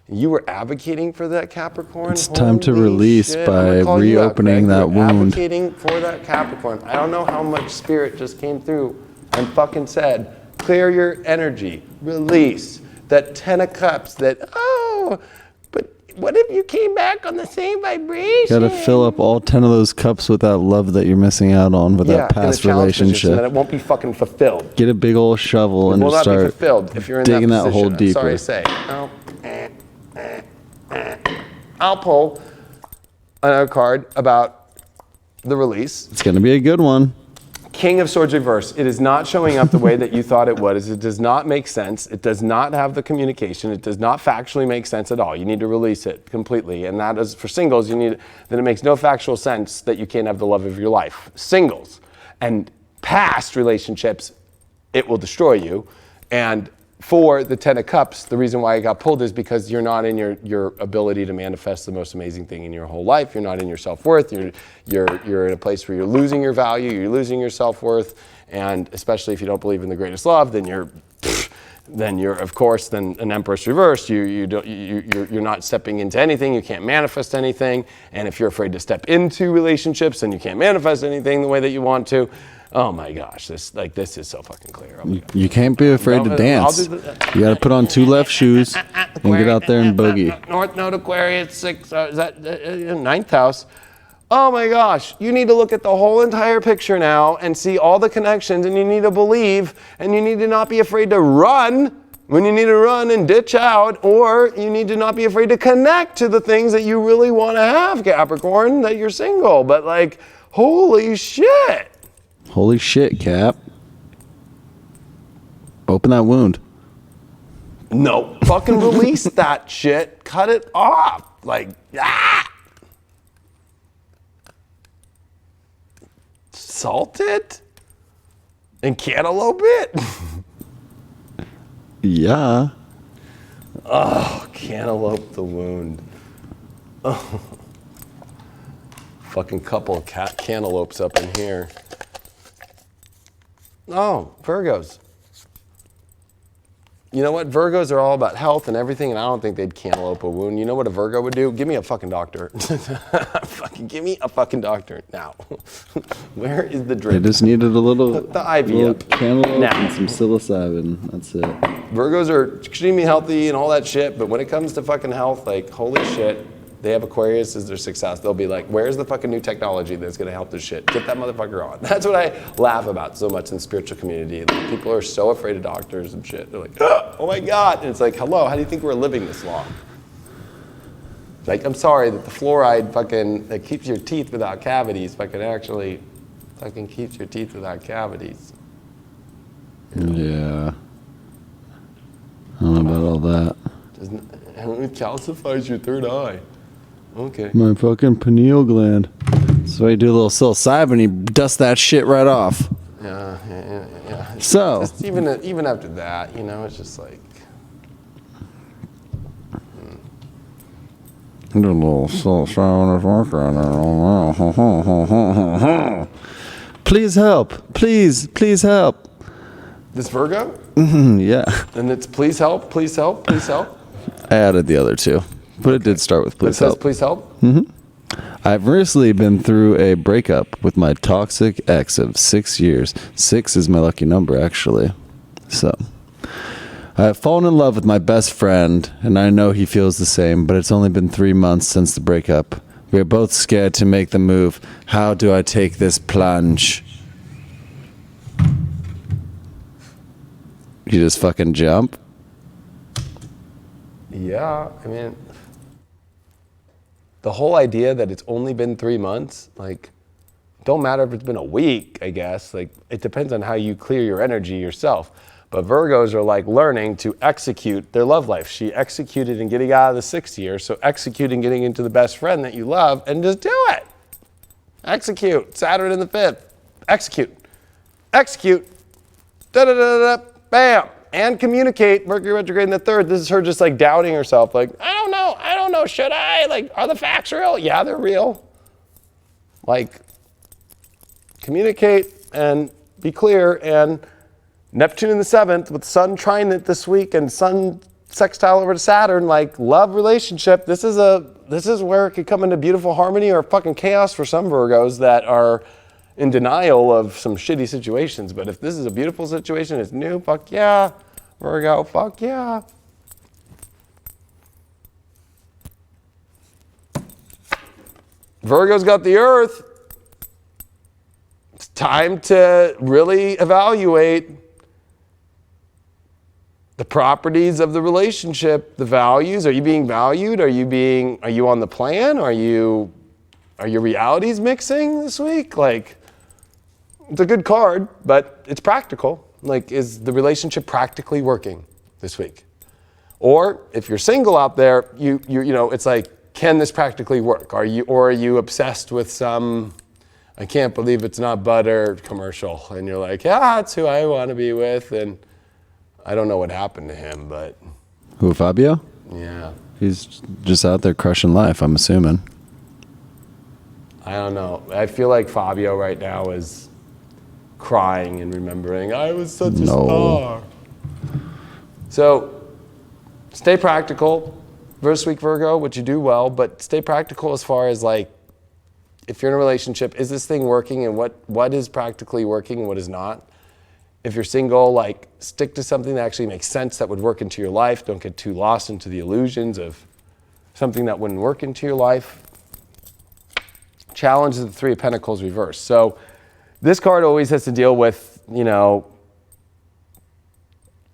You were advocating for that, Capricorn?
It's time to release by reopening that wound.
Advocating for that, Capricorn. I don't know how much spirit just came through and fucking said, clear your energy. Release. That 10 of Cups, but what if you came back on the same vibration?
You gotta fill up all 10 of those cups with that love that you're missing out on with that past relationship.
And it won't be fucking fulfilled.
Get a big old shovel and just start
if you're in
digging
that
hole
position.
deeper.
I'm sorry to say. I'll pull another card about the release.
It's gonna be a good one.
King of Swords reverse. It is not showing up the way that you thought it would. It does not make sense. It does not have the communication. It does not factually make sense at all. You need to release it completely. And that is for singles, then it makes no factual sense that you can't have the love of your life. Singles and past relationships, it will destroy you. And for the 10 of Cups, the reason why it got pulled is because you're not in your ability to manifest the most amazing thing in your whole life. You're not in your self-worth. You're in a place where you're losing your value. You're losing your self-worth. And especially if you don't believe in the greatest love, then you're of course an Empress reverse. You're not stepping into anything. You can't manifest anything. And if you're afraid to step into relationships, then you can't manifest anything the way that you want to. Oh my gosh, this is so fucking clear.
You can't be afraid to dance. You got to put on 2 left shoes and get out there and boogie.
North Node Aquarius 6, is that 9th house? Oh my gosh, you need to look at the whole entire picture now and see all the connections, and you need to believe, and you need to not be afraid to run when you need to run and ditch out, or you need to not be afraid to connect to the things that you really want to have, Capricorn, that you're single. But like, holy shit.
Holy shit, Cap. Open that wound.
No, fucking release that shit. Cut it off. Like, ah! Salt it? And cantaloupe it?
Yeah.
Oh, cantaloupe the wound. Oh. Fucking couple of cantaloupes up in here. Oh, Virgos. You know what? Virgos are all about health and everything, and I don't think they'd cantaloupe a wound. You know what a Virgo would do? Give me a fucking doctor. Fucking give me a fucking doctor now. Where is the drip?
They just needed a little,
the IV
little
up.
cantaloupe
Now.
and some psilocybin. That's it.
Virgos are extremely healthy and all that shit, but when it comes to fucking health, like, holy shit, they have Aquarius as their success. They'll be like, where's the fucking new technology that's gonna help this shit? Get that motherfucker on. That's what I laugh about so much in the spiritual community. Like, people are so afraid of doctors and shit. They're like, oh my God. And it's like, hello, how do you think we're living this long? Like, I'm sorry that the fluoride fucking, that keeps your teeth without cavities, fucking actually fucking keeps your teeth without cavities.
Yeah. I don't know about all that.
It calcifies your third eye. Okay.
My fucking pineal gland. So you do a little psilocybin, you dust that shit right off.
Yeah.
So.
Just even after that, you know, it's just like.
Do a little psilocybin work. Please help. Please help.
This Virgo?
Yeah.
And it's please help, please help, please help.
I added the other two, but it did start with
It
please
says
help.
please help.
I've recently been through a breakup with my toxic ex of 6 years. 6 is my lucky number, actually. So, I have fallen in love with my best friend, and I know he feels the same, but it's only been 3 months since the breakup. We are both scared to make the move. How do I take this plunge? You just fucking jump?
Yeah, I mean, the whole idea that it's only been 3 months, like, don't matter if it's been a week, I guess. Like, it depends on how you clear your energy yourself. But Virgos are like learning to execute their love life. She executed in getting out of the 6th year, so execute in getting into the best friend that you love, and just do it. Execute. Saturn in the 5th. Execute. Execute. Da-da-da-da-da. Bam. And communicate. Mercury retrograde in the 3rd. This is her just like doubting herself. Like, I don't know. Should I? Like, are the facts real? Yeah, they're real. Like, communicate and be clear. And Neptune in the 7th with Sun trine it this week and Sun sextile over to Saturn, like, love relationship. This is where it could come into beautiful harmony or fucking chaos for some Virgos that are in denial of some shitty situations. But if this is a beautiful situation, it's new, fuck yeah. Virgo, fuck yeah. Virgo's got the Earth. It's time to really evaluate the properties of the relationship, the values. Are you being valued? Are you on the plan? Are your realities mixing this week? Like, it's a good card, but it's practical. Like, is the relationship practically working this week? Or if you're single out there, you know, it's like, can this practically work? Are you obsessed with some, I can't believe it's not butter commercial, and you're like, yeah, that's who I want to be with, and I don't know what happened to him, but
Who, Fabio?
yeah,
He's just out there crushing life, I'm assuming.
I don't know. I feel like Fabio right now is crying and remembering, I was such a star. So stay practical. First week Virgo, which you do well, but stay practical as far as, like, if you're in a relationship, is this thing working, and what is practically working and what is not? If you're single, like, stick to something that actually makes sense, that would work into your life. Don't get too lost into the illusions of something that wouldn't work into your life. Challenge is the 3 of Pentacles reversed. So this card always has to deal with,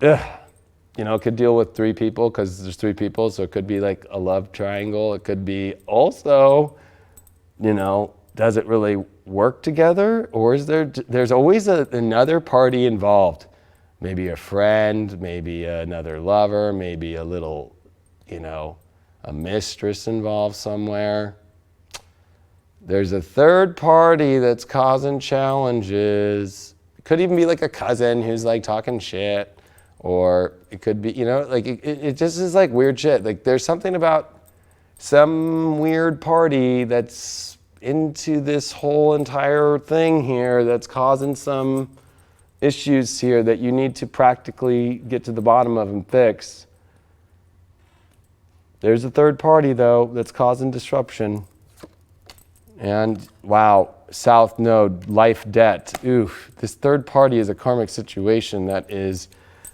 it could deal with 3 people because there's 3 people. So it could be like a love triangle. It could be also, does it really work together? Or is there's always another party involved. maybe a friend, maybe another lover, maybe a little, you know, a mistress involved somewhere. There's a third party that's causing challenges. It could even be like a cousin who's like talking shit, or it could be, you know, like it just is like weird shit. Like there's something about some weird party that's into this whole entire thing here that's causing some issues here that you need to practically get to the bottom of and fix. There's a third party though that's causing disruption. And wow, South Node, life debt. Oof, this third party is a karmic situation that is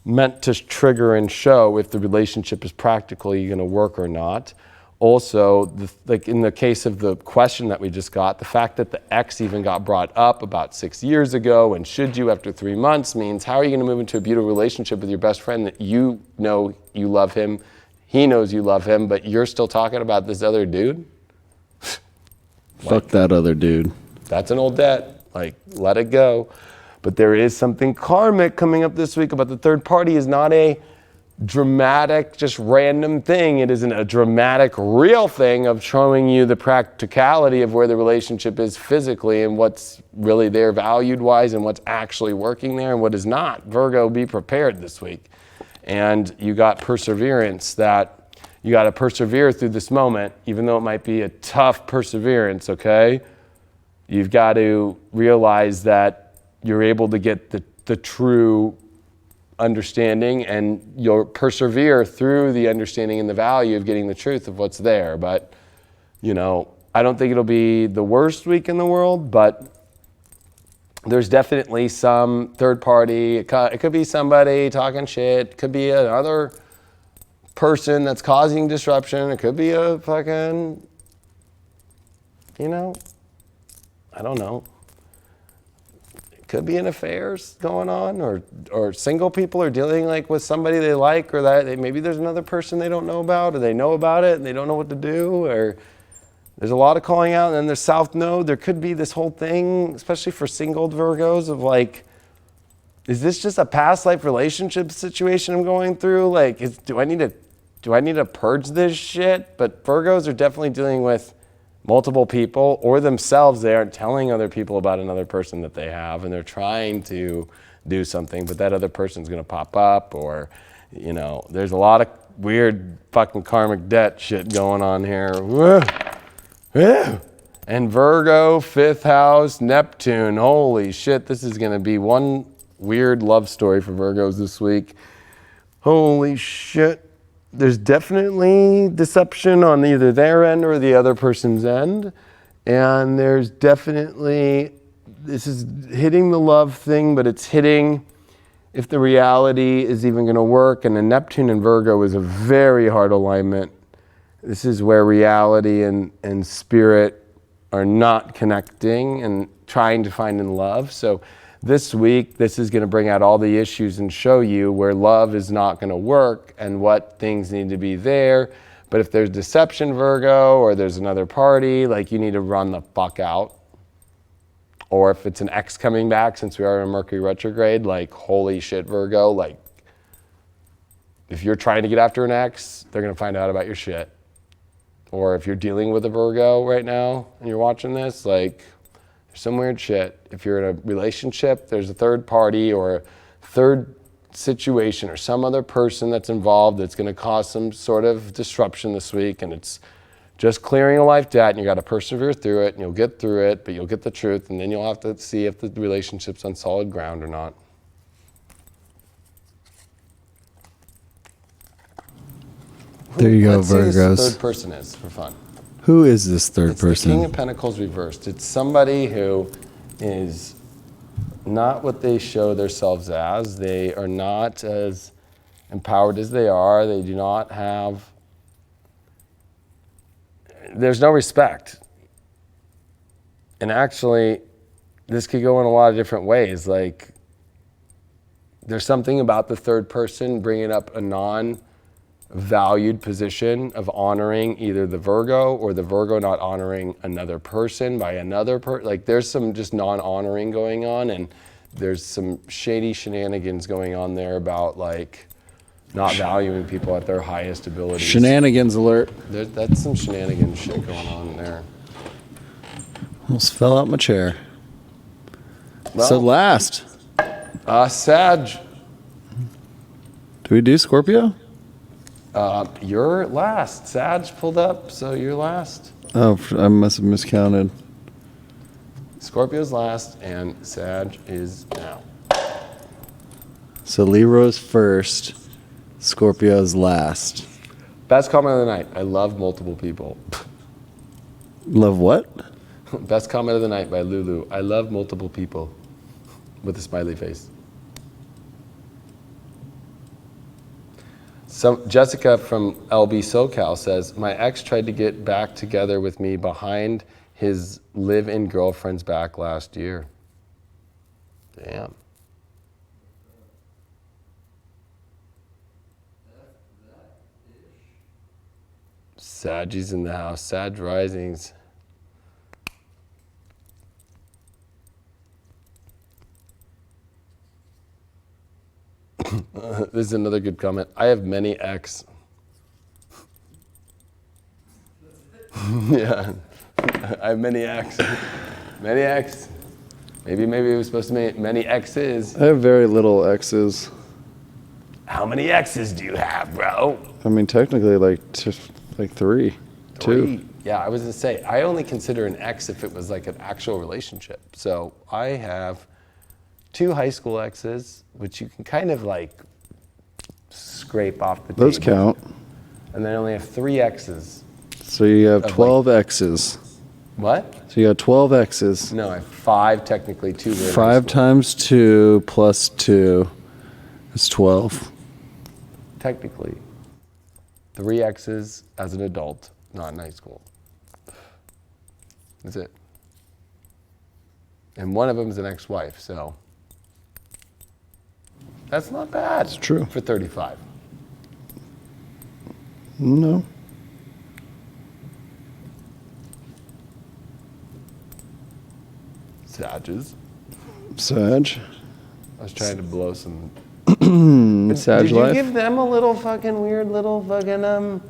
meant to trigger and show if the relationship is practically going to work or not. Also, like in the case of the question that we just got, the fact that the ex even got brought up about 6 years ago, and should you after 3 months, means how are you going to move into a beautiful relationship with your best friend that you know you love him, he knows you love him, but you're still talking about this other dude?
Fuck that other dude.
That's an old debt. Like, let it go. But there is something karmic coming up this week about the third party. Is not a dramatic, just random thing. It isn't a dramatic, real thing of showing you the practicality of where the relationship is physically and what's really there valued-wise and what's actually working there and what is not. Virgo, be prepared this week. And you got perseverance, that you got to persevere through this moment, even though it might be a tough perseverance, okay? You've got to realize that you're able to get the true understanding, and you'll persevere through the understanding and the value of getting the truth of what's there. But, you know, I don't think it'll be the worst week in the world, but there's definitely some third party. It could be somebody talking shit. It could be another person that's causing disruption. It could be a fucking, you know, I don't know. It could be an affairs going on, or single people are dealing like with somebody they like, or that maybe there's another person they don't know about, or they know about it and they don't know what to do, or there's a lot of calling out. And then there's South Node. There could be this whole thing, especially for single Virgos, of like, is this just a past life relationship situation I'm going through? Like, do I need to purge this shit? But Virgos are definitely dealing with multiple people, or themselves. They aren't telling other people about another person that they have, and they're trying to do something, but that other person's going to pop up, or, you know, there's a lot of weird fucking karmic debt shit going on here. And Virgo, 5th house, Neptune. Holy shit, this is going to be one weird love story for Virgos this week. Holy shit. There's definitely deception on either their end or the other person's end. And there's definitely, this is hitting the love thing, but it's hitting if the reality is even going to work. And the Neptune and Virgo is a very hard alignment. This is where reality and spirit are not connecting and trying to find in love. So this week, this is going to bring out all the issues and show you where love is not going to work and what things need to be there. But if there's deception, Virgo, or there's another party, like, you need to run the fuck out. Or if it's an ex coming back, since we are in Mercury retrograde, like, holy shit, Virgo, like, if you're trying to get after an ex, they're going to find out about your shit. Or if you're dealing with a Virgo right now and you're watching this, like, there's some weird shit. If you're in a relationship, there's a third party or a third situation or some other person that's involved that's going to cause some sort of disruption this week, and it's just clearing a life debt, and you got to persevere through it, and you'll get through it, but you'll get the truth, and then you'll have to see if the relationship's on solid ground or not.
There you go,
Let's see who this
Virgos.
third person is for fun.
Who is this third
It's
person?
the King of Pentacles reversed. It's somebody who is not what they show themselves as. They are not as empowered as they are. They do not have, there's no respect. And actually, this could go in a lot of different ways. Like, there's something about the third person bringing up a non-valued position of honoring either the Virgo, or the Virgo not honoring another person by another person. Like, there's some just non-honoring going on, and there's some shady shenanigans going on there about like not valuing people at their highest abilities.
Shenanigans alert.
That's some shenanigans shit going on there.
Almost fell out my chair.
Well,
So last.
Sag.
Do we do Scorpio?
You're last. Sag pulled up, so you're last.
Oh, I must have miscounted.
Scorpio's last, and Sag is now.
So Libra's first, Scorpio's last.
Best comment of the night. I love multiple people.
Love what?
Best comment of the night by Lulu. I love multiple people. With a smiley face. Jessica from LB SoCal says, my ex tried to get back together with me behind his live-in girlfriend's back last year. Damn. Saggies in the house. Sag risings. This is another good comment. I have many ex. Yeah, I have many ex. Many ex. Maybe it was supposed to be many exes.
I have very little X's.
How many exes do you have, bro?
I mean, technically, like three. Two.
Yeah, I was gonna say, I only consider an ex if it was like an actual relationship. So I have 2 high school exes, which you can kind of like scrape off the
Those
table.
count.
And then I only have 3 exes.
So you have
Of
12 X's.
What?
So you got 12 X's.
No, I have 5 technically, 2 were in high
5
school.
times 2 plus 2 is 12.
Technically. 3 exes as an adult, not in high school. That's it. And one of them is an ex-wife, so that's not bad.
It's true.
For 35.
No.
Sages.
Sag.
I was trying to blow some.
Sag
Did you
life.
give them a little fucking weird little fucking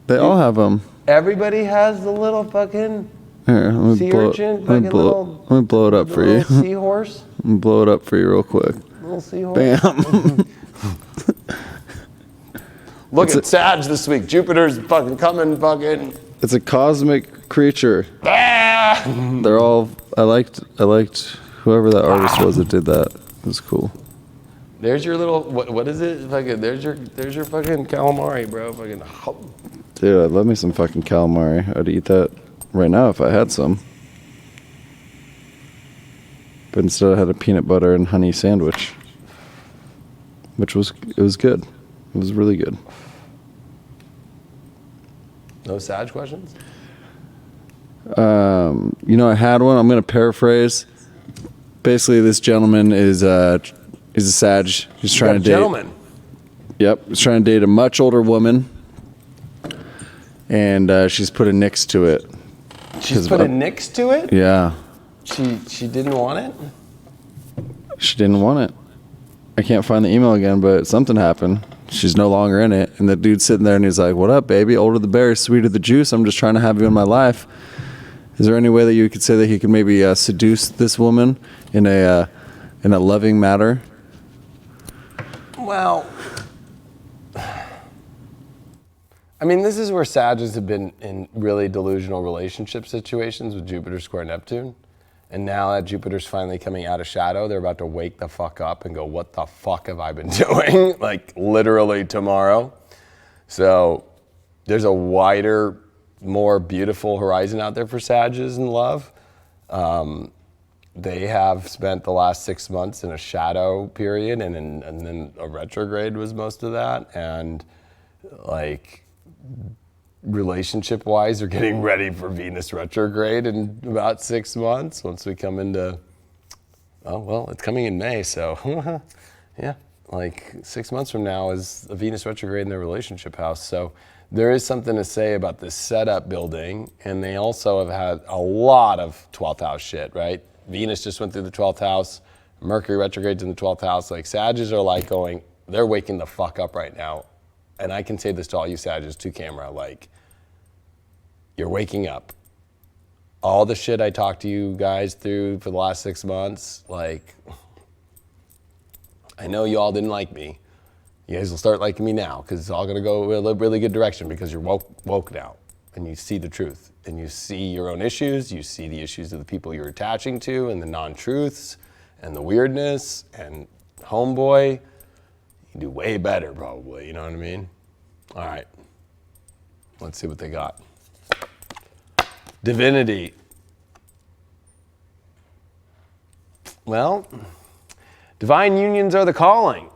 They all have them.
Everybody has the little fucking
Here, let me
sea
blow,
urchin,
let me
fucking
blow,
little,
let me blow it up
the
for you.
little seahorse.
Let me blow it up for you real quick.
Little seahorse.
Bam.
Look at Sag this week. Jupiter's fucking coming fucking.
It's a cosmic creature.
Ah!
They're all. I liked whoever that artist was that did that. It was cool.
There's your little what is it? Fucking there's your fucking calamari, bro. Fucking
Dude, I'd love me some fucking calamari. I'd eat that right now if I had some. But instead I had a peanut butter and honey sandwich. It was good. It was really good.
No Sag questions?
I had one. I'm going to paraphrase. Basically, this gentleman is he's a Sag. He's trying to date.
Gentleman.
Yep, he's trying to date a much older woman, and she's put a nix to it.
She's put a nix to it?
Yeah,
She didn't want it?
she didn't want it. I can't find the email again, but something happened. She's no longer in it, and the dude's sitting there, and he's like, "What up, baby? Older the berry, sweeter the juice. I'm just trying to have you in my life. Is there any way that you could say that he could maybe seduce this woman in a loving manner?"
Well, I mean, this is where Sages have been in really delusional relationship situations with Jupiter square Neptune. And now that Jupiter's finally coming out of shadow, they're about to wake the fuck up and go, what the fuck have I been doing? Like literally tomorrow. So there's a wider, more beautiful horizon out there for Sages in love. They have spent the last 6 months in a shadow period, and then a retrograde was most of that. And like relationship wise, they're getting ready for Venus retrograde in about 6 months once we come into, oh, well, it's coming in May. So yeah, like 6 months from now is a Venus retrograde in their relationship house. So there is something to say about this setup building. And they also have had a lot of 12th house shit, right? Venus just went through the 12th house. Mercury retrogrades in the 12th house. Like Sagittarius are like going, they're waking the fuck up right now. And I can say this to all you Sagittarius to camera, like, you're waking up. All the shit I talked to you guys through for the last 6 months, like, I know you all didn't like me. You guys will start liking me now because it's all gonna go in a really good direction because you're woke now and you see the truth and you see your own issues, you see the issues of the people you're attaching to and the non-truths and the weirdness and homeboy. You can do way better probably, you know what I mean? All right, let's see what they got. Divinity. Well, divine unions are the calling.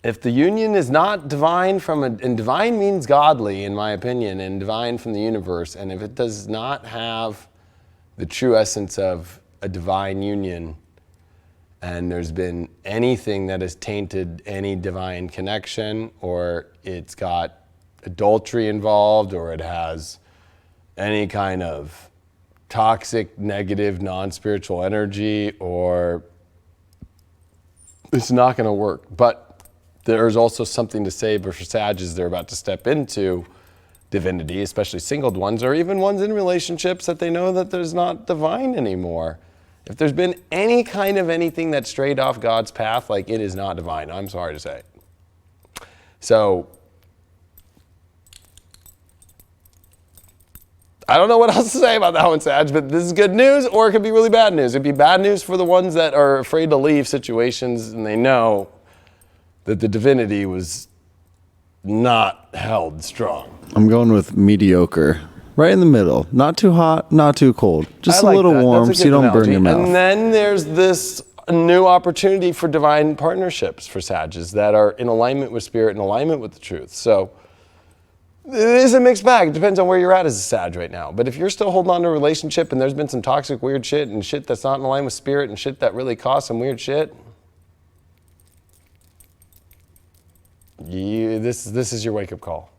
If the union is not divine and divine means godly in my opinion, and divine from the universe, and if it does not have the true essence of a divine union, and there's been anything that has tainted any divine connection, or it's got adultery involved, or it has any kind of toxic, negative, non-spiritual energy, or it's not going to work. But there's also something to say for Sagittarius. They're about to step into divinity, especially singled ones, or even ones in relationships that they know that there's not divine anymore. If there's been any kind of anything that strayed off God's path, like it is not divine, I'm sorry to say. So, I don't know what else to say about that one, Sag, but this is good news, or it could be really bad news. It'd be bad news for the ones that are afraid to leave situations and they know that the divinity was not held strong.
I'm going with mediocre. Right in the middle. Not too hot, not too cold. Just a little warm so you don't burn your mouth.
And then there's this new opportunity for divine partnerships for Sagittarius that are in alignment with spirit, in alignment with the truth. So it is a mixed bag. It depends on where you're at as a Sag right now. But if you're still holding on to a relationship and there's been some toxic, weird shit and shit that's not in alignment with spirit and shit that really costs some weird shit, this is your wake-up call.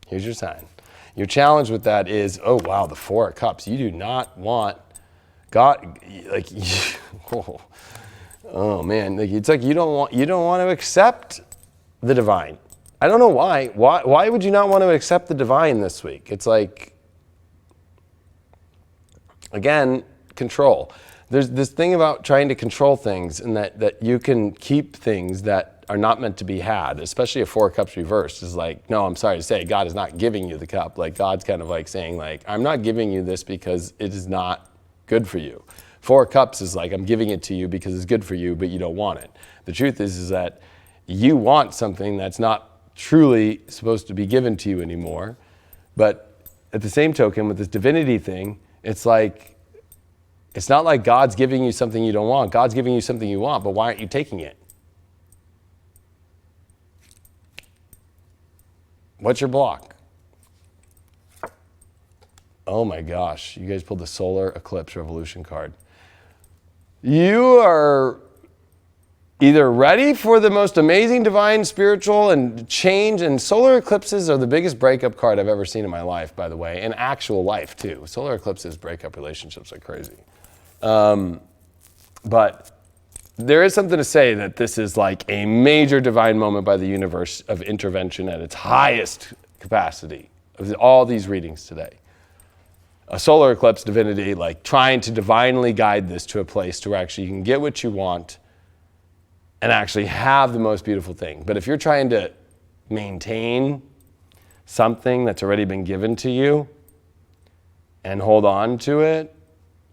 Here's your sign. Your challenge with that is, oh wow, the Four of Cups. You do not want God, like, oh man, like, it's like you don't want to accept the divine. I don't know why. Why would you not want to accept the divine this week? It's like, again, control. There's this thing about trying to control things, and that you can keep things that are not meant to be had, especially a Four of Cups reversed is like, no, I'm sorry to say, God is not giving you the cup. Like, God's kind of like saying, like, I'm not giving you this because it is not good for you. Four of Cups is like, I'm giving it to you because it's good for you, but you don't want it. The truth is that you want something that's not truly supposed to be given to you anymore. But at the same token, with this divinity thing, it's like, it's not like God's giving you something you don't want. God's giving you something you want, but why aren't you taking it? What's your block? Oh my gosh, you guys pulled the solar eclipse revolution card. You are either ready for the most amazing divine spiritual and change, and solar eclipses are the biggest breakup card I've ever seen in my life, by the way, in actual life too. Solar eclipses break up relationships like crazy. But there is something to say that this is like a major divine moment by the universe of intervention at its highest capacity of all these readings today. A solar eclipse divinity, like trying to divinely guide this to a place to where actually you can get what you want and actually have the most beautiful thing. But if you're trying to maintain something that's already been given to you and hold on to it,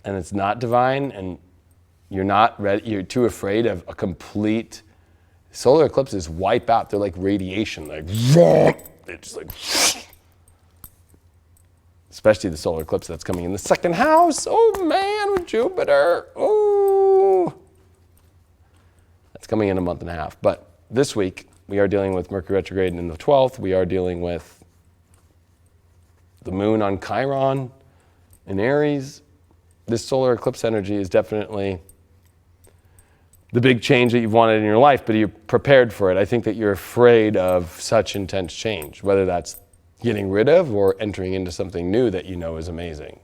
and it's not divine, and you're not ready, you're too afraid of a complete, solar eclipses wipe out, they're like radiation, like, they're just like, especially the solar eclipse that's coming in the second house. Oh man, with Jupiter, oh. That's coming in a month and a half. But this week, we are dealing with Mercury retrograde in the 12th. We are dealing with the moon on Chiron in Aries. This solar eclipse energy is definitely the big change that you've wanted in your life, but you're prepared for it. I think that you're afraid of such intense change, whether that's getting rid of or entering into something new that you know is amazing.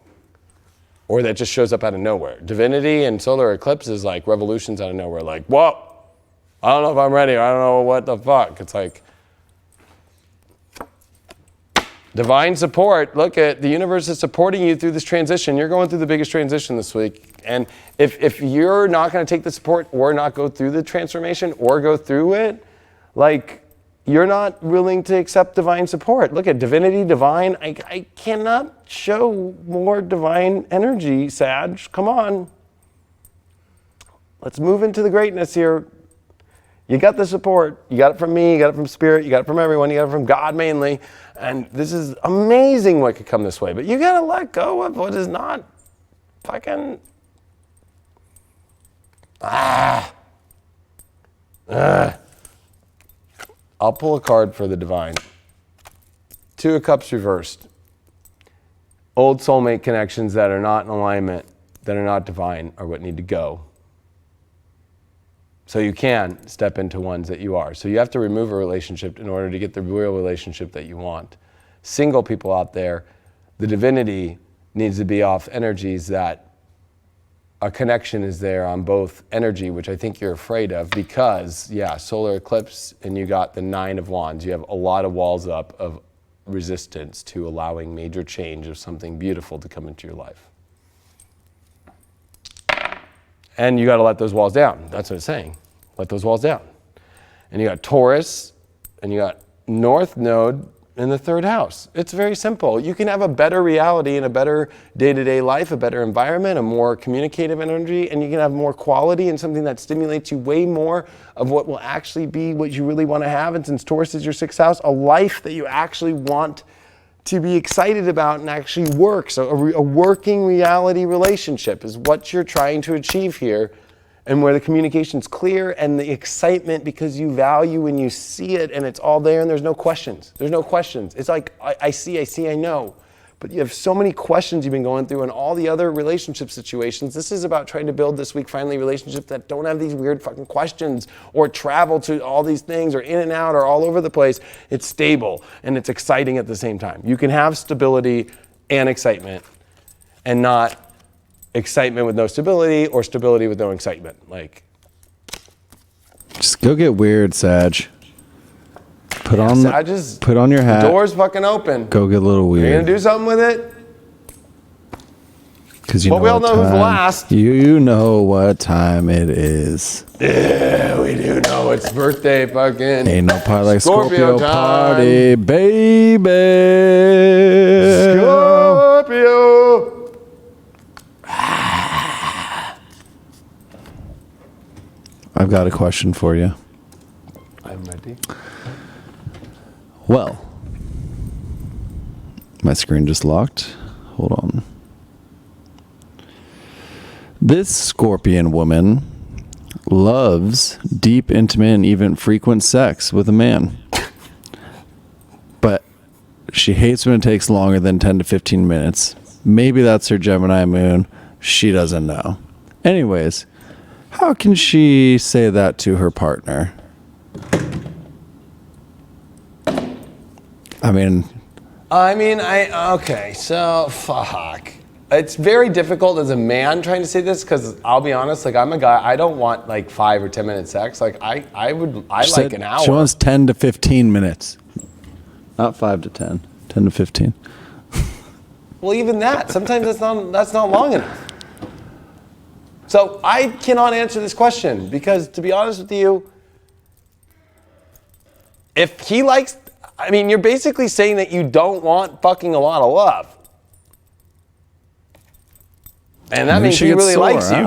or that just shows up out of nowhere. Divinity and solar eclipse is like revolutions out of nowhere. Like, whoa, I don't know if I'm ready. I don't know what the fuck. It's like divine support. Look at the universe is supporting you through this transition. You're going through the biggest transition this week. And if you're not going to take the support or not go through the transformation or go through it, like, you're not willing to accept divine support. Look at divinity, divine. I cannot show more divine energy, Sag. Come on. Let's move into the greatness here. You got the support. You got it from me. You got it from Spirit. You got it from everyone. You got it from God mainly. And this is amazing what could come this way. But you got to let go of what is not fucking... I'll pull a card for the divine. Two of Cups reversed. Old soulmate connections that are not in alignment, that are not divine, are what need to go. So you can step into ones that you are. So you have to remove a relationship in order to get the real relationship that you want. Single people out there, the divinity needs to be off energies that a connection is there on both energy, which I think you're afraid of because, yeah, solar eclipse and you got the 9 of Wands. You have a lot of walls up of resistance to allowing major change of something beautiful to come into your life. And you got to let those walls down. That's what it's saying. Let those walls down. And you got Taurus and you got North Node in the 3rd house. It's very simple. You can have a better reality and a better day-to-day life, a better environment, a more communicative energy, and you can have more quality and something that stimulates you way more of what will actually be what you really want to have. And since Taurus is your 6th house, a life that you actually want to be excited about and actually work. So a working reality relationship is what you're trying to achieve here, and where the communication's clear and the excitement because you value when you see it and it's all there and there's no questions. There's no questions. It's like, I see, I know. But you have so many questions you've been going through in all the other relationship situations. This is about trying to build this week finally relationships that don't have these weird fucking questions or travel to all these things or in and out or all over the place. It's stable and it's exciting at the same time. You can have stability and excitement and not excitement with no stability or stability with no excitement. Like,
just go get weird, Sag. Put on your hat.
The door's fucking open.
Go get a little weird.
You're gonna do something with it?
Because
we all know who's last.
You know what time it is.
Yeah, we do know it's birthday fucking.
Ain't no party like
Scorpio
Scorpio party, baby.
Scorpio.
I've got a question for you.
I'm ready.
Well, my screen just locked. Hold on. This Scorpion woman loves deep, intimate, and even frequent sex with a man. But she hates when it takes longer than 10 to 15 minutes. Maybe that's her Gemini moon. She doesn't know. Anyways, how can she say that to her partner?
Okay, so fuck. It's very difficult as a man trying to say this because I'll be honest, like I'm a guy, I don't want like 5 or 10 minute sex. Like I like an hour.
She wants 10 to 15 minutes. Not 5 to 10. 10 to 15.
Well, even that, sometimes that's not long enough. So I cannot answer this question because to be honest with you, if he likes, you're basically saying that you don't want fucking a lot of love. And that means he really likes you.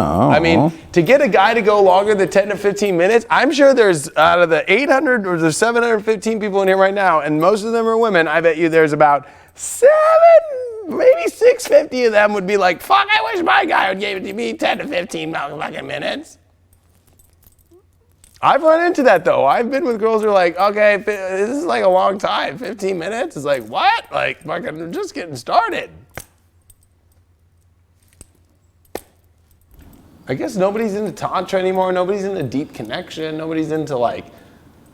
To get a guy to go longer than 10 to 15 minutes, I'm sure there's, out of the 800 or there's 715 people in here right now, and most of them are women, I bet you there's about 650 of them would be like, fuck, I wish my guy would give it to me 10 to 15 fucking minutes. I've run into that though. I've been with girls who are like, okay, this is like a long time, 15 minutes? It's like, what? Like, fucking just getting started. I guess nobody's into Tantra anymore. Nobody's into deep connection. Nobody's into like,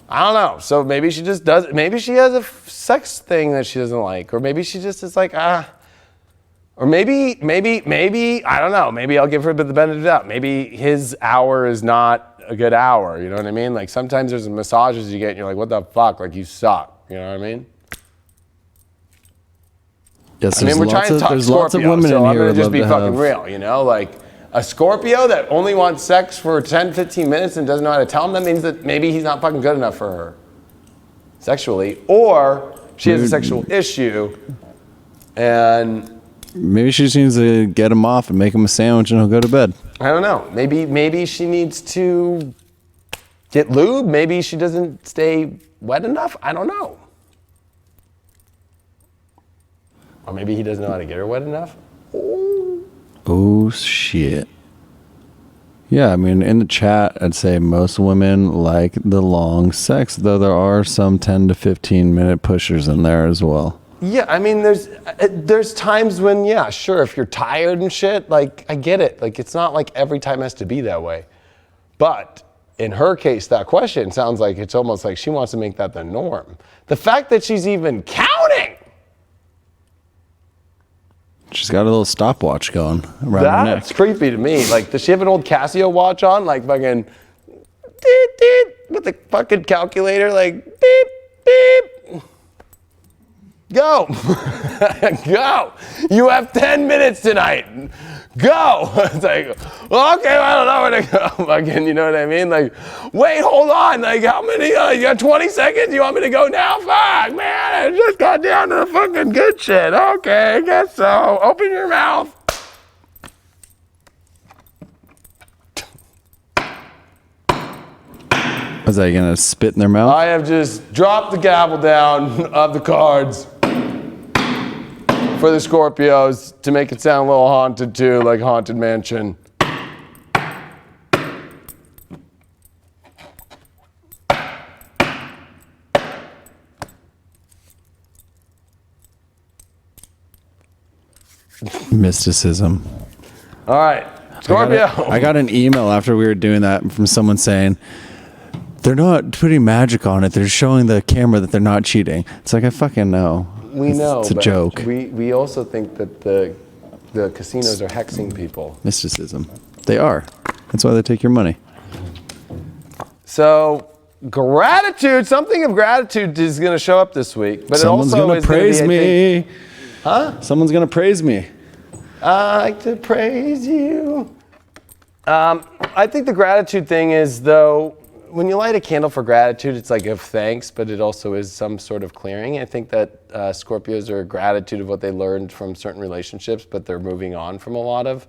I don't know. So maybe she just does, maybe she has a sex thing that she doesn't like. Or maybe she just is like, or Or maybe, I don't know, maybe I'll give her a bit of the benefit of the doubt. Maybe his hour is not a good hour, you know what I mean? Like sometimes there's massages you get and you're like, what the fuck, like you suck, you know what I mean?
Yes,
I mean, we're trying to talk
there's
Scorpio,
lots of women
so
in
I'm
here
gonna
who'd
just
love
be
to
fucking
have-
real, you know? Like a Scorpio that only wants sex for 10, 15 minutes and doesn't know how to tell him, that means that maybe he's not fucking good enough for her sexually, or she has a sexual issue and
Maybe she just needs to get him off and make him a sandwich and he'll go to bed.
I don't know. Maybe she needs to get lube. Maybe she doesn't stay wet enough. I don't know. Or maybe he doesn't know how to get her wet enough.
Oh, shit. Yeah, I mean, in the chat, I'd say most women like the long sex, though there are some 10 to 15 minute pushers in there as well.
Yeah, I mean, there's times when, yeah, sure, if you're tired and shit, like, I get it. Like, it's not like every time has to be that way. But in her case, that question sounds like it's almost like she wants to make that the norm. The fact that she's even counting.
She's got a little stopwatch going around her neck.
That's creepy to me. Like, does she have an old Casio watch on? Like, fucking, beep, beep, with the fucking calculator, like, beep, beep. Go. Go. You have 10 minutes tonight. Go. It's like, okay, I don't know where to go. Fucking, you know what I mean? Like, wait, hold on. Like, how many, you got 20 seconds? You want me to go now? Fuck, man, I just got down to the fucking good shit. Okay, I guess so. Open your mouth.
Was I going to spit in their mouth?
I have just dropped the gavel down of the cards for the Scorpios to make it sound a little haunted too, like Haunted Mansion.
Mysticism.
All right, Scorpio.
I got an email after we were doing that from someone saying, they're not putting magic on it. They're showing the camera that they're not cheating. It's like, I fucking know.
We know.
It's a
but
joke.
We also think that the casinos are hexing people.
Mysticism. They are. That's why they take your money.
So gratitude, something of gratitude is going to show up this week. But
Someone's
it also
going to
is
praise
gonna be,
me.
Huh?
Someone's going to praise me.
I like to praise you. I think the gratitude thing is, though, when you light a candle for gratitude, it's like of thanks, but it also is some sort of clearing. I think that Scorpios are gratitude of what they learned from certain relationships, but they're moving on from a lot of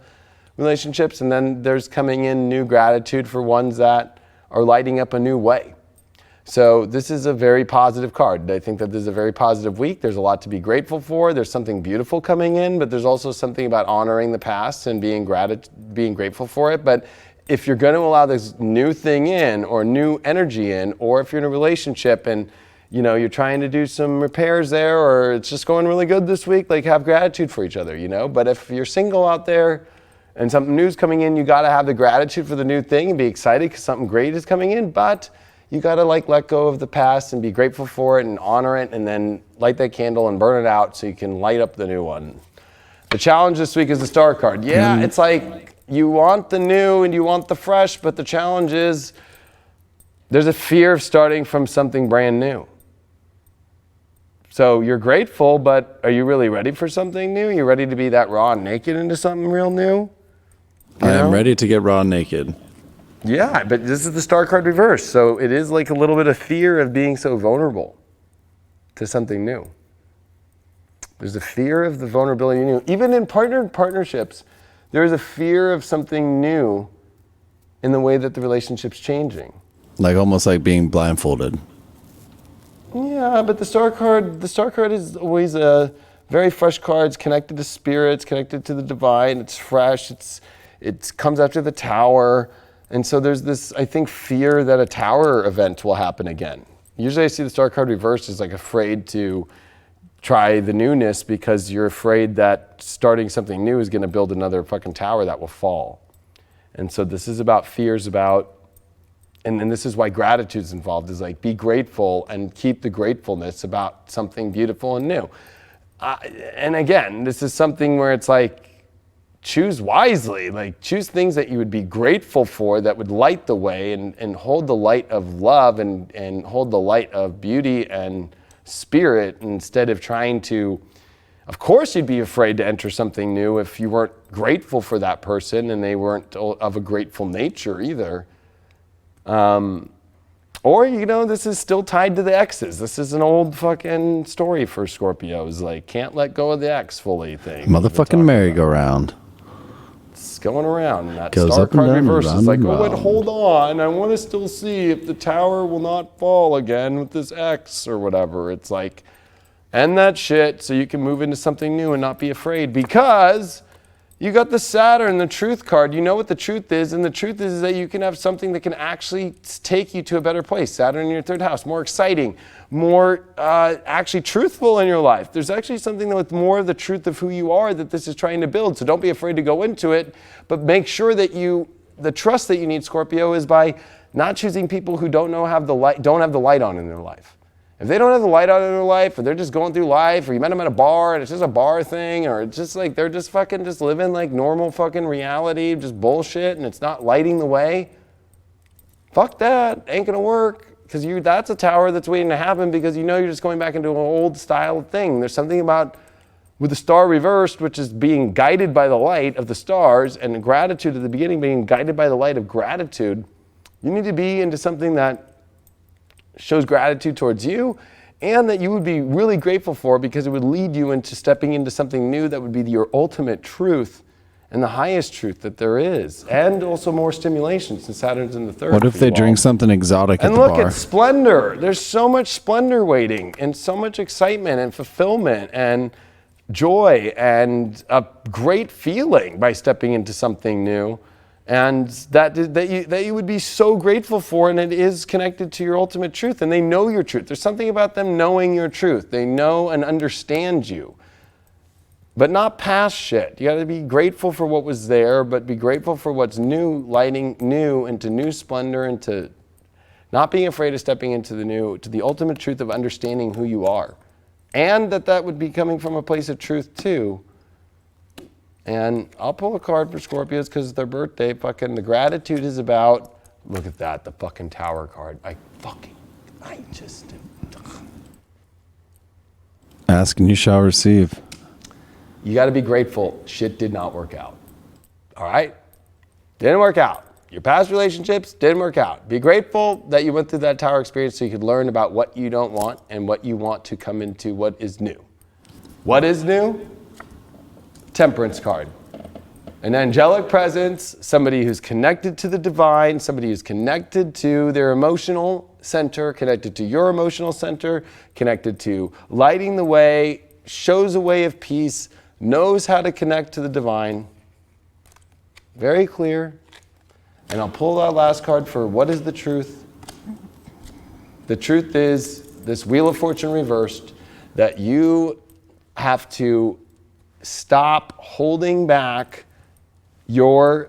relationships. And then there's coming in new gratitude for ones that are lighting up a new way. So this is a very positive card. I think that this is a very positive week. There's a lot to be grateful for. There's something beautiful coming in, but there's also something about honoring the past and being grateful for it. But if you're going to allow this new thing in or new energy in, or if you're in a relationship and you're trying to do some repairs there, or it's just going really good this week, like have gratitude for each other, But if you're single out there and something new's coming in, you got to have the gratitude for the new thing and be excited because something great is coming in, but you got to let go of the past and be grateful for it and honor it, and then light that candle and burn it out so you can light up the new one. The challenge this week is the star card. Yeah, it's like you want the new and you want the fresh, but the challenge is there's a fear of starting from something brand new. So you're grateful, but are you really ready for something new? You ready to be that raw and naked into something real new?
I am ready to get raw and naked.
Yeah, but this is the star card reverse. So it is like a little bit of fear of being so vulnerable to something new. There's a fear of the vulnerability new. Even in partnerships, there is a fear of something new in the way that the relationship's changing.
Like almost like being blindfolded.
Yeah, but the star card is always a very fresh card. It's connected to spirits, connected to the divine. It's fresh. It comes after the tower. And so there's this, I think, fear that a tower event will happen again. Usually I see the star card reversed as like afraid to try the newness because you're afraid that starting something new is going to build another fucking tower that will fall. And so this is about fears about, and this is why gratitude's involved, is like be grateful and keep the gratefulness about something beautiful and new. and again, this is something where it's like, choose wisely, like choose things that you would be grateful for that would light the way and hold the light of love and hold the light of beauty and spirit instead of trying to, of course you'd be afraid to enter something new if you weren't grateful for that person and they weren't of a grateful nature either. Or, you know, this is still tied to the exes. This is an old fucking story for Scorpios, like can't let go of the ex fully thing.
Motherfucking merry-go-round.
It's going around, and that
Goes
star
up and
card
down and
reverse is
round
like,
and
oh, wait,
round.
hold on. I want to still see if the tower will not fall again with this X or whatever. It's like, end that shit so you can move into something new and not be afraid, because you got the Saturn, the truth card. You know what the truth is, and the truth is that you can have something that can actually take you to a better place. Saturn in your third house, more exciting, more actually truthful in your life. There's actually something with more of the truth of who you are that this is trying to build. So don't be afraid to go into it, but make sure that the trust that you need, Scorpio, is by not choosing people who don't have the light on in their life. If they don't have the light on in their life, or they're just going through life, or you met them at a bar and it's just a bar thing, or it's just like they're just fucking just living like normal fucking reality, just bullshit, and it's not lighting the way, fuck that, ain't gonna work, because that's a tower that's waiting to happen, because you know you're just going back into an old style thing. There's something about with the star reversed, which is being guided by the light of the stars, and gratitude at the beginning being guided by the light of gratitude. You need to be into something that shows gratitude towards you, and that you would be really grateful for, because it would lead you into stepping into something new that would be your ultimate truth and the highest truth that there is, and also more stimulation since Saturn's in the third.
What if they drink something exotic at
and
the
look
bar?
at splendor. There's so much splendor waiting, and so much excitement and fulfillment and joy and a great feeling by stepping into something new. And that you would be so grateful for, and it is connected to your ultimate truth, and they know your truth. There's something about them knowing your truth. They know and understand you, but not past shit. You got to be grateful for what was there, but be grateful for what's new, lighting new into new splendor, into not being afraid of stepping into the new, to the ultimate truth of understanding who you are, and that would be coming from a place of truth too. And I'll pull a card for Scorpios because it's their birthday. Fucking the gratitude is about, look at that, the fucking tower card.
Ask and you shall receive.
You got to be grateful. Shit did not work out. All right? Didn't work out. Your past relationships didn't work out. Be grateful that you went through that tower experience so you could learn about what you don't want and what you want to come into what is new. What is new? Temperance card. An angelic presence, somebody who's connected to the divine, somebody who's connected to their emotional center, connected to your emotional center, connected to lighting the way, shows a way of peace, knows how to connect to the divine. Very clear. And I'll pull that last card for what is the truth. The truth is this Wheel of Fortune reversed, that you have to stop holding back your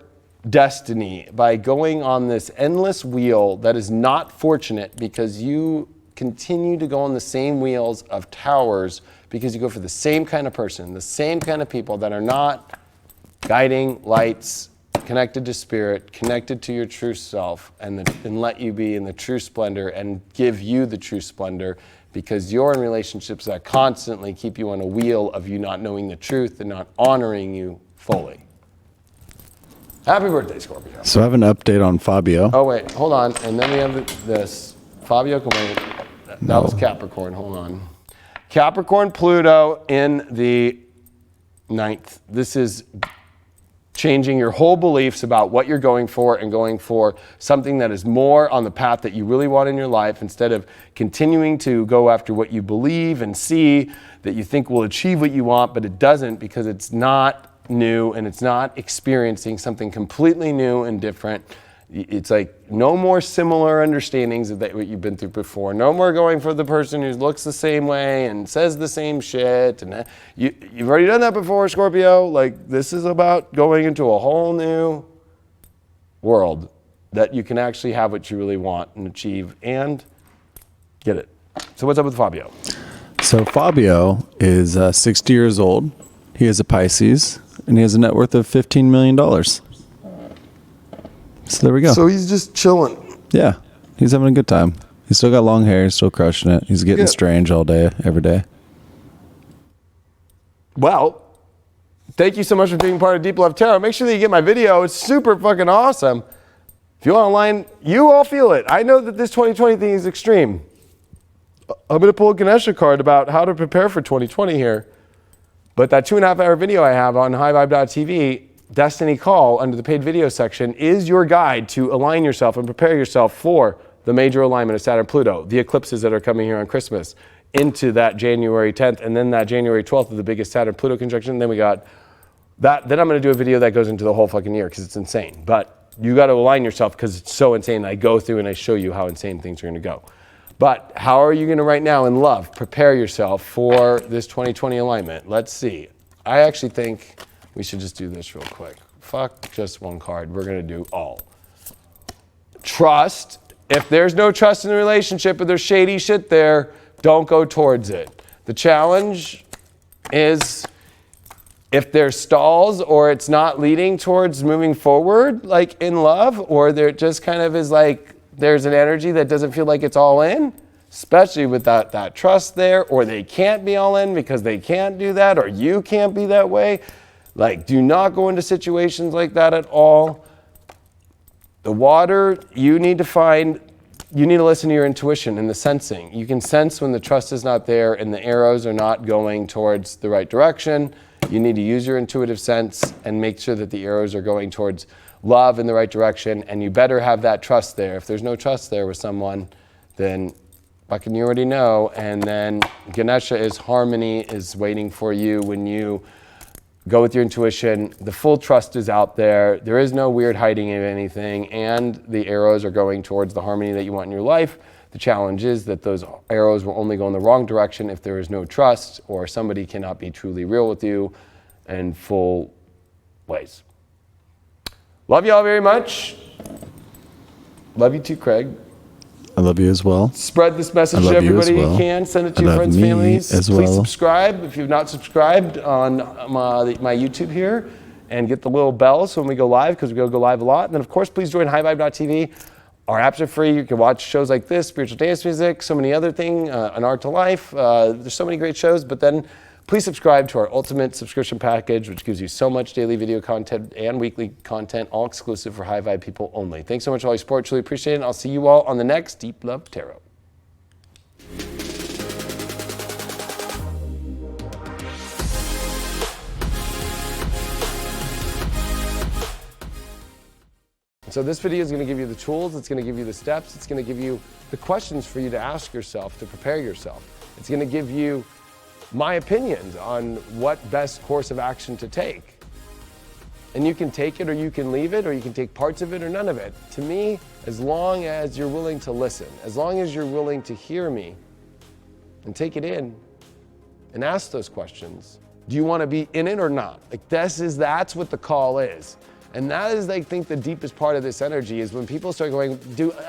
destiny by going on this endless wheel that is not fortunate, because you continue to go on the same wheels of towers because you go for the same kind of person, the same kind of people that are not guiding lights, connected to spirit, connected to your true self, and let you be in the true splendor and give you the true splendor, because you're in relationships that constantly keep you on a wheel of you not knowing the truth and not honoring you fully. Happy birthday, Scorpio.
So I have an update on Fabio.
Oh, wait, hold on. And then we have this. Fabio, come wait. That was Capricorn. Hold on. Capricorn, Pluto in the 9th. This is changing your whole beliefs about what you're going for, and going for something that is more on the path that you really want in your life, instead of continuing to go after what you believe and see that you think will achieve what you want, but it doesn't, because it's not new and it's not experiencing something completely new and different. It's like no more similar understandings of what you've been through before. No more going for the person who looks the same way and says the same shit. And you've already done that before, Scorpio. Like, this is about going into a whole new world that you can actually have what you really want and achieve and get it. So what's up with Fabio?
So So Fabio is 60 years old. He is a Pisces, and he has a net worth of $15 million. So there we go.
So he's just chilling.
Yeah, he's having a good time. He's still got long hair. He's still crushing it. He's getting strange all day, every day.
Well, thank you so much for being part of Deep Love Tarot. Make sure that you get my video. It's super fucking awesome. If you're online, you all feel it. I know that this 2020 thing is extreme. I'm going to pull a Ganesha card about how to prepare for 2020 here. But that 2.5-hour video I have on highvibe.tv, Destiny Call, under the paid video section, is your guide to align yourself and prepare yourself for the major alignment of Saturn-Pluto, the eclipses that are coming here on Christmas, into that January 10th, and then that January 12th of the biggest Saturn-Pluto conjunction. Then we got that. Then I'm going to do a video that goes into the whole fucking year because it's insane. But you got to align yourself because it's so insane. I go through and I show you how insane things are going to go. But how are you going to right now in love prepare yourself for this 2020 alignment? Let's see. I actually think we should just do this real quick. Fuck just one card. We're going to do all. Trust. If there's no trust in the relationship, or there's shady shit there, don't go towards it. The challenge is if there's stalls or it's not leading towards moving forward, like in love, or there just kind of is like there's an energy that doesn't feel like it's all in, especially with that trust there, or they can't be all in because they can't do that, or you can't be that way. Like, do not go into situations like that at all. The water, you need to listen to your intuition and the sensing. You can sense when the trust is not there and the arrows are not going towards the right direction. You need to use your intuitive sense and make sure that the arrows are going towards love in the right direction, and you better have that trust there. If there's no trust there with someone, then fucking you already know. And then Ganesha is harmony is waiting for you when you go with your intuition. The full trust is out there. There is no weird hiding of anything, and the arrows are going towards the harmony that you want in your life. The challenge is that those arrows will only go in the wrong direction if there is no trust, or somebody cannot be truly real with you in full ways. Love you all very much. Love you too, Craig.
I love you as well.
Spread this message to everybody you can. Send it to your friends, families. Please subscribe if you've not subscribed on my YouTube here, and get the little bell so when we go live, because we go live a lot. And then, of course, please join highvibe.tv. Our apps are free. You can watch shows like this, spiritual dance music, so many other things, An Art to Life. There's so many great shows. But then please subscribe to our ultimate subscription package, which gives you so much daily video content and weekly content, all exclusive for High Vibe people only. Thanks so much for all your support. Truly appreciate it. And I'll see you all on the next Deep Love Tarot. So this video is going to give you the tools, it's going to give you the steps, it's going to give you the questions for you to ask yourself to prepare yourself. It's going to give you my opinions on what best course of action to take. And you can take it or you can leave it, or you can take parts of it or none of it. To me, as long as you're willing to listen, as long as you're willing to hear me and take it in and ask those questions, do you want to be in it or not? Like that's what the call is. And that is, I think, the deepest part of this energy is when people start going,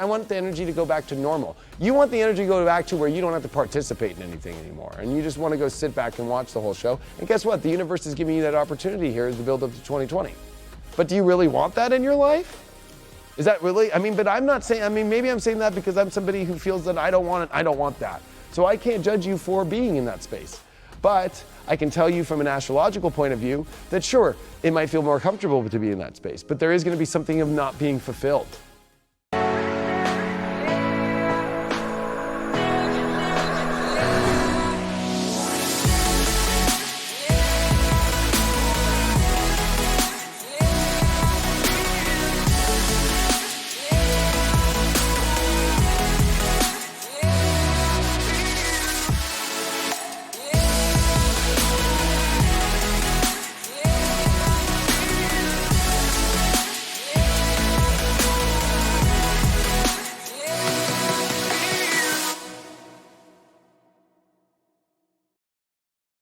I want the energy to go back to normal. You want the energy to go back to where you don't have to participate in anything anymore. And you just want to go sit back and watch the whole show. And guess what? The universe is giving you that opportunity here to build up to 2020. But do you really want that in your life? Is that really, but I'm not saying, maybe I'm saying that because I'm somebody who feels that I don't want it, I don't want that. So I can't judge you for being in that space. But I can tell you from an astrological point of view that sure, it might feel more comfortable to be in that space, but there is going to be something of not being fulfilled.